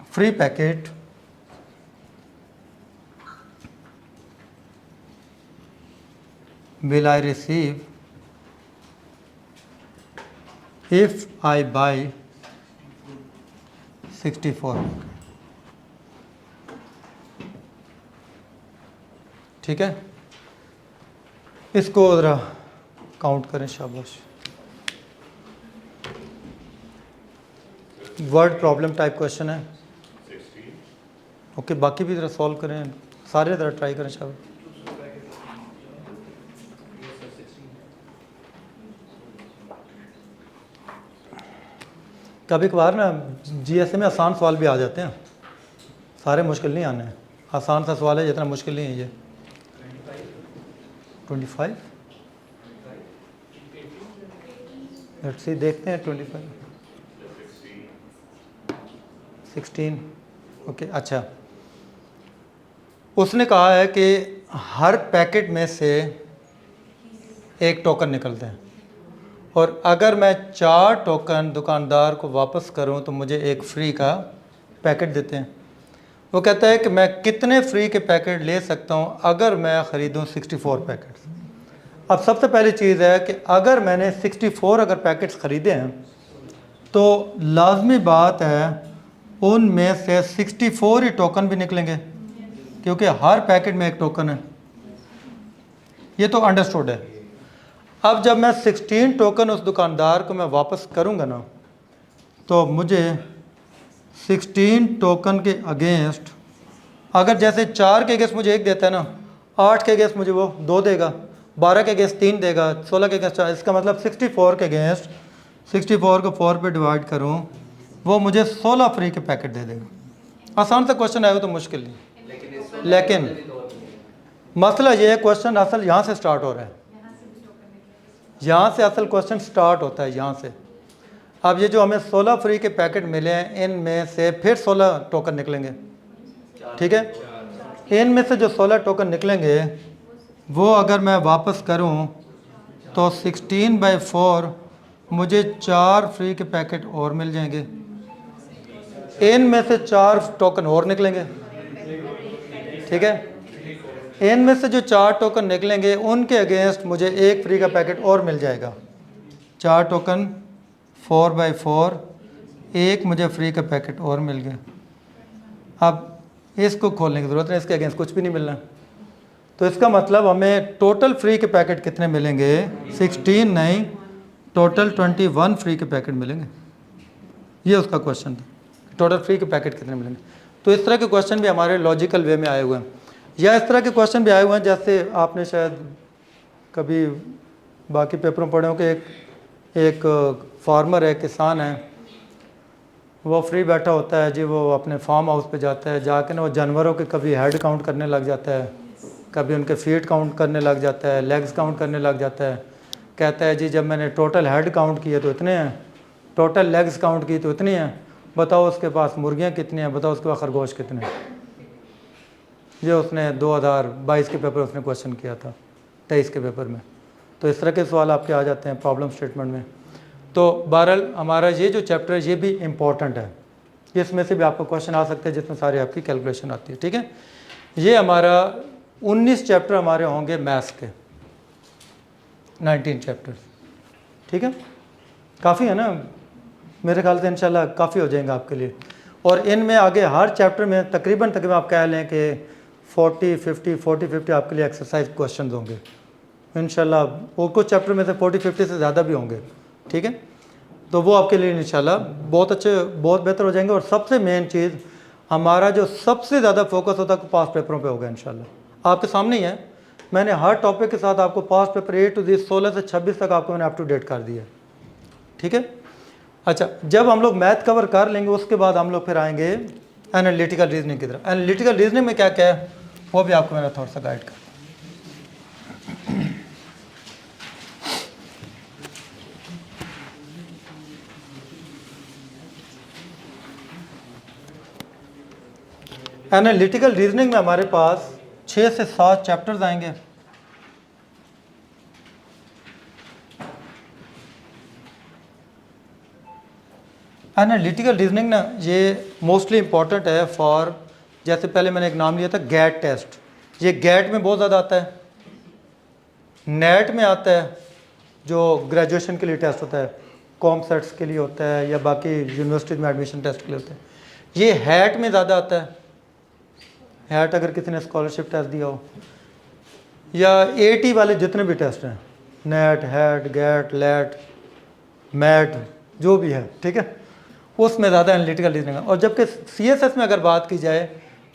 free packet will I receive if I buy 64? ठीक है, इसको ज़रा काउंट करें, शाबाश। वर्ड प्रॉब्लम टाइप क्वेश्चन है। ओके, बाकी भी ज़रा सॉल्व करें, सारे ज़रा ट्राई करें शायद। कभी कभार ना जीएसए में आसान सवाल भी आ जाते हैं, सारे मुश्किल नहीं आने हैं। आसान सा सवाल है, जितना मुश्किल नहीं है ये। 25 लेट्स सी, देखते हैं। 25 16 ओके। अच्छा, उसने कहा है कि हर पैकेट में से एक टोकन निकलते हैं, और अगर मैं 4 टोकन दुकानदार को वापस करूं तो मुझे एक फ्री का पैकेट देते हैं। वो कहता है कि मैं कितने फ्री के पैकेट ले सकता हूं अगर मैं ख़रीदूं 64 पैकेट्स। अब सबसे पहली चीज़ है कि अगर मैंने 64 अगर पैकेट्स ख़रीदे हैं तो लाजमी बात है उनमें से 64 ही टोकन भी निकलेंगे, क्योंकि हर पैकेट में एक टोकन है। ये तो अंडरस्टूड है। अब जब मैं 16 टोकन उस दुकानदार को मैं वापस करूंगा ना, तो मुझे 16 टोकन के अगेंस्ट, अगर जैसे 4 के अगेंस्ट मुझे 1 देता है ना, 8 के अगेंस्ट मुझे वो 2 देगा, 12 के अगेंस्ट 3 देगा, 16 के अगेंस्ट 4। इसका मतलब 64 के अगेंस्ट 64 को 4 पे डिवाइड करूं, वो मुझे 16 फ्री के पैकेट दे देगा। आसान सा क्वेश्चन आएगा तो मुश्किल नहीं, लेकिन मसला ये है, क्वेश्चन असल यहाँ से स्टार्ट हो रहा है, यहाँ से असल क्वेश्चन स्टार्ट होता है, यहाँ से। अब ये जो हमें 16 फ्री के पैकेट मिले हैं, इनमें से फिर 16 टोकन निकलेंगे, ठीक है। इनमें से जो 16 टोकन निकलेंगे वो अगर मैं वापस करूं तो 16/4 मुझे 4 फ्री के पैकेट और मिल जाएंगे। इनमें से 4 टोकन और निकलेंगे, ठीक है। इनमें से जो 4 टोकन निकलेंगे उनके अगेंस्ट मुझे एक फ्री का पैकेट और मिल जाएगा। 4 टोकन 4/4, एक मुझे फ्री का पैकेट और मिल गया। अब इसको खोलने की ज़रूरत है, इसके अगेंस्ट कुछ भी नहीं मिलना। तो इसका मतलब हमें टोटल फ्री के पैकेट कितने मिलेंगे? 16 नहीं, टोटल 21 फ्री के पैकेट मिलेंगे। ये उसका क्वेश्चन था, टोटल फ्री के पैकेट कितने मिलेंगे। तो इस तरह के क्वेश्चन भी हमारे लॉजिकल वे में आए हुए हैं, या इस तरह के क्वेश्चन भी आए हुए हैं जैसे आपने शायद कभी बाकी पेपरों में पढ़े हो कि एक फार्मर है, किसान है, वो फ्री बैठा होता है जी, वो अपने फार्म हाउस पे जाता है, जाके ना वो जानवरों के कभी हेड काउंट करने लग जाता है, कभी उनके फीट काउंट करने लग जाता है, लेग्स काउंट करने लग जाता है। कहता है जी जब मैंने टोटल हेड काउंट किए तो इतने हैं, टोटल लेग्स काउंट की तो इतनी हैं, बताओ उसके पास मुर्गियाँ कितनी हैं, बताओ उसके पास खरगोश कितने हैं। ये उसने 2022 के पेपर उसने क्वेश्चन किया था, 23 के पेपर में। तो इस तरह के सवाल आपके आ जाते हैं प्रॉब्लम स्टेटमेंट में। तो बहरहाल हमारा ये जो चैप्टर है ये भी इम्पॉर्टेंट है, इसमें से भी आपको क्वेश्चन आ सकते हैं जिसमें सारी आपकी कैलकुलेशन आती है, ठीक है। ये हमारा 19 चैप्टर हमारे होंगे मैथ्स के, 19 चैप्टर, ठीक है। काफ़ी है ना, मेरे ख्याल से इंशाल्लाह काफ़ी हो जाएंगे आपके लिए। और इनमें आगे हर चैप्टर में तकरीबन आप कह लें कि 40-50 आपके लिए एक्सरसाइज क्वेश्चन होंगे इंशाल्लाह। वो कुछ चैप्टर में से 40-50 से ज़्यादा भी होंगे, ठीक है। तो वो आपके लिए इंशाल्लाह बहुत अच्छे, बहुत बेहतर हो जाएंगे। और सबसे मेन चीज़ हमारा जो सबसे ज़्यादा फोकस होता है पास पेपरों पे होगा इंशाल्लाह। आपके सामने ही है, मैंने हर टॉपिक के साथ आपको पास पेपर A to Z 16 से 26 तक आपको मैंने अप टू डेट कर दिया, ठीक है। अच्छा, जब हम लोग मैथ कवर कर लेंगे उसके बाद हम लोग फिर आएंगे एनालिटिकल रीजनिंग की तरफ। एनालिटिकल रीजनिंग में क्या क्या है वो भी आपको मैंने थोड़ा सा गाइड कर। एनालिटिकल रीजनिंग में हमारे पास 6 से 7 चैप्टर्स आएंगे। एनालिटिकल रीजनिंग ना ये मोस्टली इंपॉर्टेंट है फॉर, जैसे पहले मैंने एक नाम लिया था गैट टेस्ट। ये गैट में बहुत ज़्यादा आता है, नेट में आता है जो ग्रेजुएशन के लिए टेस्ट होता है, कॉमसेट्स के लिए होता है, या बाकी यूनिवर्सिटी में एडमिशन टेस्ट के लिए होता है। ये हैट में ज़्यादा आता है, हैट अगर किसी ने स्कॉलरशिप टेस्ट दिया हो, या AT वाले जितने भी टेस्ट हैं, net, hat, gat, let, mat, जो भी है, ठीक है, उसमें ज़्यादा एनालिटिकल रीजनिंग है। और जबकि CSS में अगर बात की जाए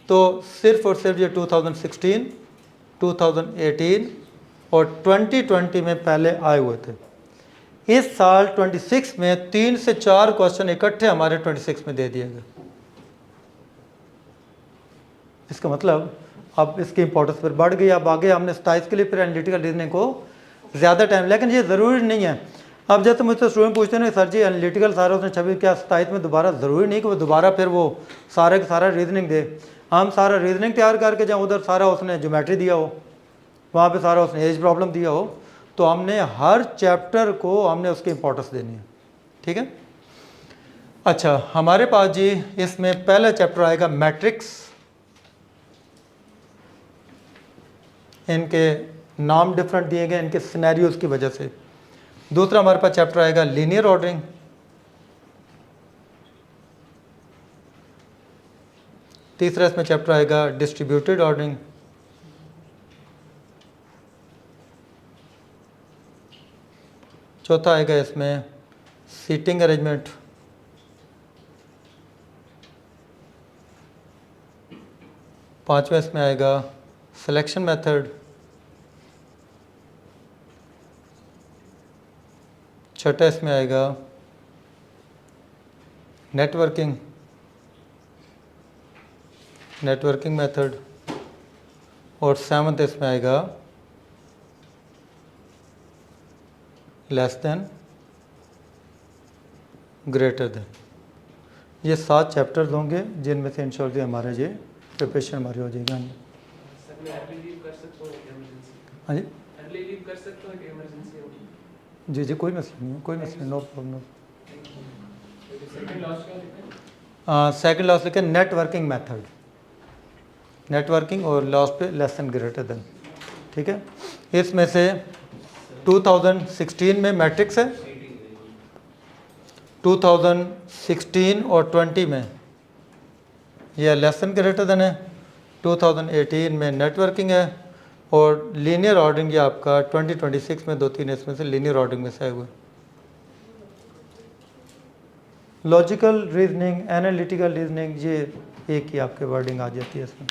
तो सिर्फ और सिर्फ ये 2016, 2018 और 2020 में पहले आए हुए थे। इस साल 26 में 3 से 4 क्वेश्चन इकट्ठे हमारे 26 में दे दिए गए। इसका मतलब अब इसकी इंपॉर्टेंस फिर बढ़ गई। अब आगे हमने 27 के लिए फिर एनालिटिकल रीजनिंग को ज़्यादा टाइम, लेकिन ये ज़रूरी नहीं है। अब जैसे मुझसे स्टूडेंट पूछते हैं ना सर जी एनालिटिकल सारा उसने 26 क्या 27 में दोबारा, ज़रूरी नहीं कि वो दोबारा फिर वो सारे का सारा रीजनिंग दे। हम सारा रीजनिंग तैयार करके जाएँ, उधर सारा उसने ज्योमेट्री दिया हो, वहाँ पे सारा उसने एज प्रॉब्लम दिया हो, तो हमने हर चैप्टर को हमने उसकी इंपॉर्टेंस देनी है। ठीक है। अच्छा, हमारे पास जी इसमें पहला चैप्टर आएगा मैट्रिक्स। इनके नाम डिफरेंट दिए गए इनके सिनेरियोज की वजह से। दूसरा हमारे पास चैप्टर आएगा लीनियर ऑर्डरिंग। तीसरा इसमें चैप्टर आएगा डिस्ट्रीब्यूटेड ऑर्डरिंग। चौथा आएगा इसमें सीटिंग अरेंजमेंट। पांचवा इसमें आएगा सिलेक्शन मेथड। छठा इसमें आएगा नेटवर्किंग मेथड। और सेवंथ इसमें आएगा लेस देन ग्रेटर देन। ये 7 चैप्टर्स होंगे जिनमें से इंशाल्लाह हमारे ये प्रिपरेशन हमारी हो जाएगी। हाँ जी जी जी, कोई मसला नहीं है, कोई मसला नहीं, नो प्रॉब्लम। सेकंड लास्ट लिखे नेटवर्किंग मेथड, नेटवर्किंग और लास्ट पे लेस देन ग्रेटर देन। ठीक है। इसमें से 2016 में मैट्रिक्स है, 2016 और 20 में यह लेस देन ग्रेटर देन है, 2018 में नेटवर्किंग है और लीनियर ऑर्डरिंग ये आपका 2026 में 2-3 इसमें से लीनियर ऑर्डरिंग में से आए हुए। लॉजिकल रीजनिंग, एनालिटिकल रीजनिंग, ये एक ही आपके वर्डिंग आ जाती है इसमें।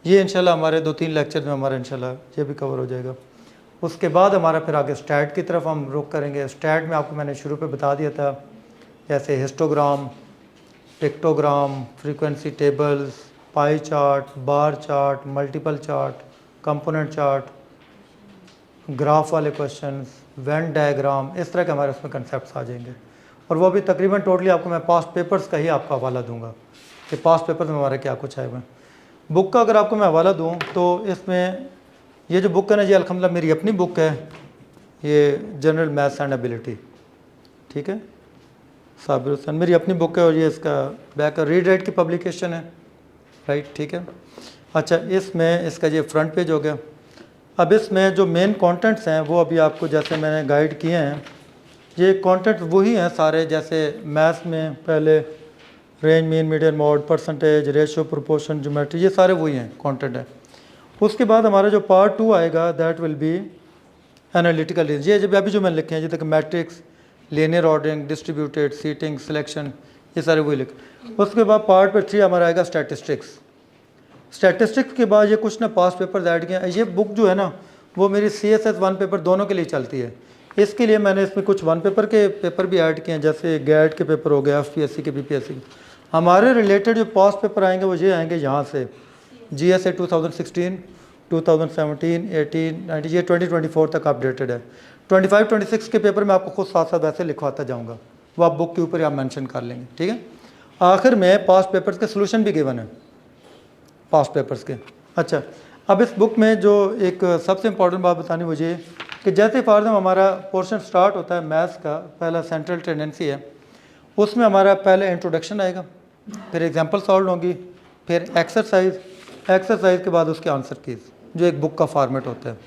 ये इंशाल्लाह हमारे 2-3 लेक्चर में हमारा इंशाल्लाह ये भी कवर हो जाएगा। उसके बाद हमारा फिर आगे स्टैट की तरफ हम रुख करेंगे। स्टैट में आपको मैंने शुरू पे बता दिया था, जैसे histogram, pictogram, frequency tables, pie chart, bar chart, multiple chart, component chart, graph वाले क्वेश्चंस, वेन डायग्राम, इस तरह के हमारे उसमें कंसेप्ट आ जाएंगे। और वो भी तकरीबन टोटली आपको मैं पास्ट पेपर्स का ही आपका हवाला दूंगा कि पास्ट पेपर्स में हमारे क्या कुछ आए हुए हैं। बुक का अगर आपको मैं हवाला दूँ तो इसमें ये जो बुक है ना जी अल्हम्दुलिल्लाह मेरी अपनी बुक है, ये जनरल मैथ्स एंड एबिलिटी। ठीक है, साबिर हुसैन मेरी अपनी बुक है और ये इसका बैक रीड राइट की पब्लिकेशन है, राइट। ठीक है। अच्छा, इसमें इसका ये फ्रंट पेज हो गया। अब इसमें जो मेन कंटेंट्स हैं वो अभी आपको जैसे मैंने गाइड किए हैं, ये कंटेंट वही हैं सारे जैसे मैथ्स में पहले range, mean, median, mod, percentage, ratio, proportion, geometry, ये सारे वही हैं कंटेंट है। उसके बाद हमारा जो पार्ट 2 आएगा that will be analytical reasoning. ये जब अभी जो मैंने लिखे हैं जैसे कि matrix, linear ordering, distributed, seating, selection, ये सारे वही लिखे। उसके बाद पार्ट 3 हमारा आएगा स्टैटिस्टिक्स। स्टैटिस्टिक्स के बाद ये कुछ ना पास्ट पेपर्स ऐड किए। ये बुक जो है ना वो मेरी CSS 1 पेपर दोनों के लिए चलती है। इसके लिए मैंने इसमें कुछ 1 पेपर के पेपर भी ऐड किए हैं, जैसे गैट के पेपर हो गया, FPSC के, BPSC के। हमारे रिलेटेड जो पास्ट पेपर आएंगे वो ये आएंगे यहाँ से, GSA 2016, 2017, 18, 19, ये 2024 तक अपडेटेड है। 25-26 के पेपर में आपको खुद साथ साथ वैसे लिखवाता जाऊँगा, वो आप बुक के ऊपर आप मेंशन कर लेंगे। ठीक है। आखिर में पास्ट पेपर्स के सोल्यूशन भी गिवन है पास्ट पेपर्स के। अच्छा, अब इस बुक में जो एक सबसे इम्पॉर्टेंट बात बतानी मुझे कि जैसे फॉर एग्जाम्पल हमारा पोर्शन स्टार्ट होता है मैथ्स का, पहला सेंट्रल टेंडेंसी है, उसमें हमारा पहले इंट्रोडक्शन आएगा, फिर एग्जांपल सॉल्व होंगी, फिर एक्सरसाइज के बाद उसके आंसर कीज, जो एक बुक का फॉर्मेट होता है।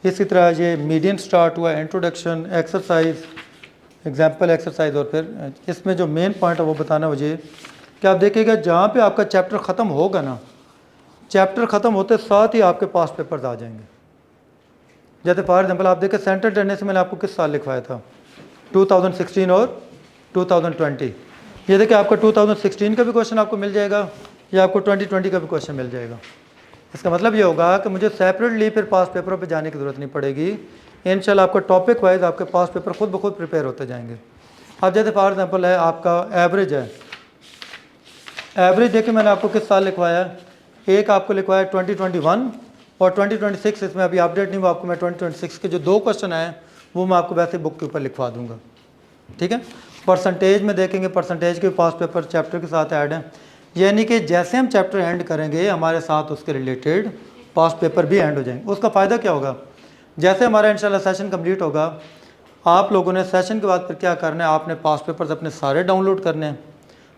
इसी तरह ये मीडियन स्टार्ट हुआ, इंट्रोडक्शन, एक्सरसाइज, एग्जाम्पल, एक्सरसाइज, और फिर इसमें जो मेन पॉइंट है वो बताना मुझे कि आप देखिएगा जहाँ पे आपका चैप्टर ख़त्म होगा ना, चैप्टर ख़त्म होते साथ ही आपके पास पेपर्स आ जाएंगे। जैसे फॉर एग्जांपल आप देखें सेंट्रल टेंडेंसी मैंने आपको किस साल लिखवाया था, 2016 और 2020। ये देखिए आपका 2016 का भी क्वेश्चन आपको मिल जाएगा, या आपको 2020 का भी क्वेश्चन मिल जाएगा। इसका मतलब ये होगा कि मुझे सेपरेटली फिर पास पेपरों पे जाने की ज़रूरत नहीं पड़ेगी। इंशाल्लाह आपका टॉपिक वाइज आपके पास पेपर खुद ब खुद प्रिपेयर होते जाएंगे। अब जैसे फॉर एग्जांपल है आपका एवरेज है, एवरेज देखिए मैंने आपको किस साल लिखवाया है, एक आपको लिखवाया 2021 और 2026, इसमें अभी अपडेट नहीं हुआ, आपको मैं 2026 के जो 2 क्वेश्चन आए वो मैं आपको वैसे बुक के ऊपर लिखवा दूंगा, ठीक है। परसेंटेज में देखेंगे, परसेंटेज के पास पेपर चैप्टर के साथ ऐड है, यानी कि जैसे हम चैप्टर एंड करेंगे हमारे साथ उसके रिलेटेड पास पेपर भी एंड हो जाएंगे। उसका फ़ायदा क्या होगा, जैसे हमारा इंशाल्लाह सेशन कंप्लीट होगा, आप लोगों ने सेशन के बाद फिर क्या करना है, आपने पास पेपर्स अपने सारे डाउनलोड करने हैं।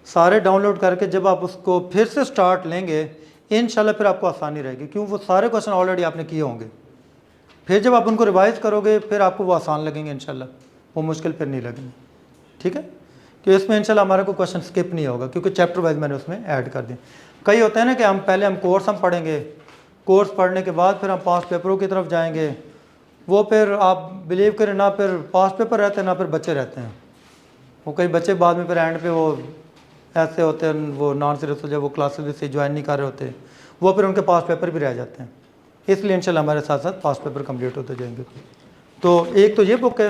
सारे डाउनलोड करके जब आप उसको फिर से स्टार्ट लेंगे इंशाल्लाह फिर आपको आसानी रहेगी, क्यों वो सारे क्वेश्चन ऑलरेडी आपने किए होंगे। फिर जब आप उनको रिवाइज करोगे फिर आपको वो आसान लगेंगे इंशाल्लाह, वो मुश्किल फिर नहीं लगेंगे, ठीक है। कि इसमें इंशाल्लाह हमारा कोई क्वेश्चन स्किप नहीं होगा, क्योंकि चैप्टर वाइज मैंने उसमें ऐड कर दिया। कई होते हैं ना कि हम पहले कोर्स हम पढ़ेंगे, कोर्स पढ़ने के बाद फिर हम पास पेपरों की तरफ जाएंगे, वो फिर आप बिलीव करें ना फिर पास पेपर रहते हैं ना फिर बच्चे रहते हैं। वो कई बच्चे बाद में फिर एंड पे वो ऐसे होते हैं, वो नॉन सीरियस हो जाए, वो क्लासेस भी से ज्वाइन नहीं कर रहे होते, वो फिर उनके पास पेपर भी रह जाते हैं। इसलिए इंशाल्लाह हमारे साथ साथ पास पेपर कंप्लीट होते जाएंगे। तो एक तो ये बुक है,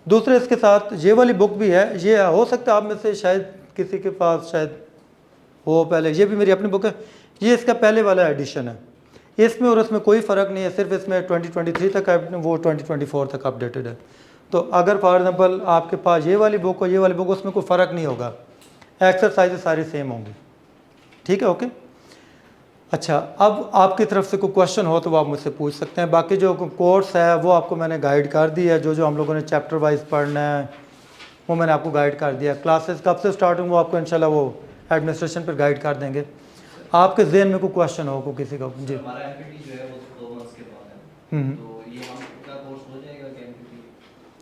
दूसरे इसके साथ ये वाली बुक भी है। ये हो सकता है आप में से शायद किसी के पास शायद हो पहले, ये भी मेरी अपनी बुक है, ये इसका पहले वाला एडिशन है। इसमें और उसमें कोई फ़र्क नहीं है, सिर्फ इसमें 2023 तक वो 2024 तक अपडेटेड है। तो अगर फॉर एग्जांपल आपके पास ये वाली बुक और ये वाली बुक, उसमें कोई फ़र्क नहीं होगा, एक्सरसाइजेज सारी सेम होंगी, ठीक है, ओके। अच्छा, अब आपकी तरफ से कोई क्वेश्चन हो तो वो आप मुझसे पूछ सकते हैं। बाकी जो कोर्स है वो आपको मैंने गाइड कर दी है, जो जो हम लोगों ने चैप्टर वाइज पढ़ना है वो मैंने आपको गाइड कर दिया। क्लासेस कब से स्टार्ट होंगे वो आपको इंशाल्लाह वो एडमिनिस्ट्रेशन पर गाइड कर देंगे। आपके जहन में कोई क्वेश्चन हो कोई किसी का, जी।
हमारा एमपीटी जो है वो 2 मंथ्स के बाद है, तो ये हम का कोर्स हो जाएगा क्या एमपीटी?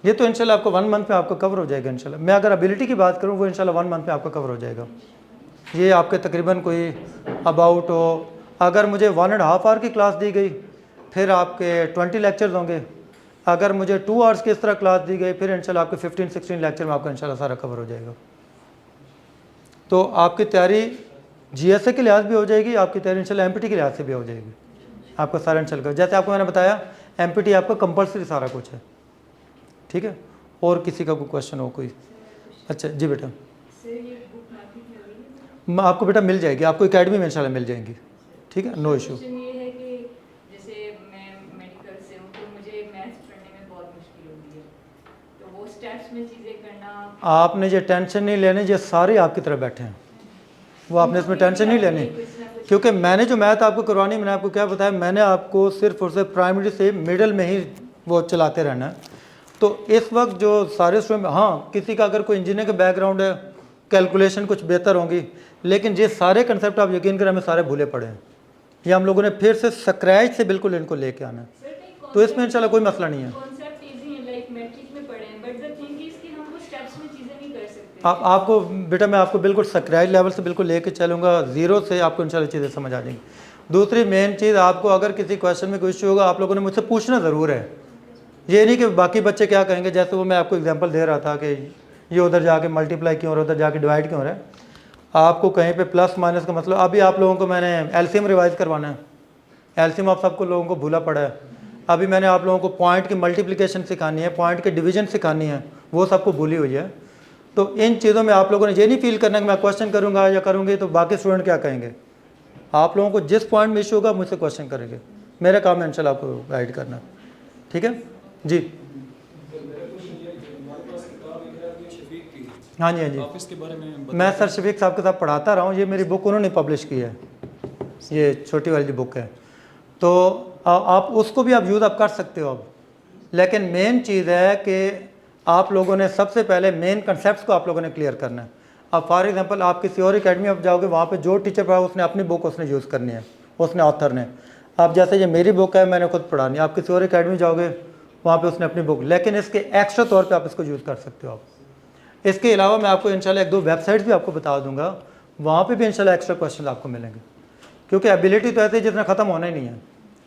ये तो इंशाल्लाह आपको 1 मंथ में आपका कवर हो जाएगा इंशाल्लाह। मैं अगर एबिलिटी की बात करूँ वो इंशाल्लाह 1 मंथ में आपका कवर हो जाएगा। ये आपके तकरीबन कोई अबाउट हो, अगर मुझे 1.5 आवर की क्लास दी गई फिर आपके 20 लेक्चर्स होंगे, अगर मुझे 2 आवर्स की इस तरह क्लास दी गई फिर इंशाल्लाह आपके 15-16 लेक्चर में आपका इंशाल्लाह सारा कवर हो जाएगा। तो आपकी तैयारी जीएसए के लिहाज भी हो जाएगी, आपकी तैयारी इंशाल्लाह एमपीटी के लिहाज से भी हो जाएगी, आपका सारा इंशाल्लाह। जैसे आपको मैंने बताया एमपीटी आपका कंपलसरी सारा कुछ है, ठीक है। और किसी का कोई क्वेश्चन हो कोई? अच्छा जी बेटा, आपको बेटा मिल जाएगी, आपको एकेडमी में इंशाल्लाह मिल जाएंगी, ठीक है, नो इशू।
ये है कि जैसे मैं मेडिकल से हूँ तो मुझे मैथ्स पढ़ने में बहुत मुश्किल होती है, तो वो स्टेप्स में चीज़ें करना। आपने
ये टेंशन नहीं लेनी, ये सारे आपकी तरफ बैठे हैं, वो आपने इसमें टेंशन नहीं लेनी, क्योंकि मैंने जो मैथ आपको करवानी, मैंने आपको क्या बताया, मैंने आपको सिर्फ और सिर्फ प्राइमरी से मिडिल में ही वो चलाते रहना है। तो इस वक्त जो सारे स्टूडेंट, हाँ किसी का अगर कोई इंजीनियर का बैकग्राउंड है, कैलकुलेशन कुछ बेहतर होंगी, लेकिन ये सारे कंसेप्ट आप यकीन करें हमें सारे भूले पड़े हैं। ये हम लोगों ने फिर से स्क्रैच से बिल्कुल इनको लेके आना है, तो इसमें इंशाल्लाह कोई मसला नहीं है। आपको बेटा मैं आपको बिल्कुल स्क्रैच लेवल से बिल्कुल लेके चलूँगा, ज़ीरो से आपको इंशाल्लाह चीज़ें समझ आ जाएंगी। दूसरी मेन चीज़, आपको अगर किसी क्वेश्चन में कोई इशू होगा आप लोगों ने मुझसे पूछना ज़रूर है। ये नहीं कि बाकी बच्चे क्या कहेंगे, जैसे वो मैं आपको एग्जांपल दे रहा था कि ये उधर जाके मल्टीप्लाई क्यों और उधर जाके डिवाइड क्यों हो रहा है। आपको कहीं पे प्लस माइनस का मतलब, अभी आप लोगों को मैंने एलसीएम रिवाइज करवाना है, एलसीएम आप सबको लोगों को भूला पड़ा है। अभी मैंने आप लोगों को पॉइंट की मल्टीप्लिकेशन सिखानी है, पॉइंट की डिवीजन सिखानी है, वो सबको भूली हुई है। तो इन चीज़ों में आप लोगों ने ये नहीं फील करना कि मैं क्वेश्चन करूँगा या करूँगी तो बाकी स्टूडेंट क्या कहेंगे। आप लोगों को जिस पॉइंट में इशू होगा मुझसे क्वेश्चन करेंगे, मेरा काम है इंशाल्लाह आपको गाइड करना, ठीक है जी। हाँ जी, हाँ जी,
ऑफिस के बारे में
मैं सर शफीक साहब के साथ पढ़ाता रहा हूँ। ये मेरी बुक उन्होंने पब्लिश की है, ये छोटी वाली जो बुक है, तो आप उसको भी आप यूज़ आप कर सकते हो अब। लेकिन मेन चीज़ है कि आप लोगों ने सबसे पहले मेन कंसेप्ट को आप लोगों ने क्लियर करना है। अब फॉर एग्जांपल आप किसी और एकेडमी में जाओगे, वहाँ पे जो टीचर पढ़ा उसने अपनी बुक उसने यूज़ करनी है, उसने ऑथर ने। आप जैसे ये मेरी बुक है मैंने खुद पढ़ानी है, आप किसी और एकेडमी जाओगे वहाँ पे उसने अपनी बुक, लेकिन इसके एक्स्ट्रा तौर पे आप इसको यूज़ कर सकते हो आप। इसके अलावा मैं आपको इंशाल्लाह 1-2 वेबसाइट्स भी आपको बता दूंगा, वहाँ पे भी इंशाल्लाह एक्स्ट्रा क्वेश्चन आपको मिलेंगे, क्योंकि एबिलिटी तो ऐसे जितना ख़त्म होना ही नहीं है,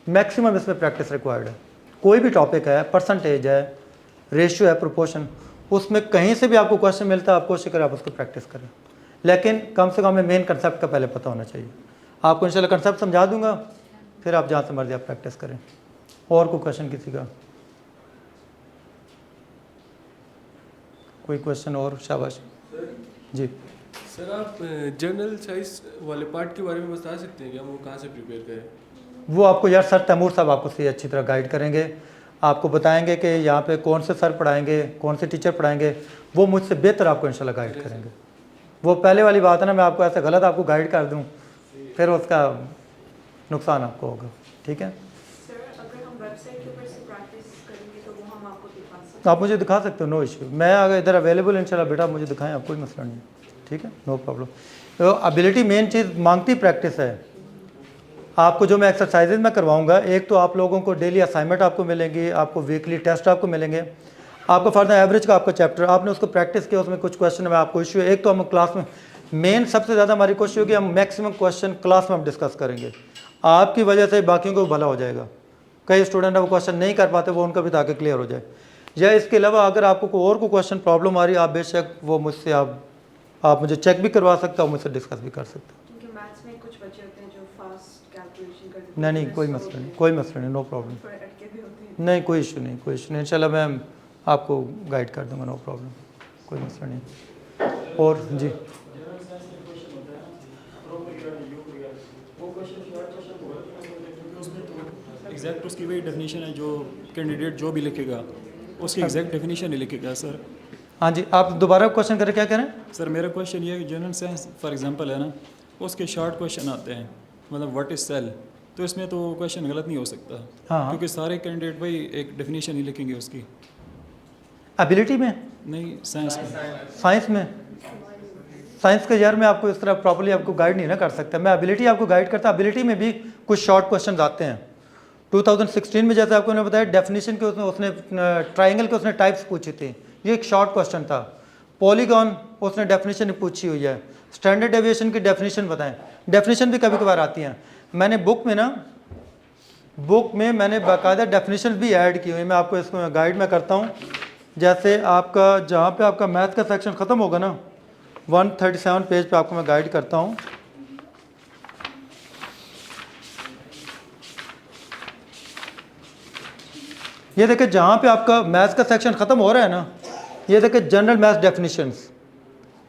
मैक्सिमम इसमें प्रैक्टिस रिक्वायर्ड है। कोई भी टॉपिक है, परसेंटेज है, रेशियो है, प्रोपोर्शन, उसमें कहीं से भी आपको क्वेश्चन मिलता है, आप कोशिश करें आप उसको प्रैक्टिस करें। लेकिन कम से कम हमें मेन कंसेप्ट का पहले पता होना चाहिए। आपको इंशाल्लाह कंसेप्ट समझा दूंगा, फिर आप जहाँ से मर्जी आप प्रैक्टिस करें। और कोई क्वेश्चन किसी का? कोई क्वेश्चन और? शाबाश जी।
सर आप जनरल साइंस वाले पार्ट के बारे में बता सकते हैं कि हम वो कहाँ से प्रिपेयर करें?
वो आपको यार सर तैमूर साहब आपको सही अच्छी तरह गाइड करेंगे, आपको बताएंगे कि यहाँ पे कौन से सर पढ़ाएंगे, कौन से टीचर पढ़ाएंगे, वो मुझसे बेहतर आपको इंशाल्लाह गाइड करेंगे। वो पहले वाली बात है ना, मैं आपको ऐसे गलत आपको गाइड कर दूँ फिर उसका नुकसान आपको होगा। ठीक है,
सर अगर हम वेबसाइट के ऊपर से प्रैक्टिस करेंगे तो वो हम आपको दिखा सकते
आप मुझे दिखा सकते हो, नो इशू। मैं अगर इधर अवेलेबल इंशाल्लाह बेटा, मुझे दिखाएं, आप कोई मसला नहीं। ठीक है, नो प्रॉब्लम। तो एबिलिटी मेन चीज़ मांगती प्रैक्टिस है। आपको जो मैं एक्सरसाइजेज में करवाऊंगा, एक तो आप लोगों को डेली असाइनमेंट आपको मिलेंगी, आपको वीकली टेस्ट आपको मिलेंगे, आपको फॉर द एवरेज का आपका चैप्टर आपने उसको प्रैक्टिस किया, उसमें कुछ क्वेश्चन में आपको इशू है। एक तो हम क्लास में मेन सबसे ज़्यादा हमारी कोशिश होगी, हम मैक्सिमम क्वेश्चन क्लास में हम डिस्कस करेंगे। आपकी वजह से बाकियों को भला हो जाएगा। कई स्टूडेंट वो क्वेश्चन नहीं कर पाते, वो उनका भी ताकि क्लियर हो जाए। या इसके अलावा अगर आपको कोई और कोई क्वेश्चन प्रॉब्लम आ रही है, आप बेशक वो मुझसे आप मुझे चेक भी करवा सकते हो, मुझसे डिस्कस भी कर सकते हो।
क्योंकि मैथ्स में कुछ बच्चे होते हैं जो फास्ट कैलकुलेशन करते हैं।
नहीं कोई मसला नहीं, कोई मसला नहीं, नो प्रॉब्लम।
थोड़े अटके भी होते हैं।
नहीं कोई इशू नहीं, कोई इशू नहीं, इंशाल्लाह मैं आपको गाइड कर दूंगा, नो प्रॉब्लम, कोई मसला नहीं। और जी
एग्जैक्ट उसकी वही डेफिनेशन है जो कैंडिडेट जो भी लिखेगा उसकी एग्जैक्ट डेफिनेशन ही लिखेगा सर।
हाँ जी, आप दोबारा क्वेश्चन करें, क्या करें?
सर मेरा क्वेश्चन ये है कि जनरल साइंस फॉर एग्जांपल है ना, उसके शॉर्ट क्वेश्चन आते हैं, मतलब व्हाट इज सेल, तो इसमें तो क्वेश्चन गलत नहीं हो सकता।
हाँ।
क्योंकि सारे कैंडिडेट वही एक डेफिनेशन ही लिखेंगे उसकी।
एबिलिटी में?
नहीं, साइंस में।
साइंस में? साइंस के यार मैं आपको इस तरह प्रॉपर्ली आपको गाइड नहीं ना कर सकता। मैं एबिलिटी आपको गाइड करता, एबिलिटी में भी कुछ शॉर्ट क्वेश्चन आते हैं। 2016 में जैसे आपको मैंने बताया, डेफिनेशन के उसने ट्राइंगल के उसने टाइप्स पूछे थे, ये एक शॉर्ट क्वेश्चन था। पॉलीगॉन उसने डेफिनेशन पूछी हुई है। स्टैंडर्ड डेविएशन की डेफिनेशन बताएं, डेफिनेशन भी कभी कभार आती हैं। मैंने बुक में मैंने बाकायदा डेफिनेशन भी ऐड की हुई, मैं आपको इसमें गाइड में करता हूँ। जैसे आपका जहाँ पे आपका मैथ का सेक्शन ख़त्म होगा ना, 137 पेज पे आपको मैं गाइड करता हूँ। ये देखिए जहाँ पे आपका मैथ्स का सेक्शन ख़त्म हो रहा है ना, ये देखिए जनरल मैथ्स डेफिनेशंस,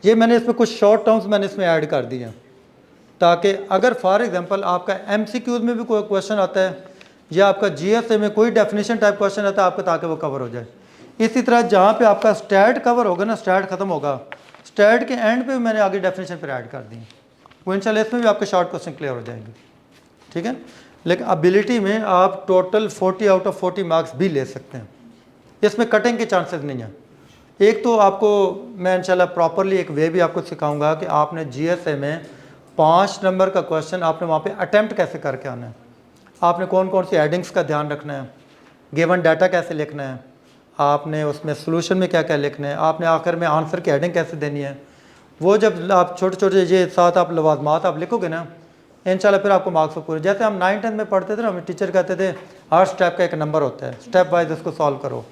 ये मैंने इसमें कुछ शॉर्ट टर्म्स मैंने इसमें ऐड कर दिए हैं, ताकि अगर फॉर एग्जांपल आपका एमसीक्यूज में भी कोई क्वेश्चन आता है या आपका जीएसए में कोई डेफिनेशन टाइप क्वेश्चन आता है आपका, ताकि वो कवर हो जाए। इसी तरह जहाँ पे आपका स्टैट कवर होगा ना, स्टैट ख़त्म होगा, स्टैट के एंड पे मैंने आगे डेफिनेशन पर ऐड कर दी, वो इंशाल्लाह इसमें भी आपके शॉर्ट क्वेश्चन क्लियर हो जाएंगे। ठीक है, लेकिन एबिलिटी में आप टोटल 40 आउट ऑफ 40 मार्क्स भी ले सकते हैं, इसमें कटिंग के चांसेस नहीं हैं। एक तो आपको मैं इंशाल्लाह प्रॉपरली एक वे भी आपको सिखाऊंगा कि आपने जीएसए में 5 नंबर का क्वेश्चन आपने वहाँ पे अटेम्प्ट कैसे करके आना है, आपने कौन कौन सी एडिंग्स का ध्यान रखना है, गिवन डाटा कैसे लिखना है, आपने उसमें सोल्यूशन में क्या क्या लिखना है, आपने आखिर में आंसर की हेडिंग कैसे देनी है। वो जब आप छोटे छोटे ये साथ आप लवाजमात आप लिखोगे ना, इंशाल्लाह फिर आपको मार्क्स पूरे। जैसे हम 9th-10th में पढ़ते थे ना, हमें टीचर कहते थे हर स्टेप का एक नंबर होता है, स्टेप वाइज इसको सॉल्व करो।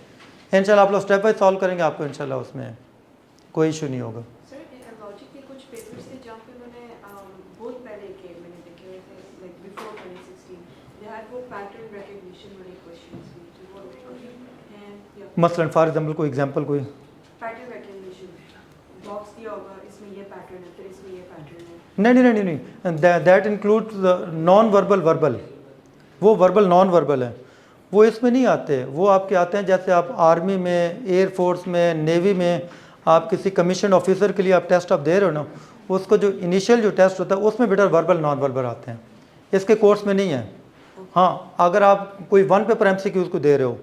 इंशाल्लाह आप लोग स्टेप वाइज सॉल्व करेंगे, आपको इंशाल्लाह उसमें कोई इशू नहीं होगा।
सर लॉजिक के कुछ पेपर्स थे जहाँ पे मैंने बहुत पहले के मैंने देखे हुए थे, लाइक बिफोर 2016 दे हैड वो पैटर्न रिकॉग्निशन वाले क्वेश्चंस जो वो हैं, या
मसलन फॉर एग्जांपल कोई एग्जांपल कोई
पैटर्न रिकॉग्निशन बॉक्स दिया होगा, इसमें ये पैटर्न है, फिर इसमें ये पैटर्न है।
नहीं, that includes non verbal verbal, वो वर्बल नॉन वर्बल है, वो इसमें नहीं आते। वो आपके आते हैं जैसे आप आर्मी में, एयरफोर्स में, नेवी में आप किसी कमीशन ऑफिसर के लिए आप टेस्ट आप दे रहे हो ना, उसको जो इनिशियल जो टेस्ट होता है उसमें बेटा वर्बल नॉन वर्बल आते हैं, इसके कोर्स में नहीं है। हाँ, अगर आप कोई 1 पेपर MCQs को दे रहे हो,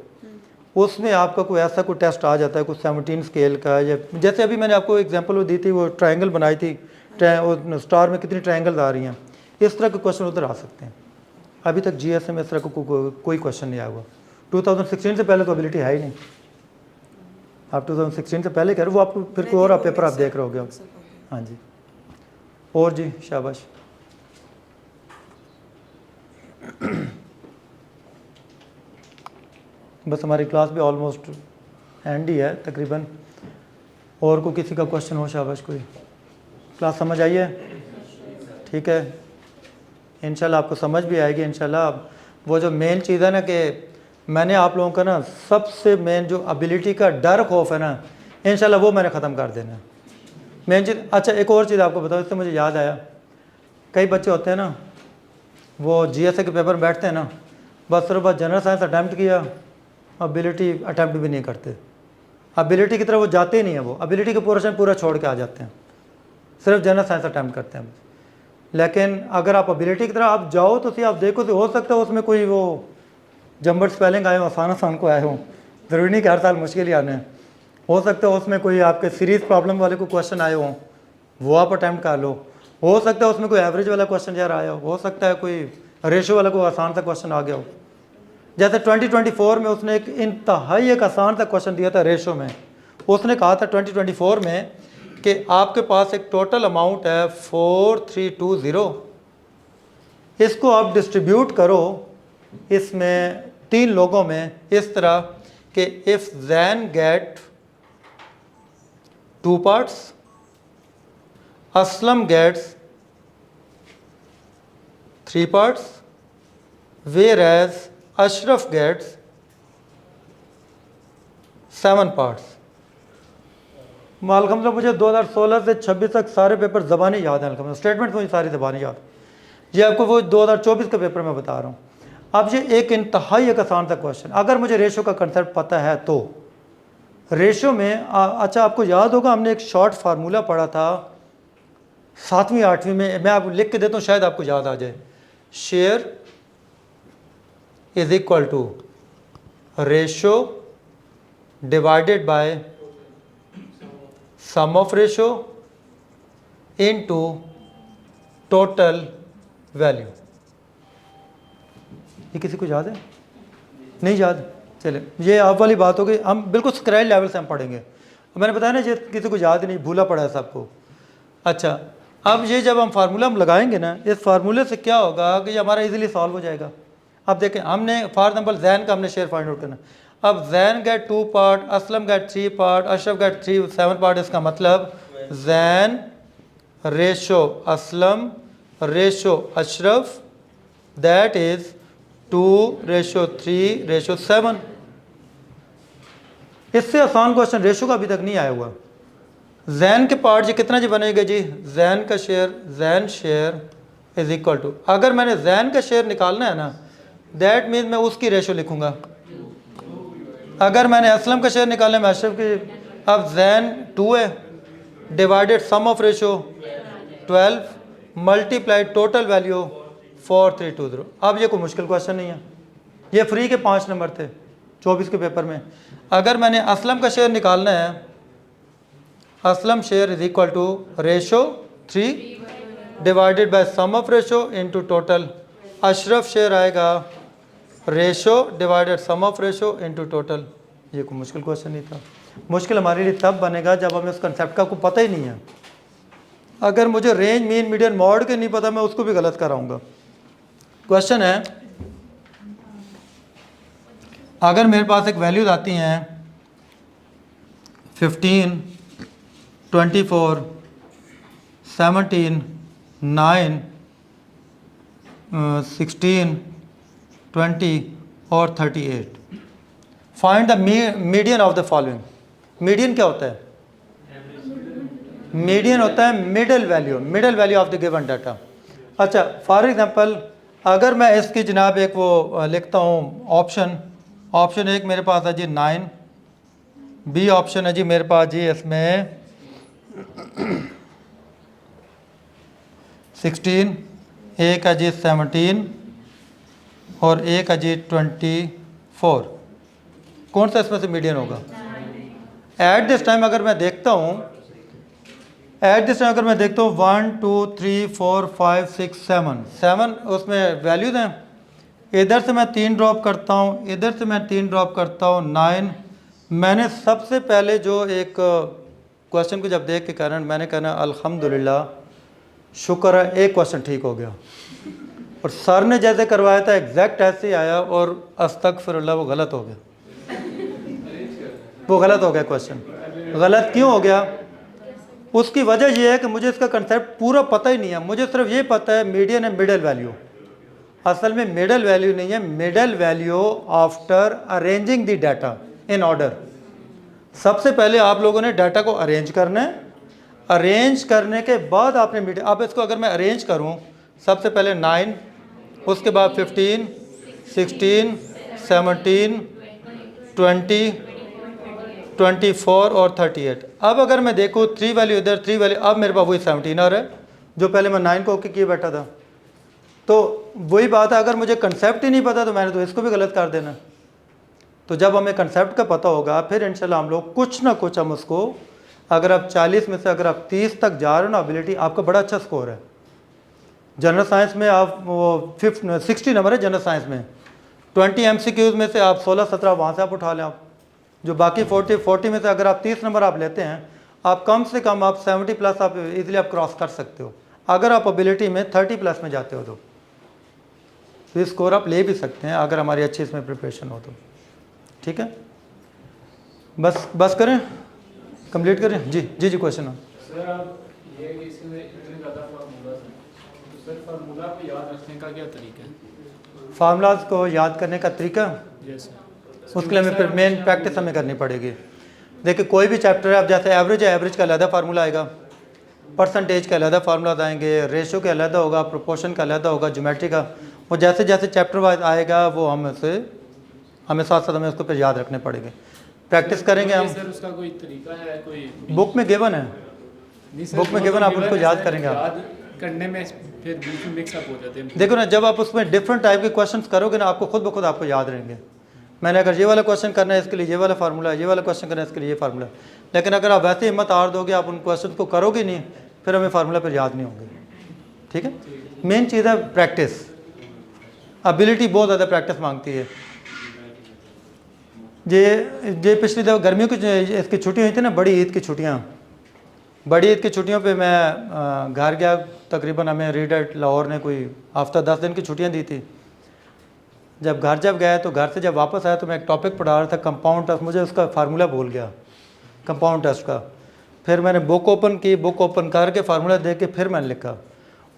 उसमें आपका कोई ऐसा कोई टेस्ट आ जाता है कुछ 17 स्केल का, या जैसे अभी मैंने आपको एग्जांपल वो दी थी, वो ट्रायंगल बनाई थी, स्टार में कितनी ट्रायंगल्स आ रही हैं, इस तरह के क्वेश्चन उधर आ सकते हैं। अभी तक जीएसए में इस तरह का कोई क्वेश्चन नहीं आया हुआ। 2016 से पहले तो एबिलिटी है ही नहीं, आप 2016 से पहले कह रहे हो, वो आप फिर कोई और आप पेपर आप देख रहे होगे आप। हाँ जी, और जी शाबाश। बस हमारी क्लास भी ऑलमोस्ट एंड ही है तकरीबन। और को किसी का क्वेश्चन हो शाबाश कोई? क्लास समझ आई है? ठीक है, इंशाल्लाह आपको समझ भी आएगी इंशाल्लाह। अब वो जो मेन चीज़ है ना कि मैंने आप लोगों का ना सबसे मेन जो एबिलिटी का डर खौफ है ना, इंशाल्लाह वो मैंने ख़त्म कर देना है मेन चीज़। अच्छा एक और चीज़ आपको बताओ, इससे मुझे याद आया, कई बच्चे होते हैं ना वो GSA के पेपर में बैठते हैं ना, बस सिर्फ बस जनरल साइंस अटैम्प्ट किया, एबिलिटी अटैम्प्ट भी नहीं करते, एबिलिटी की तरफ वो जाते ही नहीं है, वो एबिलिटी के पोर्शन पूरा छोड़ के आ जाते हैं, सिर्फ जनरल साइंस अटैम्प्ट करते हैं। लेकिन अगर आप एबिलिटी की तरफ आप जाओ तो आप देखो तो हो सकता है उसमें कोई वो जंबर स्पेलिंग आए हो, आसान को आए हो, ज़रूरी नहीं कि हर साल मुश्किल ही आने हैं। हो सकता है उसमें कोई आपके सीरीज प्रॉब्लम वाले को क्वेश्चन आए हो, वो आप अटैम्प्ट कर लो। हो सकता है उसमें कोई एवरेज वाला क्वेश्चन यार आया हो सकता है कोई रेशो वाला कोई आसान सा क्वेश्चन आ गया हो। जैसे 2024 में उसने एक इंतहाई एक आसान सा क्वेश्चन दिया था रेशो में। उसने कहा था 2024 में कि आपके पास एक टोटल अमाउंट है 4320, इसको आप डिस्ट्रीब्यूट करो इसमें 3 लोगों में इस तरह कि if Jain get 2 parts, Aslam gets 3 parts, whereas Ashraf gets 7 parts। अलहम्दुलिल्लाह मुझे 2016 से 26 तक सारे पेपर ज़बानी याद हैं, अलहम्दुलिल्लाह स्टेटमेंट मुझे सारी ज़बानी याद। ये आपको वो 2024 के पेपर में बता रहा हूँ। अब ये एक इंतहाई एक आसान सा क्वेश्चन, अगर मुझे रेशो का कंसेप्ट पता है तो रेशो में अच्छा आपको याद होगा हमने एक शॉर्ट फार्मूला पढ़ा था 7वीं 8वीं में, मैं आपको लिख के देता हूँ शायद आपको याद आ जाए। Share is equal to ratio divided by sum of ratio into total value. ये किसी को याद है? नहीं याद? चले ये आप वाली बात हो गई, हम बिल्कुल स्क्रैच लेवल से हम पढ़ेंगे। मैंने बताया ना ये किसी को याद नहीं, भूला पड़ा है सबको। अच्छा अब ये जब हम फार्मूला हम लगाएंगे ना, इस फार्मूले से क्या होगा कि ये हमारा इजीली सॉल्व हो जाएगा। अब देखें हमने फॉर एग्जाम्पल जैन का हमने शेयर फाइंड आउट करना। अब Jain get 2 part, Aslam get 3 part, Ashraf get 7 part। इसका मतलब Jain ratio Aslam ratio Ashraf that is 2:3:7। इससे आसान क्वेश्चन रेशो का अभी तक नहीं आया हुआ। जैन के पार्ट जी कितना जी बनेगा जी, जैन का share, Jain share is equal to, अगर मैंने जैन का शेयर निकालना है ना दैट मीन्स मैं उसकी रेशो लिखूंगा। अगर मैंने असलम का शेयर निकालना है मैं अशरफ की, अब जैन 2 है divided sum of ratio 12 multiplied total value 4320। अब ये कोई मुश्किल क्वेश्चन नहीं है, ये फ्री के 5 नंबर थे 24 के पेपर में। अगर मैंने असलम का शेयर निकालना है, Aslam share is equal to ratio 3 divided by sum of ratio into total. Ashraf share आएगा ratio divided sum of ratio into total. ये कोई मुश्किल क्वेश्चन नहीं था। मुश्किल हमारे लिए तब बनेगा जब हमें उस कंसेप्ट का कोई पता ही नहीं है। अगर मुझे रेंज मीन मीडियन मॉड के नहीं पता मैं उसको भी गलत कराऊंगा। क्वेश्चन है अगर मेरे पास एक वैल्यूज आती हैं 15, 24, 17, 9, 16, 20 और 38, find the median of the following. Median क्या होता है? मीडियन होता है middle value of the given data. अच्छा फॉर एग्जांपल अगर मैं इसकी जनाब एक वो लिखता हूँ ऑप्शन एक मेरे पास है जी 9, बी ऑप्शन है जी मेरे पास जी इसमें 16, एक है जी 17 और एक है जी 24। कौन सा इसमें से मीडियन होगा? एट दिस टाइम अगर मैं देखता हूँ 1, 2, 3, 4, 5, 6, 7 उसमें वैल्यूज हैं। इधर से मैं 3 ड्रॉप करता हूँ, इधर से मैं 3 ड्रॉप करता हूँ 9। मैंने सबसे पहले जो एक क्वेश्चन को जब देख के कारण मैंने कहना अल्हम्दुलिल्लाह शुक्र है एक क्वेश्चन ठीक हो गया। और सर ने जैसे करवाया था एग्जैक्ट ऐसे ही आया और अस्तगफिरुल्लाह वो गलत हो गया। वो गलत हो गया क्वेश्चन। गलत क्यों हो गया? उसकी वजह यह है कि मुझे इसका कंसेप्ट पूरा पता ही नहीं है। मुझे सिर्फ ये पता है मीडियन है मिडल वैल्यू। असल में मिडल वैल्यू नहीं है, middle value after arranging the data in order. सबसे पहले आप लोगों ने डाटा को अरेंज करना है, अरेंज करने के बाद आपने मीडियन, अब इसको अगर मैं अरेंज करूं, सबसे पहले 9, उसके बाद 15, 16, 17, 20, 24 और 38। अब अगर मैं देखूँ 3 वैल्यू इधर 3 वैल्यू, अब मेरे पास वही 17 आ रहा है जो पहले मैं 9 को ओके किए बैठा था। तो वही बात है, अगर मुझे कंसेप्ट ही नहीं पता तो मैंने तो इसको भी गलत कर देना। तो जब हमें कंसेप्ट का पता होगा फिर इंशाल्लाह हम लोग कुछ ना कुछ हम उसको, अगर आप 40 में से अगर आप 30 तक जा रहे हो ना एबिलिटी, आपका बड़ा अच्छा स्कोर है। जनरल साइंस में आप वो 60 नंबर है जनरल साइंस में, 20 MCQs में से आप 16-17 वहाँ से आप उठा लें। आप जो बाकी 40 में से अगर आप 30 नंबर आप लेते हैं, आप कम से कम आप 70 प्लस आप इजीली आप क्रॉस कर सकते हो। अगर आप एबिलिटी में 30 प्लस में जाते हो तो ये स्कोर आप ले भी सकते हैं अगर हमारी अच्छी इसमें प्रिपरेशन हो तो। ठीक है, बस करें, कंप्लीट करें। जी जी जी क्वेश्चन है
सर। आप ये है कि इसमें इतने ज़्यादा फार्मूलाज हैं, तो सर फार्मूला को याद रखने का क्या तरीका है?
फार्मूलाज को याद करने का तरीका,
यस सर।
उसके लिए हमें फिर मेन प्रैक्टिस हमें करनी पड़ेगी। देखिए कोई भी चैप्टर है, अब जैसे एवरेज है, एवरेज का अलग फार्मूला आएगा, परसेंटेज का अलग फार्मूला आएंगे, रेशो का अलग होगा, प्रोपोर्शन का अलग होगा, ज्योमेट्री का, वो जैसे जैसे चैप्टर वाइज आएगा वो हमें साथ साथ हमें उसको फिर याद रखने पड़ेंगे। प्रैक्टिस करेंगे हम।
सर उसका कोई तरीका है? कोई
बुक में गिवन है, बुक में गिवन, आप उसको याद करेंगे। आप
याद करने में फिर बीच में मिक्स अप हो जाते हैं।
देखो ना, जब आप उसमें डिफरेंट टाइप के क्वेश्चंस करोगे ना, आपको खुद ब खुद आपको याद रहेंगे। मैंने अगर ये वाला क्वेश्चन करना है इसके लिए ये वाला फार्मूला है, ये वाला क्वेश्चन करना है इसके लिए ये फार्मूला है। लेकिन अगर आप वैसे हिम्मत हार दोगे, आप उन क्वेश्चन को करोगे नहीं, फिर हमें फार्मूला फिर याद नहीं होंगे। ठीक है, मेन चीज़ है प्रैक्टिस। एबिलिटी बहुत ज़्यादा प्रैक्टिस मांगती है। ये पिछली दफ़ा गर्मियों की इसकी छुट्टी हुई थी ना, बड़ी ईद की छुट्टियाँ, बड़ी ईद की छुट्टियों पे मैं घर गया, तकरीबन हमें रीडर लाहौर ने कोई हफ्ता 10 दिन की छुट्टियाँ दी थी। जब गया तो घर से जब वापस आया तो मैं एक टॉपिक पढ़ा रहा था, कंपाउंड टेस्ट। मुझे उसका फार्मूला भूल गया कंपाउंड टेस्ट का। फिर मैंने बुक ओपन की, बुक ओपन करके फार्मूला देख के फिर मैंने लिखा।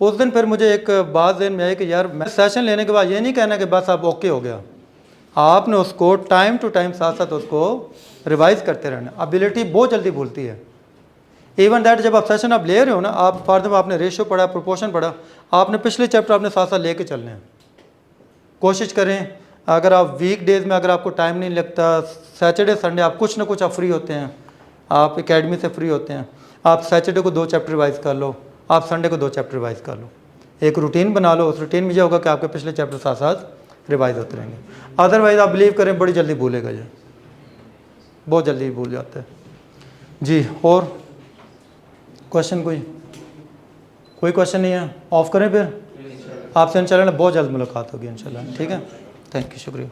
उस दिन फिर मुझे एक बात ज़हन में आई कि यार मैं सेशन लेने के बाद ये नहीं कहना कि बस आप ओके हो गया, आपने उसको टाइम टू टाइम साथ साथ उसको रिवाइज करते रहना। एबिलिटी बहुत जल्दी भूलती है। इवन दैट जब आप सेशन आप ले रहे हो ना, आप फॉर एग्जाम्पल आपने रेशियो पढ़ा, प्रोपोर्शन पढ़ा, आपने पिछले चैप्टर आपने साथ साथ लेके चलने हैं। कोशिश करें, अगर आप वीक डेज़ में अगर आपको टाइम नहीं लगता, सैटरडे संडे आप कुछ ना कुछ आप फ्री होते हैं, आप एकेडमी से फ्री होते हैं, आप सैटरडे को 2 चैप्टर रिवाइज़ कर लो, आप संडे को 2 चैप्टर रिवाइज़ कर लो। एक रूटीन बना लो, उस रूटीन में ये होगा कि आपके पिछले चैप्टर साथ साथ रिवाइज होते रहेंगे। अदरवाइज़ आप बिलीव करें बड़ी जल्दी भूलेगा, ये बहुत जल्दी भूल जाता है। जी, और क्वेश्चन कोई क्वेश्चन नहीं है? ऑफ करें फिर, आपसे इंशाल्लाह बहुत जल्द मुलाकात होगी इंशाल्लाह। ठीक है, थैंक यू, शुक्रिया।